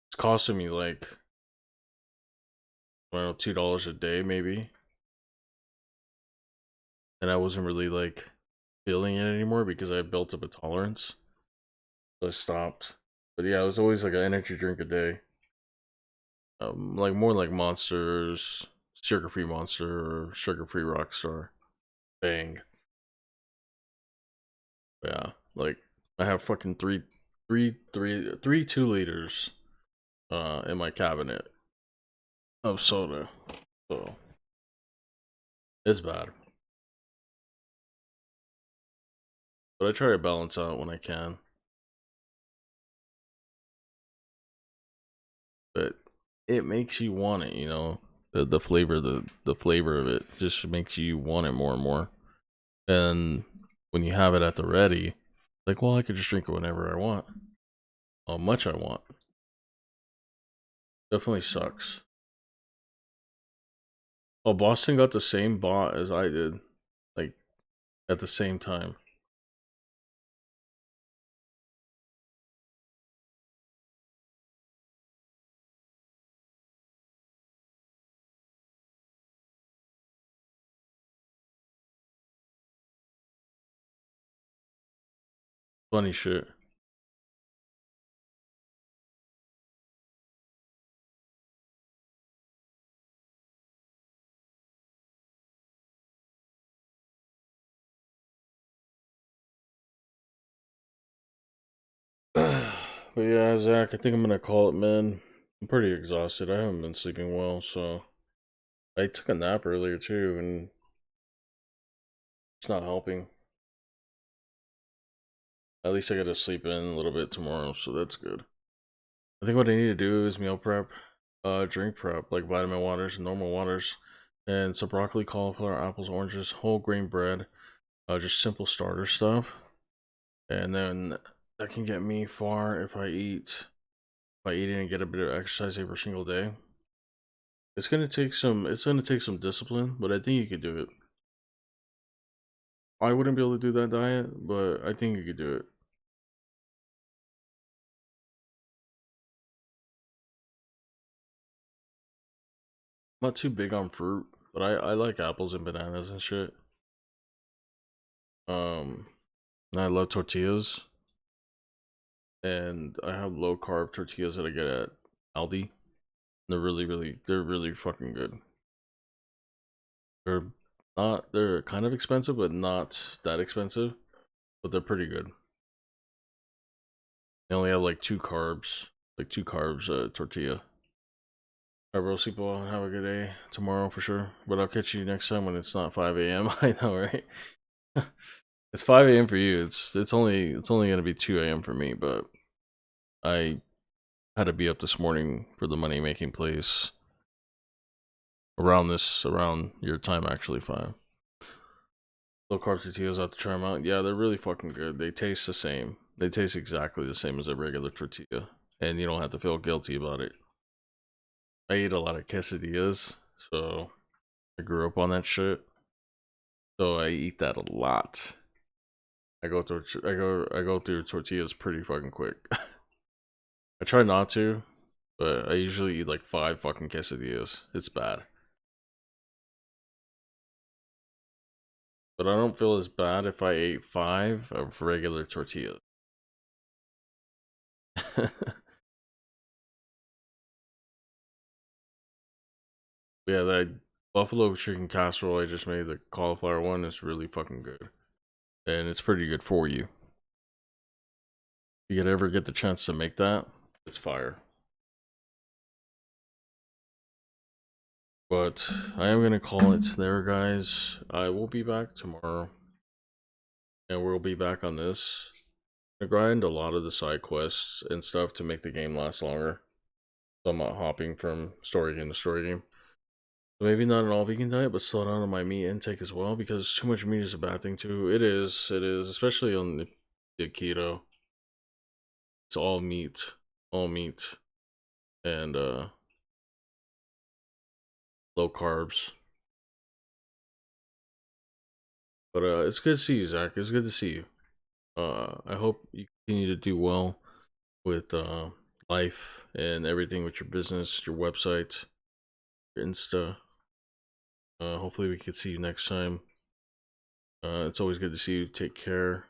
it's costing me like I don't know, $2 a day maybe. And I wasn't really like feeling it anymore because I built up a tolerance. So I stopped. But yeah, it was always like an energy drink a day. Like more like Monsters, sugar-free Monster, or sugar-free Rockstar. Bang. Yeah, like I have fucking three 2 liters in my cabinet of soda. So it's bad. But I try to balance out when I can. But it makes you want it, you know. The flavor, the flavor of it just makes you want it more and more. And when you have it at the ready, like, well, I could just drink it whenever I want, how much I want. Definitely sucks. Oh, Boston got the same bot as I did, like at the same time. Funny shit. But yeah, Zach, I think I'm gonna call it, man. I'm pretty exhausted. I haven't been sleeping well, so I took a nap earlier too, and it's not helping. At least I got to sleep in a little bit tomorrow, so that's good. I think what I need to do is meal prep, drink prep, like vitamin waters, normal waters, and some broccoli, cauliflower, apples, oranges, whole grain bread, just simple starter stuff. And then that can get me far if I eat. By eating and get a bit of exercise every single day. It's gonna take some discipline, but I think you could do it. I wouldn't be able to do that diet, but I think you could do it. I'm not too big on fruit, but I like apples and bananas and shit. Um and I love tortillas, and I have low carb tortillas that I get at Aldi. They're really fucking good. They're they're kind of expensive, but not that expensive, but they're pretty good. They only have like two carbs, tortilla. Alright, bro, sleep well and have a good day tomorrow for sure. But I'll catch you next time when it's not 5 a.m. I know, right? It's 5 a.m. for you. It's only gonna be 2 a.m. for me, but I had to be up this morning for the money making place around your time actually 5. Low carb tortillas, I have to try them out. Yeah, they're really fucking good. They taste the same. They taste exactly the same as a regular tortilla, and you don't have to feel guilty about it. I eat a lot of quesadillas, so I grew up on that shit. So I eat that a lot. I go through tortillas pretty fucking quick. I try not to, but I usually eat like 5 fucking quesadillas. It's bad. But I don't feel as bad if I ate 5 of regular tortillas. Yeah, that buffalo chicken casserole I just made, the cauliflower one, is really fucking good. And it's pretty good for you. If you could ever get the chance to make that, it's fire. But I am going to call it there, guys. I will be back tomorrow. And we'll be back on this. I grind a lot of the side quests and stuff to make the game last longer. So I'm not hopping from story game to story game. So maybe not an all vegan diet, but slow down on my meat intake as well, because too much meat is a bad thing too. It is, especially on the keto. It's all meat, and low carbs. But it's good to see you, Zach. It's good to see you. I hope you continue to do well with life and everything with your business, your website, your Insta. Hopefully we can see you next time. It's always good to see you. Take care.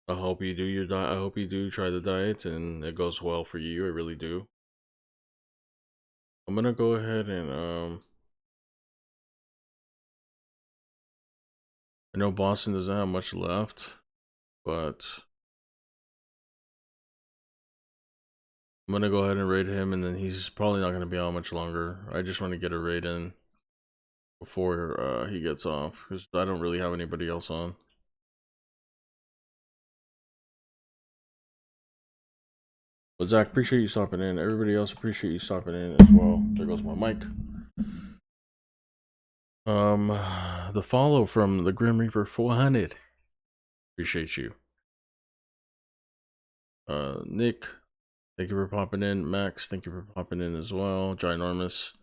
I hope you do your diet. I hope you do try the diet and it goes well for you. I really do. I'm gonna go ahead and I know Boston doesn't have much left. but I'm gonna go ahead and raid him, and then he's probably not gonna be on much longer. I just want to get a raid in before he gets off, because I don't really have anybody else on. But Zach, appreciate you stopping in. Everybody else appreciate you stopping in as well. There goes my mic. The follow from the Grim Reaper 400. Appreciate you. Nick, thank you for popping in. Max, thank you for popping in as well. Ginormous.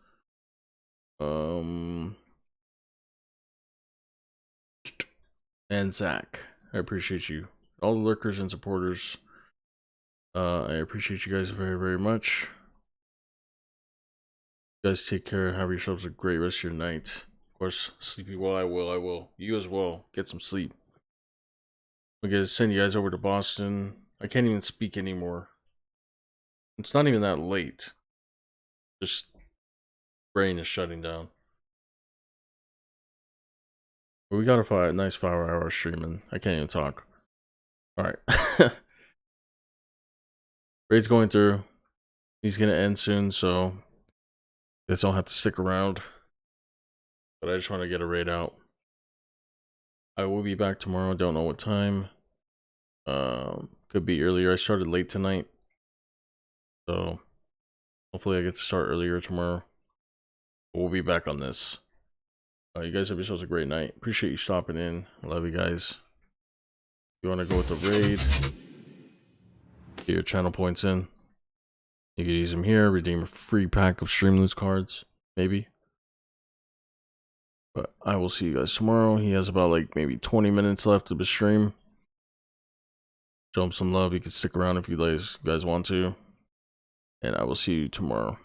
And Zach, I appreciate you. All the lurkers and supporters. I appreciate you guys very, very much. You guys take care. Have yourselves a great rest of your night. Of course, sleepy well. I will. You as well. Get some sleep. I'm gonna send you guys over to Boston. I can't even speak anymore. It's not even that late. Just brain is shutting down. But we got a nice 5-hour streaming. I can't even talk. Alright. Raid's going through. He's gonna end soon, so you guys don't have to stick around. But I just want to get a raid out. I will be back tomorrow. Don't know what time. Could be earlier. I started late tonight, so hopefully I get to start earlier tomorrow. But we'll be back on this. You guys have yourselves a great night. Appreciate you stopping in. Love you guys. If you want to go with the raid, get your channel points in. You can use them here. Redeem a free pack of Streamloots cards, maybe. But I will see you guys tomorrow. He has about like maybe 20 minutes left of the stream. Show him some love. You can stick around if you guys want to. And I will see you tomorrow.